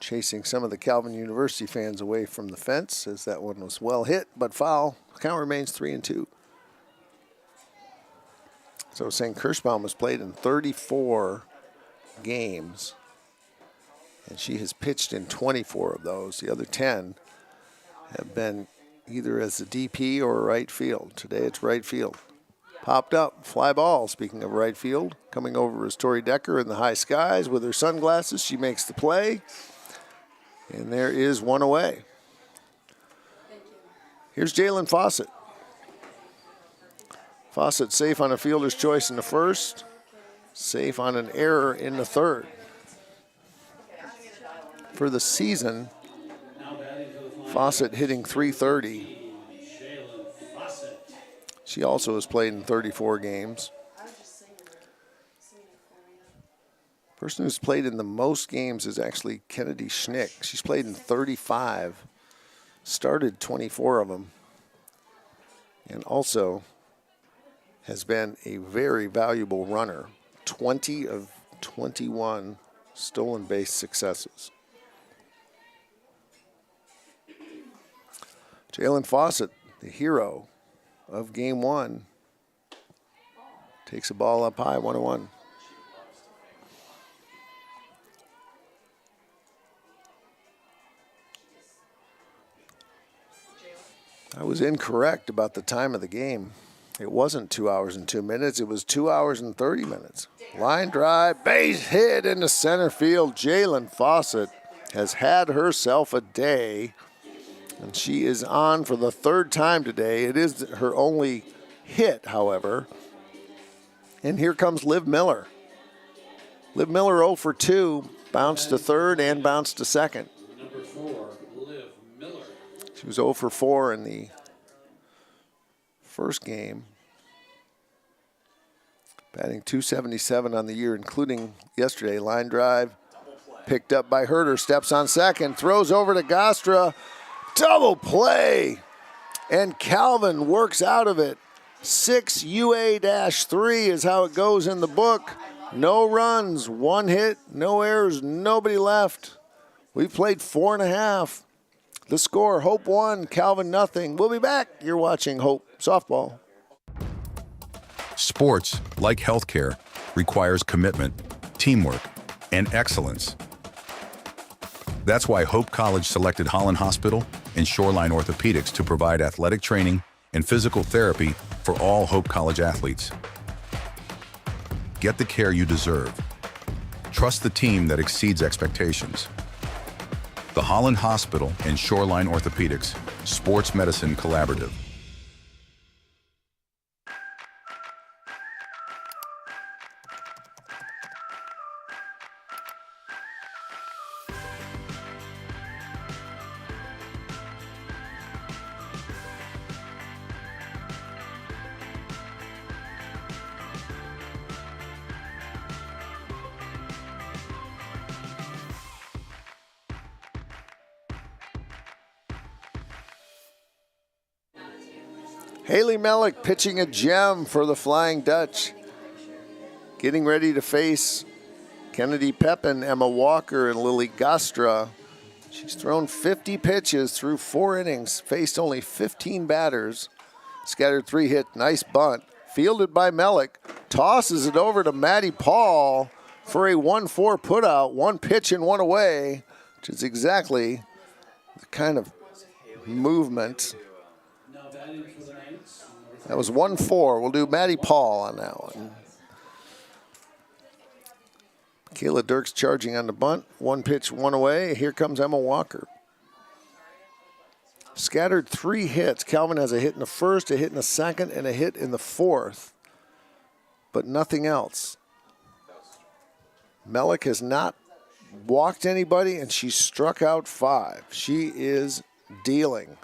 Chasing some of the Calvin University fans away from the fence as that one was well hit, but foul. Count remains 3-2. So I was saying Kirschbaum has played in 34 games, and she has pitched in 24 of those. The other 10 have been either as a DP or right field. Today it's right field. Popped up, fly ball, speaking of right field. Coming over is Tori Decker in the high skies with her sunglasses. She makes the play. And there is one away. Here's Jalen Fawcett. Fawcett safe on a fielder's choice in the first. Safe on an error in the third. For the season, Fawcett hitting .330. She also has played in 34 games. Person who's played in the most games is actually Kennedy Schnick. She's played in 35, started 24 of them, and also has been a very valuable runner. 20 of 21 stolen base successes. Jalen Fawcett, the hero of game one, takes a ball up high, 1-1. I was incorrect about the time of the game. It wasn't 2 hours and 2 minutes. It was 2 hours and 30 minutes. Line drive, base hit into center field. Jalen Fawcett has had herself a day, and she is on for the third time today. It is her only hit, however. And here comes Liv Miller. Liv Miller 0 for 2, bounced to third and bounced to second. Number 4, Liv Miller. She was 0 for 4 in the first game. Batting .277 on the year, including yesterday. Line drive, picked up by Herder, steps on second, throws over to Gostra. Double play, and Calvin works out of it. 6 UA-3 is how it goes in the book. No runs, 1 hit, no errors, nobody left. We've played 4.5. The score, Hope 1, Calvin nothing. We'll be back. You're watching Hope Softball. Sports, like healthcare, requires commitment, teamwork, and excellence. That's why Hope College selected Holland Hospital and Shoreline Orthopedics to provide athletic training and physical therapy for all Hope College athletes. Get the care you deserve. Trust the team that exceeds expectations. The Holland Hospital and Shoreline Orthopedics Sports Medicine Collaborative. Haley Mellick pitching a gem for the Flying Dutch. Getting ready to face Kennedy Pepin, Emma Walker, and Lily Gostra. She's thrown 50 pitches through 4 innings, faced only 15 batters, scattered 3 hits, nice bunt, fielded by Mellick, tosses it over to Maddie Paul for a 1-4 putout, 1 pitch and 1 away, which is exactly the kind of movement. That was 1-4. We'll do Maddie Paul on that one. Kayla Dirks charging on the bunt. 1 pitch, 1 away. Here comes Emma Walker. Scattered 3 hits. Calvin has a hit in the first, a hit in the second, and a hit in the fourth, but nothing else. Mellick has not walked anybody, and she struck out 5. She is dealing.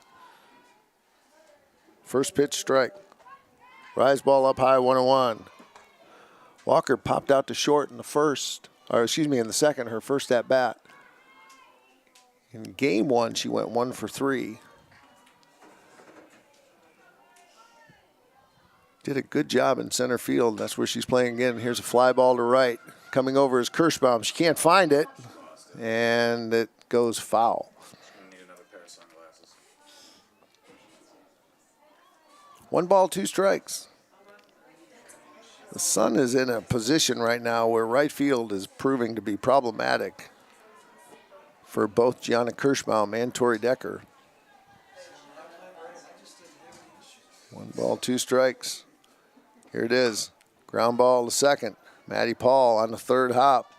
First pitch strike. Rise ball up high, 1-1. Walker popped out to short in the first, or excuse me, in the second, her first at bat. In game 1, she went 1 for 3. Did a good job in center field. That's where she's playing again. Here's a fly ball to right. Coming over is Kirschbaum. She can't find it, and it goes foul. Need another pair of sunglasses. 1 ball, 2 strikes. The Sun is in a position right now where right field is proving to be problematic for both Gianna Kirschbaum and Tori Decker. 1 ball, 2 strikes. Here it is. Ground ball to second. Maddie Paul on the third hop.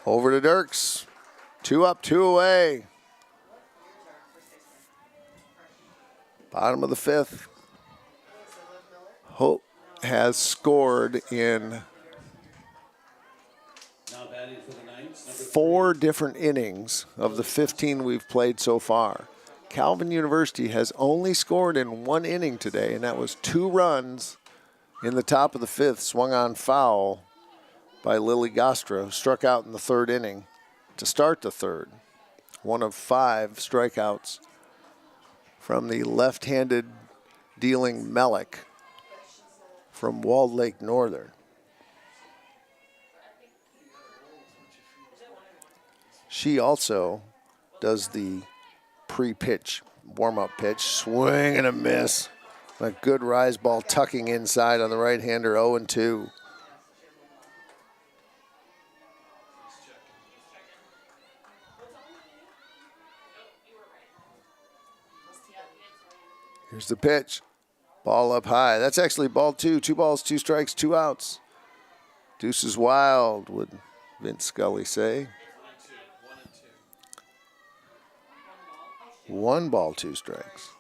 Over to Dirks. 2 up, 2 away. Bottom of the 5th. Hope has scored in 4 different innings of the 15 we've played so far. Calvin University has only scored in 1 inning today, and that was 2 runs in the top of the 5th, swung on foul by Lily Gostra, who struck out in the 3rd inning to start the 3rd. 1 of 5 strikeouts from the left-handed dealing Mellick from Walled Lake Northern. She also does the pre-pitch, warm-up pitch, swing and a miss. A good rise ball tucking inside on the right-hander, 0-2. Here's the pitch. Ball up high. That's actually ball 2. 2 balls, 2 strikes, 2 outs. Deuces wild, would Vince Scully say. 1 ball, 2 strikes.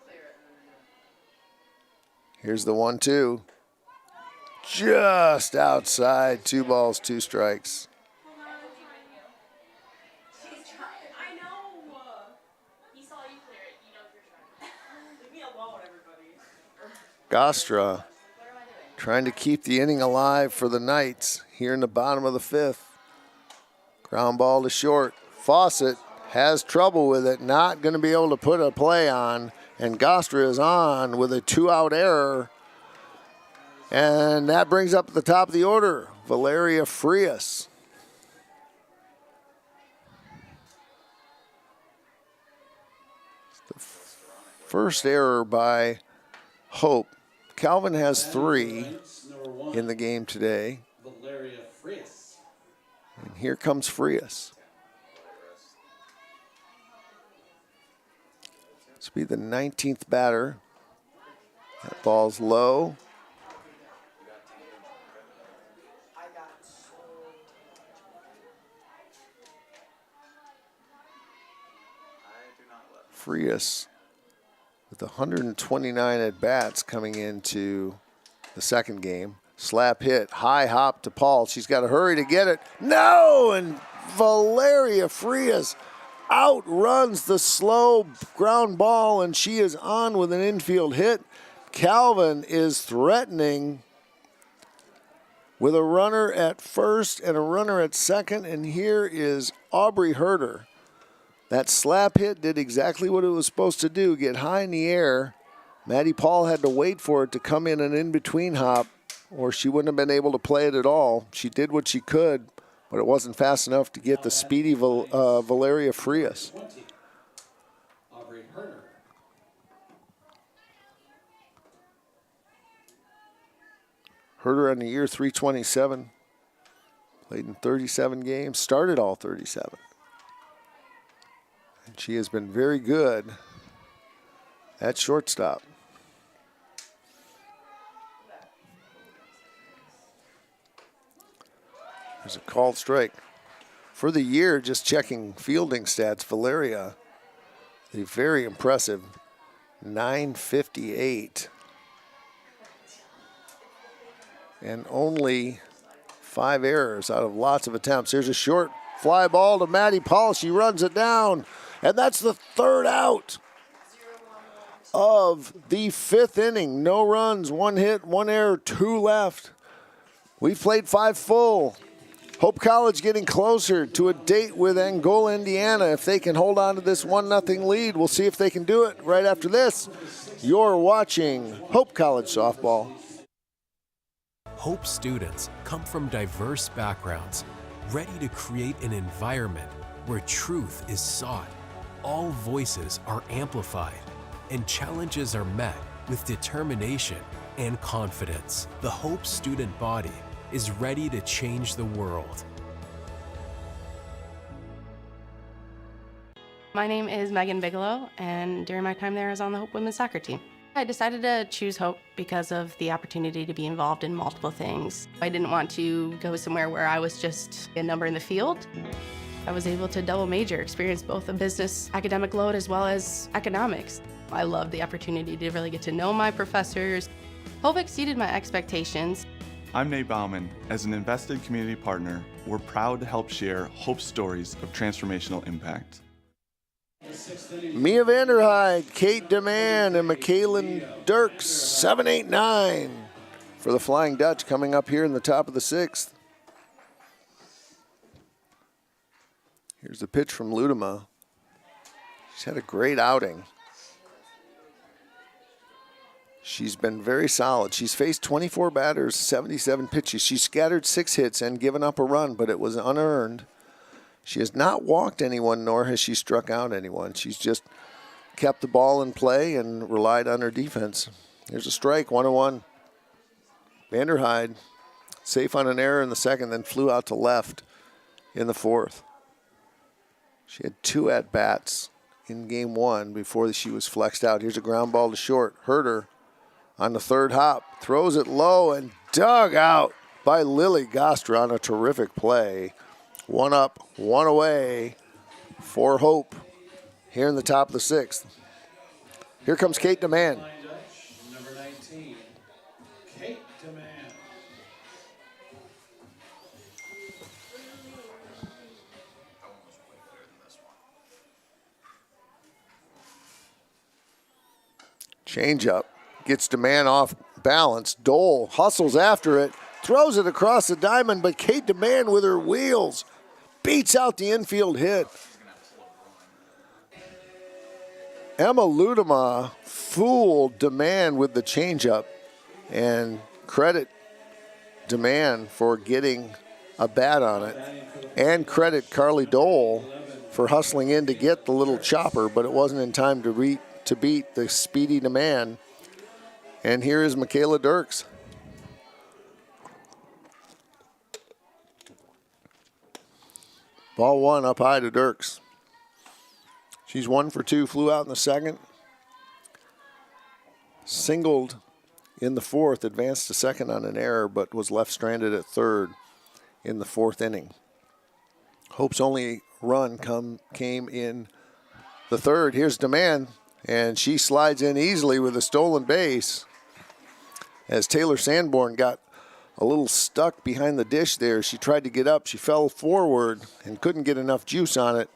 Here's the 1-2. Just outside. 2 balls, 2 strikes. Gostra trying to keep the inning alive for the Knights here in the bottom of the 5th. Ground ball to short. Fawcett has trouble with it, not going to be able to put a play on, and Gostra is on with a 2-out error. And that brings up at the top of the order, Valeria Frias. first error by Hope. Calvin has 3 Number 1, in the game today. Valeria Frias. And here comes Frias. This will be the 19th batter. That ball's low. Frias with 129 at-bats coming into the second game. Slap hit, high hop to Paul. She's got to hurry to get it. No! And Valeria Frias outruns the slow ground ball, and she is on with an infield hit. Calvin is threatening with a runner at first and a runner at second, and here is Aubrey Herder. That slap hit did exactly what it was supposed to do, get high in the air. Maddie Paul had to wait for it to come in an in-between hop, or she wouldn't have been able to play it at all. She did what she could, but it wasn't fast enough to get the speedy Valeria Frias. 20, Aubrey Herder. Herder on the year, 327. Played in 37 games, started all 37. And she has been very good at shortstop. There's a called strike. For the year, just checking fielding stats, Valeria, a very impressive 958. And only 5 errors out of lots of attempts. Here's a short fly ball to Maddie Paul. She runs it down. And that's the 3rd out of the 5th inning. No runs, 1 hit, 1 error, 2 left. We've played 5 full. Hope College getting closer to a date with Angola, Indiana. If they can hold on to this 1-0 lead, we'll see if they can do it right after this. You're watching Hope College Softball. Hope students come from diverse backgrounds, ready to create an environment where truth is sought, all voices are amplified, and challenges are met with determination and confidence. The Hope student body is ready to change the world. My name is Megan Bigelow, and during my time there, I was on the Hope women's soccer team. I decided to choose Hope because of the opportunity to be involved in multiple things. I didn't want to go somewhere where I was just a number in the field. I was able to double major, experience both a business academic load as well as economics. I loved the opportunity to really get to know my professors. Hope exceeded my expectations. I'm Nate Bauman. As an invested community partner, we're proud to help share Hope's stories of transformational impact. Mia Vanderhyde, Kate DeMann, and Michaelin Dirks, 7, 8, 9 for the Flying Dutch coming up here in the top of the 6th. Here's the pitch from Ludema. She's had a great outing. She's been very solid. She's faced 24 batters, 77 pitches. She's scattered 6 hits and given up a run, but it was unearned. She has not walked anyone, nor has she struck out anyone. She's just kept the ball in play and relied on her defense. Here's a strike, 1-1. Vanderhyde, safe on an error in the second, then flew out to left in the 4th. She had 2 at-bats in game 1 before she was flexed out. Here's a ground ball to short. Herder on the 3rd hop, throws it low and dug out by Lily Gostra on a terrific play. 1 up, 1 away for Hope here in the top of the 6th. Here comes Kate DeMann. Number 19, Kate DeMann. Changeup gets DeMann off balance. Dole hustles after it, throws it across the diamond, but Kate DeMann with her wheels beats out the infield hit. Emma Ludema fooled DeMann with the changeup, and credit DeMann for getting a bat on it, and credit Carly Dole for hustling in to get the little chopper, but it wasn't in time to to beat the speedy demand. And here is MIAA Dirks. Ball one up high to Dirks. She's 1 for 2, flew out in the second. Singled in the fourth, advanced to second on an error, but was left stranded at third in the fourth inning. Hope's only run came in the third. Here's Demand, and she slides in easily with a stolen base. As Taylor Sanborn got a little stuck behind the dish there, she tried to get up. She fell forward and couldn't get enough juice on it.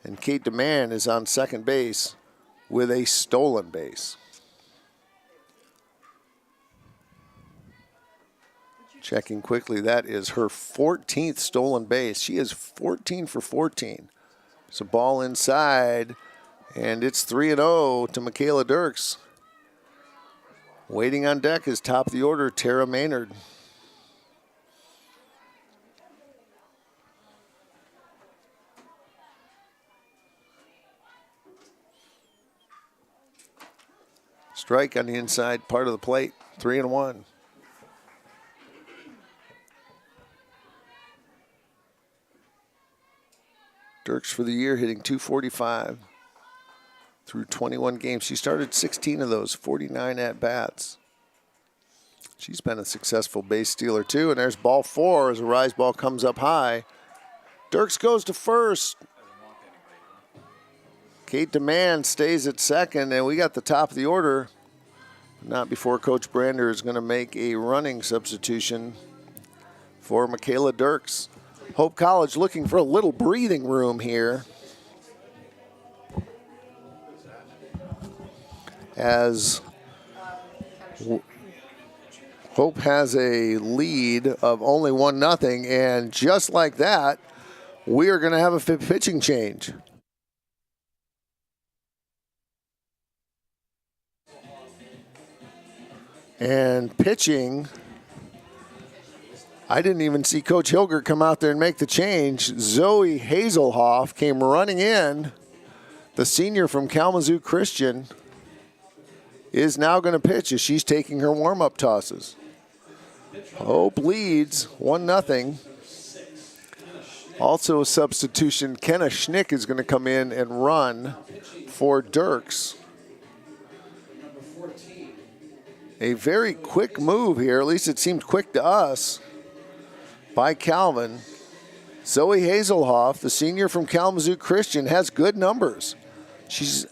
And Kate Demand is on second base with a stolen base. Checking quickly, that is her 14th stolen base. She is 14 for 14. It's a ball inside, and it's 3-0 to MIAA Dirks. Waiting on deck is top of the order, Tara Maynard. Strike on the inside part of the plate, 3-1. Dirks for the year hitting .245 through 21 games. She started 16 of those, 49 at-bats. She's been a successful base stealer too, and there's ball four as a rise ball comes up high. Dirks goes to first. Kate Demand stays at second, and we got the top of the order. Not before Coach Brander is going to make a running substitution for MIAA Dirks. Hope College looking for a little breathing room here as Hope has a lead of only 1-0, and just like that, we are going to have a pitching change. And pitching, I didn't even see Coach Hilger come out there and make the change. Zoe Hazelhoff came running in. The senior from Kalamazoo Christian is now going to pitch as she's taking her warm-up tosses. Hope leads 1-0. Also a substitution, Kenna Schnick is going to come in and run for Dirks. A very quick move here, at least it seemed quick to us, by Calvin. Zoe Hazelhoff, the senior from Kalamazoo Christian, has good numbers. She's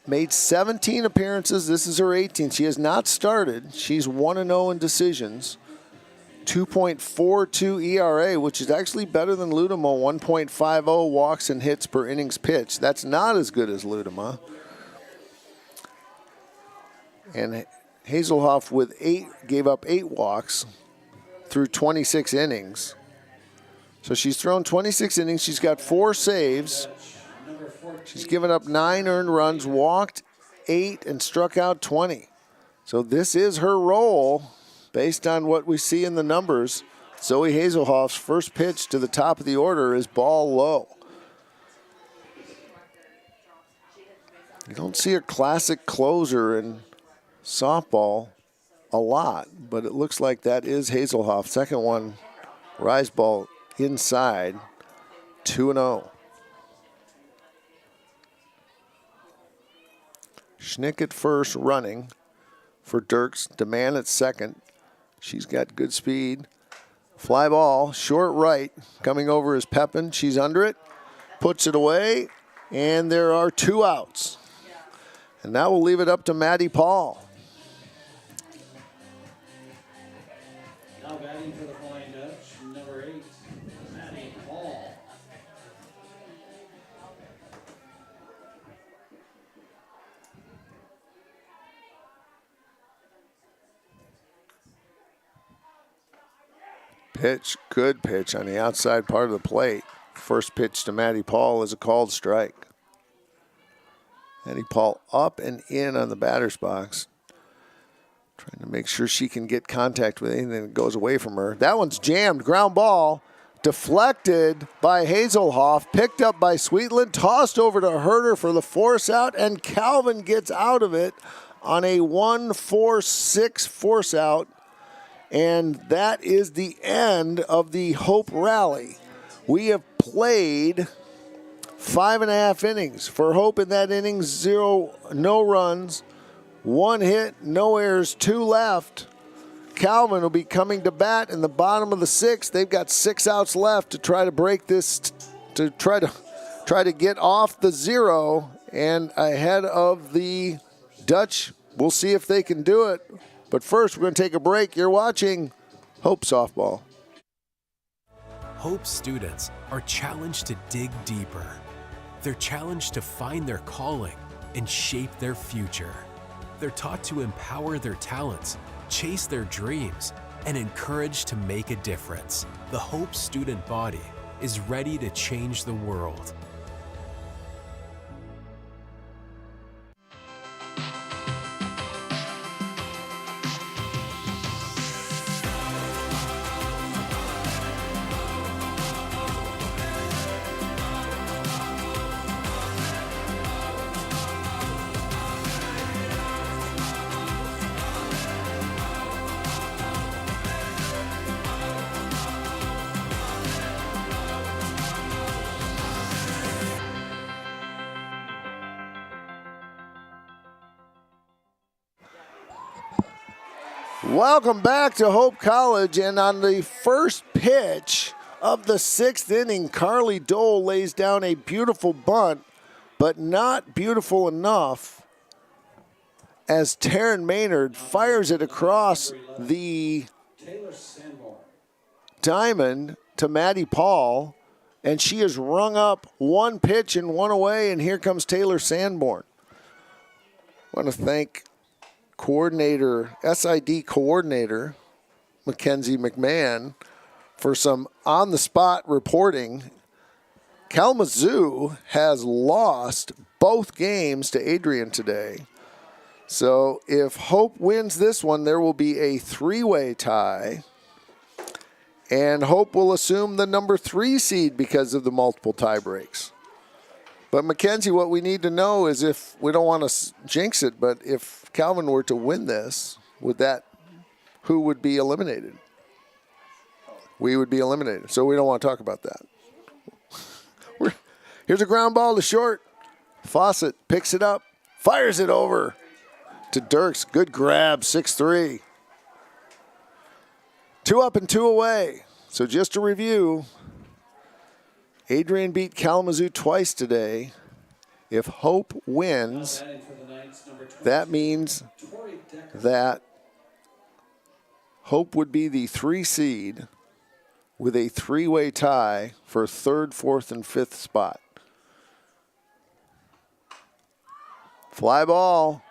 made 17 appearances. This is her 18th. She has not started. She's 1-0 in decisions. 2.42 ERA, which is actually better than Ludema. 1.50 walks and hits per innings pitched. That's not as good as Ludema. And Hazelhoff gave up 8 walks through 26 innings. So she's thrown 26 innings. She's got 4 saves. She's given up 9 earned runs, walked 8, and struck out 20. So this is her role based on what we see in the numbers. Zoe Hazelhoff's first pitch to the top of the order is ball low. You don't see a classic closer in softball a lot, but it looks like that is Hazelhoff. Second one, rise ball inside, 2-0. Schnick at first running for Dirks. Demand at second. She's got good speed. Fly ball, short right. Coming over is Pepin. She's under it. Puts it away, and there are 2 outs. And that will leave it up to Maddie Paul. Now batting for the Flying Dutch, number 8, Maddie Paul. Pitch, good pitch on the outside part of the plate. First pitch to Maddie Paul is a called strike. Maddie Paul up and in on the batter's box. Trying to make sure she can get contact with anything that goes away from her. That one's jammed, ground ball. deflected by Hazelhoff, picked up by Sweetland, tossed over to Herder for the force out, and Calvin gets out of it on a 1-4-6 force out. And that is the end of the Hope Rally. We have played 5.5 innings. For Hope in that inning, 0, no runs, 1 hit, no errors, 2 left. Calvin will be coming to bat in the bottom of the 6th. They've got 6 outs left to try to break this, to try to get off the 0 and ahead of the Dutch. We'll see if they can do it. But first, we're going to take a break. You're watching Hope Softball. Hope students are challenged to dig deeper. They're challenged to find their calling and shape their future. They're taught to empower their talents, chase their dreams, and encouraged to make a difference. The Hope student body is ready to change the world. Welcome back to Hope College, and on the first pitch of the 6th inning, Carly Dole lays down a beautiful bunt, but not beautiful enough as Taryn Maynard fires it across the diamond to Maddie Paul, and she has rung up 1 pitch and 1 away, and here comes Taylor Sanborn. I want to thank SID coordinator, Mackenzie McMahon, for some on-the-spot reporting. Kalamazoo has lost both games to Adrian today. So if Hope wins this one, there will be a 3-way tie. And Hope will assume the number 3 seed because of the multiple tie breaks. But Mackenzie, what we need to know is, if we don't want to jinx it, but if Calvin were to win this, who would be eliminated? We would be eliminated. So we don't want to talk about that. Here's a ground ball to short. Fawcett picks it up, fires it over to Dirks. Good grab, 6-3. 2 up and 2 away. So just to review, Adrian beat Kalamazoo twice today. If Hope wins, that means that Hope would be the 3 seed with a 3-way tie for 3rd, 4th, and 5th spot. Fly ball.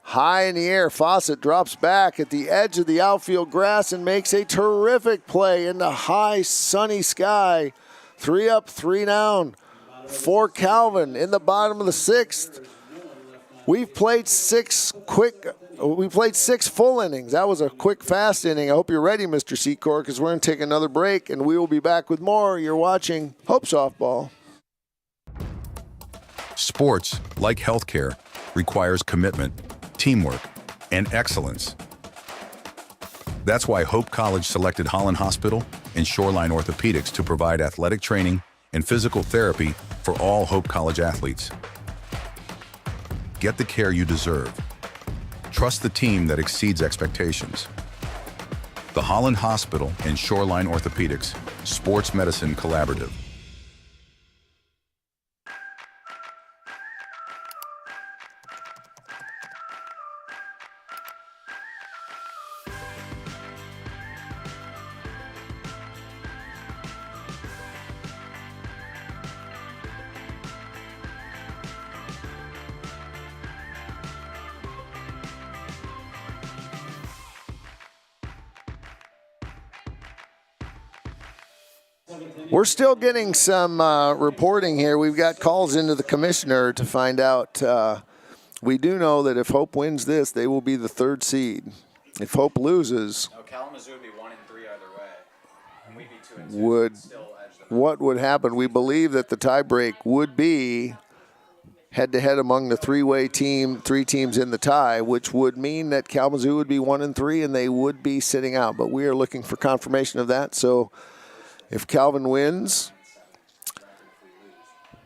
High in the air, Fawcett drops back at the edge of the outfield grass and makes a terrific play in the high, sunny sky. 3 up, 3 down for Calvin in the bottom of the 6th. We've played 6 full innings. That was a quick, fast inning. I hope you're ready, Mr. Secor, because we're going to take another break, and we will be back with more. You're watching Hope Softball. Sports, like healthcare, requires commitment, teamwork, and excellence. That's why Hope College selected Holland Hospital and Shoreline Orthopedics to provide athletic training and physical therapy for all Hope College athletes. Get the care you deserve. Trust the team that exceeds expectations. The Holland Hospital and Shoreline Orthopedics Sports Medicine Collaborative. We're still getting some reporting here. We've got calls into the commissioner to find out. We do know that if Hope wins this, they will be the 3rd seed. If Hope loses, No, Kalamazoo would be 1 and 3 either way, and we'd be 2 what would happen? We believe that the tiebreak would be head-to-head among the three teams in the tie, which would mean that Kalamazoo would be 1-3 and they would be sitting out. But we are looking for confirmation of that. So if Calvin wins,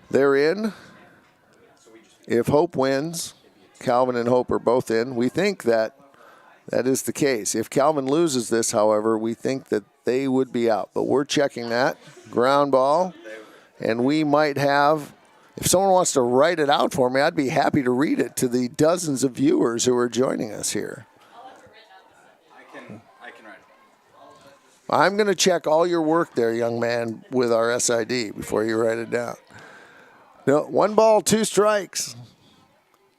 they're in. If Hope wins, Calvin and Hope are both in. We think that is the case. If Calvin loses this, however, we think that they would be out. But we're checking that. Ground ball. And we might have, if someone wants to write it out for me, I'd be happy to read it to the dozens of viewers who are joining us here. I can write it. I'm going to check all your work there, young man, with our SID before you write it down. No, 1 ball, 2 strikes.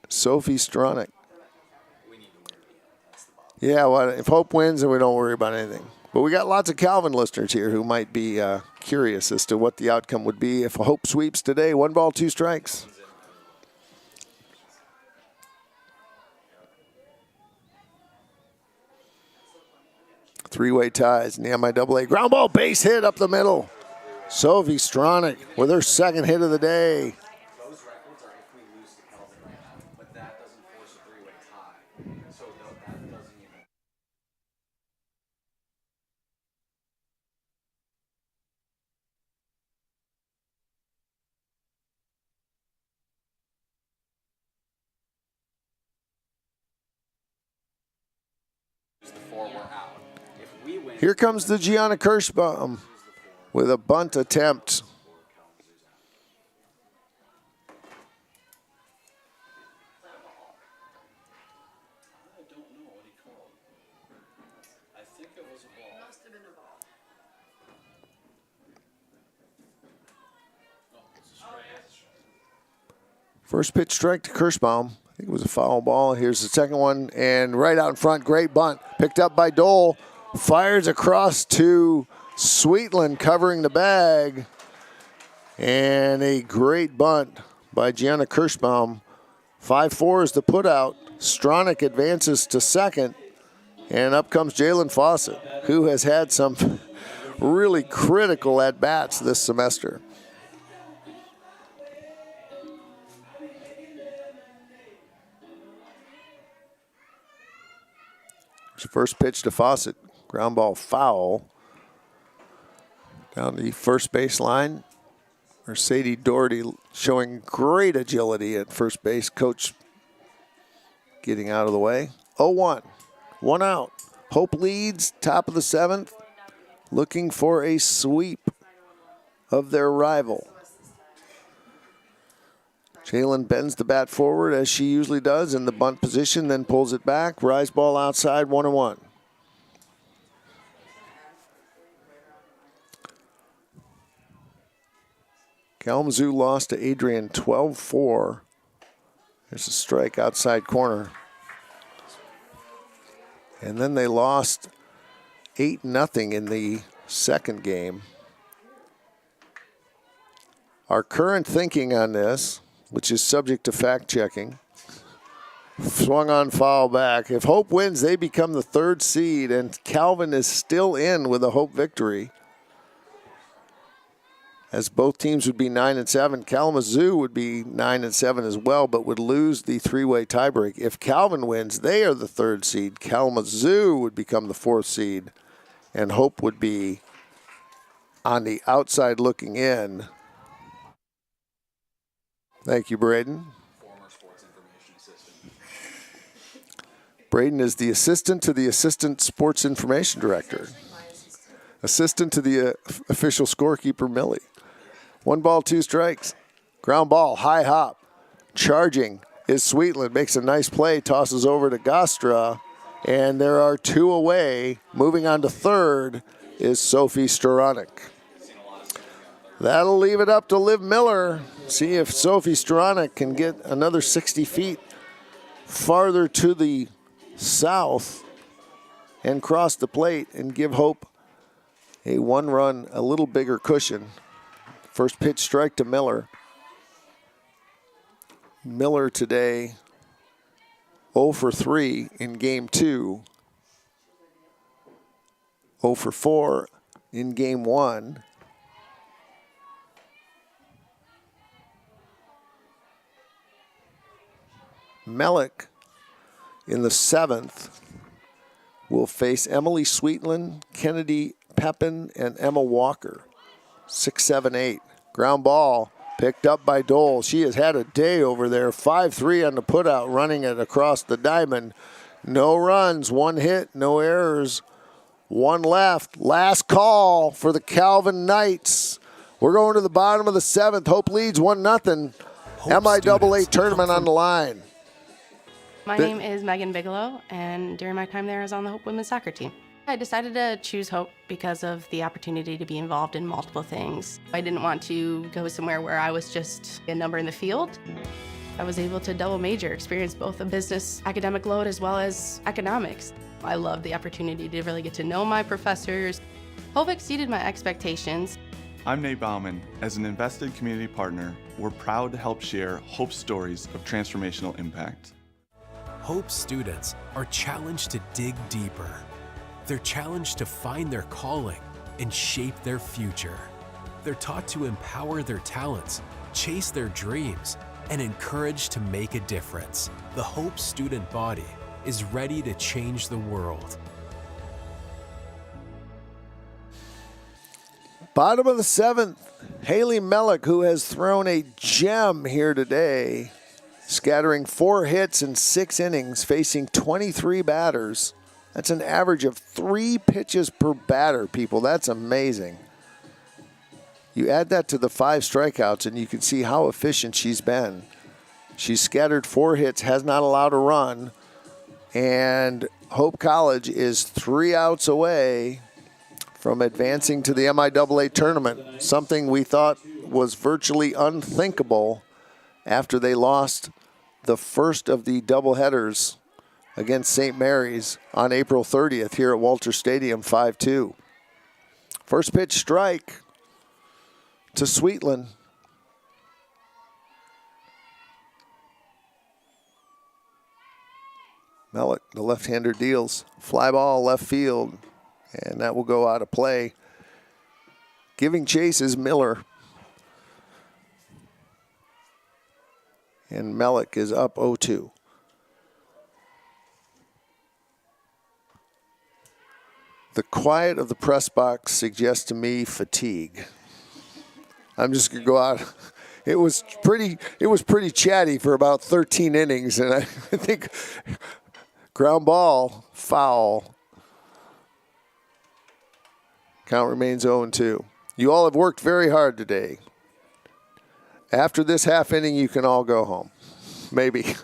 Sophie Stronach. Yeah, well, if Hope wins, then we don't worry about anything. But we got lots of Calvin listeners here who might be curious as to what the outcome would be if Hope sweeps today. 1 ball, 2 strikes. Three-way ties in the MIAA. Ground ball, base hit up the middle. Sophie Stronach with her second hit of the day. Those records are if we lose to Calvin right now, but that doesn't force a three-way tie. So that doesn't even. The 4, we're out. If we win, Here comes the Gianna Kirschbaum with a bunt attempt. I don't know what he called. I think it was a ball. Must have been a ball. No, it's a strike. First pitch strike to Kirschbaum. I think it was a foul ball. Here's the second one, and right out in front, great bunt. Picked up by Dole. Fires across to Sweetland covering the bag. And a great bunt by Gianna Kirschbaum. 5-4 is the putout. Stronach advances to second. And up comes Jalen Fawcett, who has had some really critical at-bats this semester. First pitch to Fawcett. Ground ball foul. Down the first baseline. Mercedes Doherty showing great agility at first base. Coach getting out of the way. 0-1. 1 out. Hope leads, top of the 7th. Looking for a sweep of their rival. Jalen bends the bat forward as she usually does in the bunt position, then pulls it back. Rise ball outside, 1-1. Kalamazoo lost to Adrian 12-4. There's a strike outside corner. And then they lost 8-0 in the second game. Our current thinking on this, which is subject to fact checking, swung on foul back. If Hope wins, they become the 3rd seed, and Calvin is still in with a Hope victory. As both teams would be 9-7, Kalamazoo would be 9-7 as well, but would lose the 3-way tiebreak. If Calvin wins, they are the 3rd seed. Kalamazoo would become the 4th seed, and Hope would be on the outside looking in. Thank you, Braden. former sports information assistant. Braden is the assistant to the assistant sports information director. Assistant to the official scorekeeper, Millie. 1 ball, 2 strikes. Ground ball, high hop. Charging is Sweetland. Makes a nice play, tosses over to Gostra. And there are 2 away. Moving on to 3rd is Sophie Stronach. That'll leave it up to Liv Miller. See if Sophie Stronach can get another 60 feet farther to the south and cross the plate and give Hope a 1-run, a little bigger cushion. First pitch strike to Miller. Miller today 0 for 3 in game 2. 0 for 4 in game one. Melick in the 7th will face Emily Sweetland, Kennedy Pepin, and Emma Walker. 6, 7, 8. Ground ball picked up by Dole. She has had a day over there. 5-3 on the putout, running it across the diamond. No runs, 1 hit, no errors, 1 left. Last call for the Calvin Knights. We're going to the bottom of the 7th. Hope leads 1-0. MIAA tournament on the line. My name is Megan Bigelow, and during my time there, I was on the Hope women's soccer team. I decided to choose Hope because of the opportunity to be involved in multiple things. I didn't want to go somewhere where I was just a number in the field. I was able to double major, experience both a business academic load as well as economics. I loved the opportunity to really get to know my professors. Hope exceeded my expectations. I'm Nate Bauman. As an invested community partner, we're proud to help share Hope's stories of transformational impact. Hope students are challenged to dig deeper. They're challenged to find their calling and shape their future. They're taught to empower their talents, chase their dreams, and encouraged to make a difference. The Hope student body is ready to change the world. Bottom of the 7th, Haley Melick, who has thrown a gem here today, scattering 4 hits in 6 innings, facing 23 batters. That's an average of 3 pitches per batter, people. That's amazing. You add that to the 5 strikeouts, and you can see how efficient she's been. She's scattered 4 hits, has not allowed a run, and Hope College is 3 outs away from advancing to the MIAA tournament, something we thought was virtually unthinkable after they lost the first of the doubleheaders against St. Mary's on April 30th here at Walter Stadium, 5-2. First pitch strike to Sweetland. Melick, the left-hander, deals. Fly ball left field, and that will go out of play. Giving chase is Miller. And Melick is up 0-2. The quiet of the press box suggests to me fatigue. I'm just gonna go out. It was pretty chatty for about 13 innings, and I think ground ball, foul. Count remains 0-2. You all have worked very hard today. After this half inning, you can all go home. Maybe.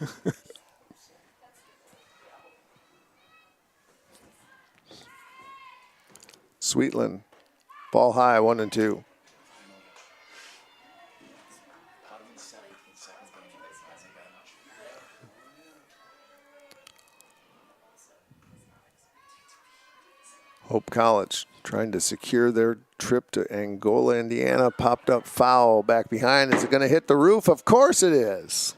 Sweetland, ball high, 1-2. Hope College trying to secure their trip to Angola, Indiana. Popped up foul back behind. Is it going to hit the roof? Of course it is.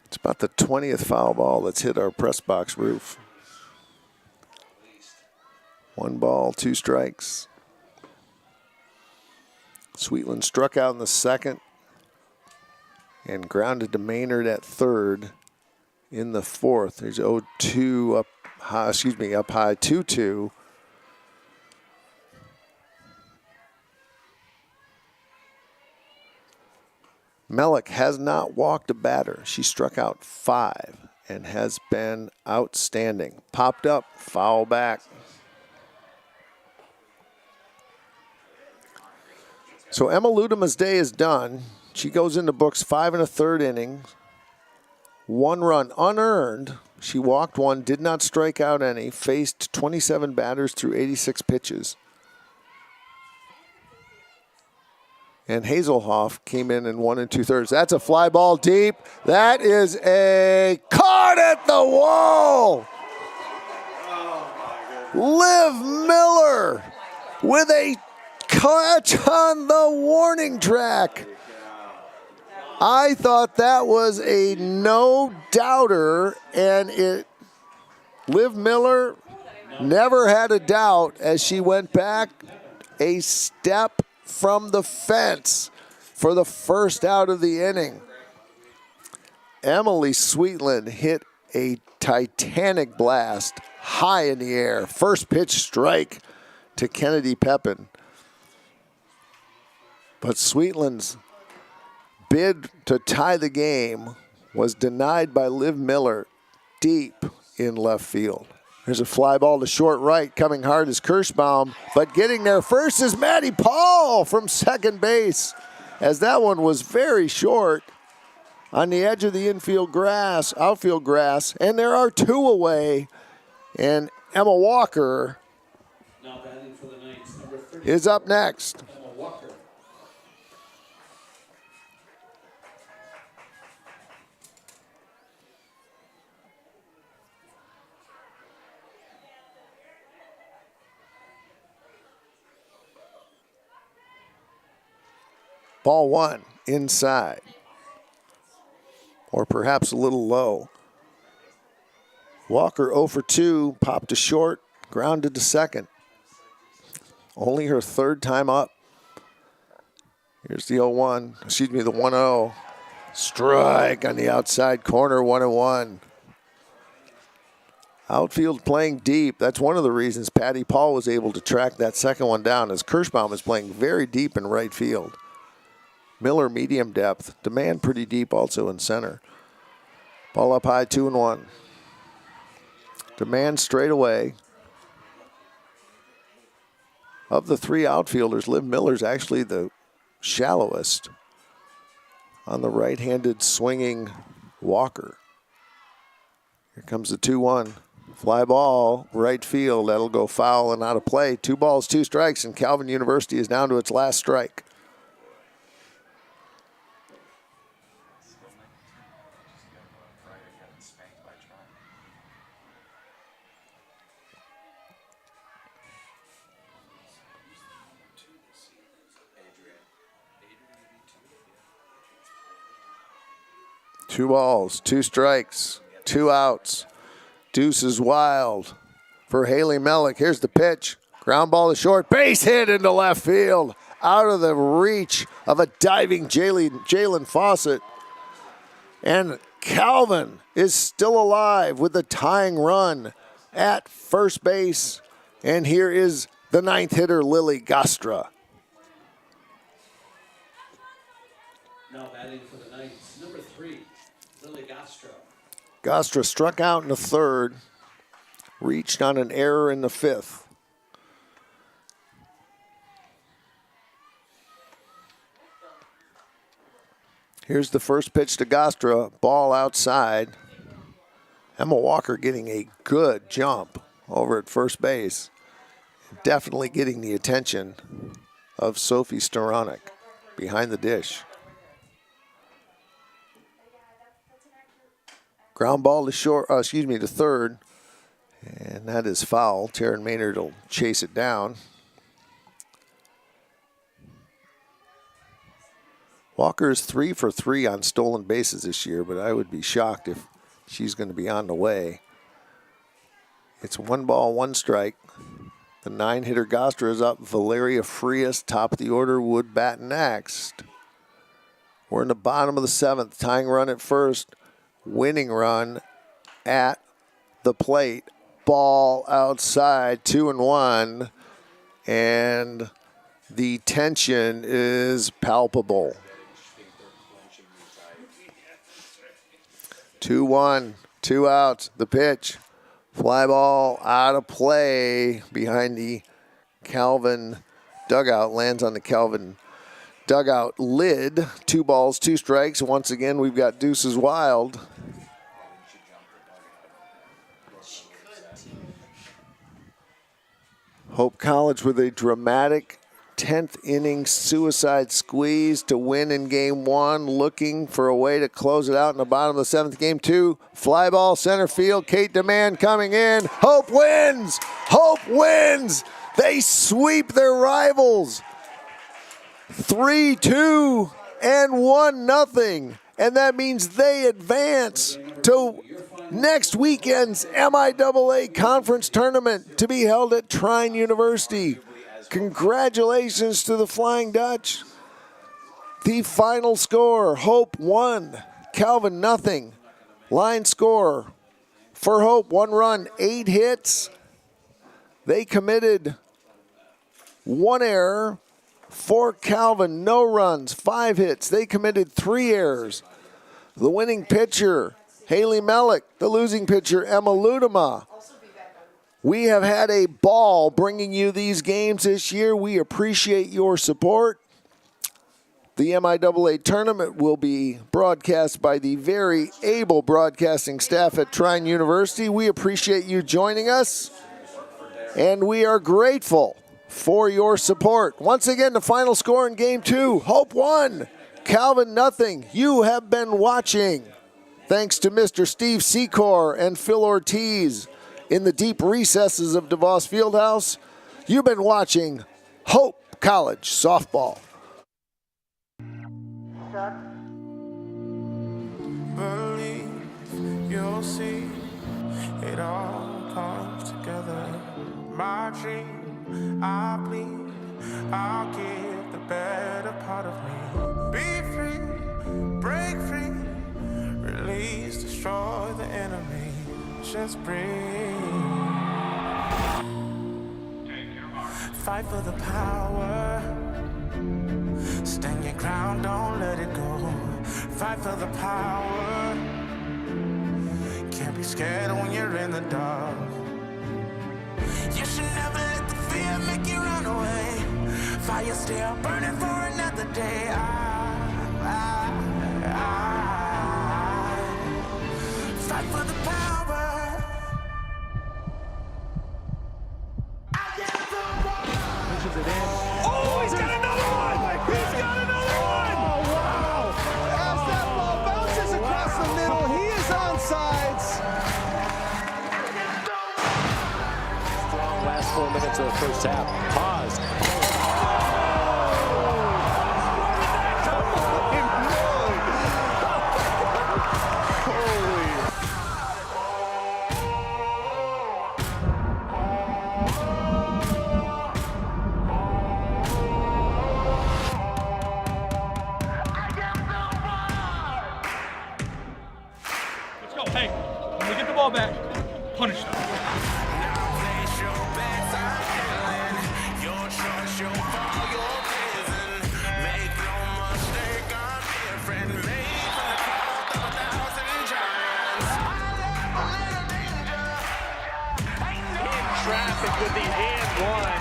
It's about the 20th foul ball that's hit our press box roof. 1 ball, 2 strikes. Sweetland struck out in the 2nd and grounded to Maynard at 3rd in the 4th. There's 0-2 up high, up high, 2-2. Melick has not walked a batter. She struck out 5 and has been outstanding. Popped up, foul back. So Emma Ludema's day is done. She goes into books 5 1/3 innings. 1 run unearned. She walked 1, did not strike out any, faced 27 batters through 86 pitches. And Hazelhoff came in 1 2/3. That's a fly ball deep. That is a caught at the wall. Liv Miller with a catch on the warning track. I thought that was a no-doubter, and Liv Miller never had a doubt as she went back a step from the fence for the first out of the inning. Emily Sweetland hit a titanic blast high in the air. First pitch strike to Kennedy Pepin. But Sweetland's bid to tie the game was denied by Liv Miller deep in left field. There's a fly ball to short right. Coming hard is Kirschbaum, but getting there first is Maddie Paul from second base, as that one was very short on the edge of the outfield grass, and there are two away, and Emma Walker Now batting for the Knights, number 30. is up next. Emma Walker. Ball one, inside. Or perhaps a little low. Walker 0 for 2, popped to short, grounded to second. Only her third time up. Here's the 0-1, the 1-0. Strike on the outside corner, 1-1. Outfield playing deep. That's one of the reasons Patty Paul was able to track that second one down, as Kirschbaum is playing very deep in right field. Miller medium depth. Demand pretty deep also in center. Ball up high, 2-1. Demand straight away. Of the three outfielders, Liv Miller's actually the shallowest on the right-handed swinging Walker. Here comes the 2-1. Fly ball, right field. That'll go foul and out of play. 2 balls, 2 strikes, and Calvin University is down to its last strike. Two balls, 2 strikes, 2 outs. Deuce is wild for Haley Mellick. Here's the pitch. Ground ball to short. Base hit into left field. Out of the reach of a diving Jalen Fawcett. And Calvin is still alive with the tying run at first base. And here is the 9th hitter, Lily Gostra. Now batting for the Knights, number 3, Lily Gostra. Gostra struck out in the 3rd, reached on an error in the 5th. Here's the first pitch to Gostra, ball outside. Emma Walker getting a good jump over at first base. Definitely getting the attention of Sophie Staranek behind the dish. Ground ball to to third, and that is foul. Taryn Maynard will chase it down. Walker is 3 for 3 on stolen bases this year, but I would be shocked if she's going to be on the way. It's 1 ball, 1 strike. The 9-hitter Gostra is up. Valeria Frias, top of the order, would bat next. We're in the bottom of the 7th. Tying run at first. Winning run at the plate. Ball outside, 2-1. And the tension is palpable. 2-1, 2 outs. The pitch. Fly ball out of play behind the Calvin dugout. Lands on the Calvin dugout lid. 2 balls, 2 strikes. Once again, we've got Deuces Wild. Hope College with a dramatic 10th inning suicide squeeze to win in game 1, looking for a way to close it out in the bottom of the 7th. Game 2, fly ball center field. Kate Demand coming in. Hope wins. Hope wins. They sweep their rivals. 3-2 and 1-0. And that means they advance to next weekend's MIAA conference tournament to be held at Trine University. Congratulations to the Flying Dutch. The final score, Hope 1, Calvin nothing. Line score for Hope, 1 run, 8 hits. They committed 1 error. For Calvin, no runs, 5 hits. They committed 3 errors. The winning pitcher, Haley Melick. The losing pitcher, Emma Ludema. We have had a ball bringing you these games this year. We appreciate your support. The MIAA tournament will be broadcast by the very able broadcasting staff at Trine University. We appreciate you joining us, and we are grateful for your support. Once again, the final score in Game 2, Hope 1, Calvin nothing. You have been watching, thanks to Mr. Steve Secor and Phil Ortiz in the deep recesses of DeVos Fieldhouse, you've been watching Hope College Softball. Believe you'll see it all comes together. My dream, I bleed, I'll give the better part of me. Be free, break free, release, destroy the enemy. Just breathe. Fight for the power. Stand your ground, don't let it go. Fight for the power. Can't be scared when you're in the dark. You should never let the fear make you run away. Fire still burning for another day. Fight for the power. Oh, he's got another one! He's got another one! Oh, wow! As that ball bounces across the middle, he is onside. Strong last 4 minutes of the first half. Pause. Let's go. Hey, when we get the ball back, punish them. Traffic with the and one.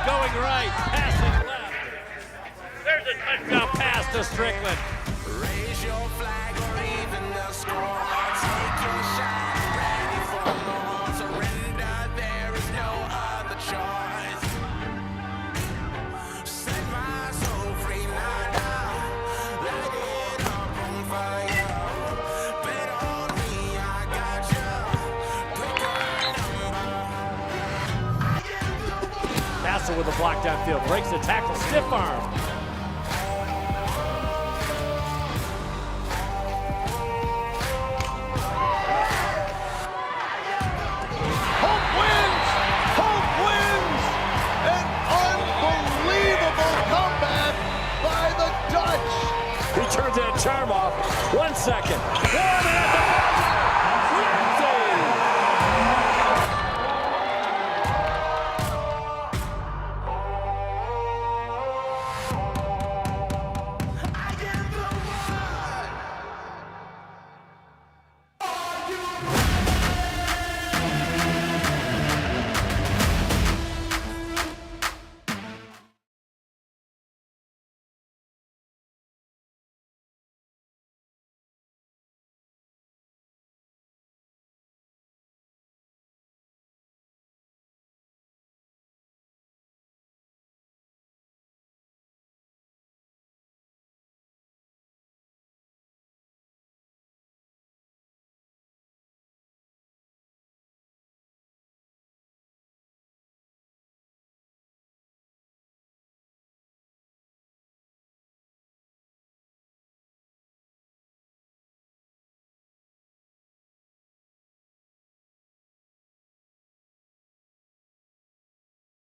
Going right, passing left. There's a touchdown pass to Strickland. Raise your flag or even the score. Take your shot, ready for more. Surrender, there is no other choice. Set my soul free now. Light it up on fire. Bet on me, I got you. Pick a number. Bassel with a block downfield, breaks the tackle, stiff arm. Turns that charm off. 1 second. One and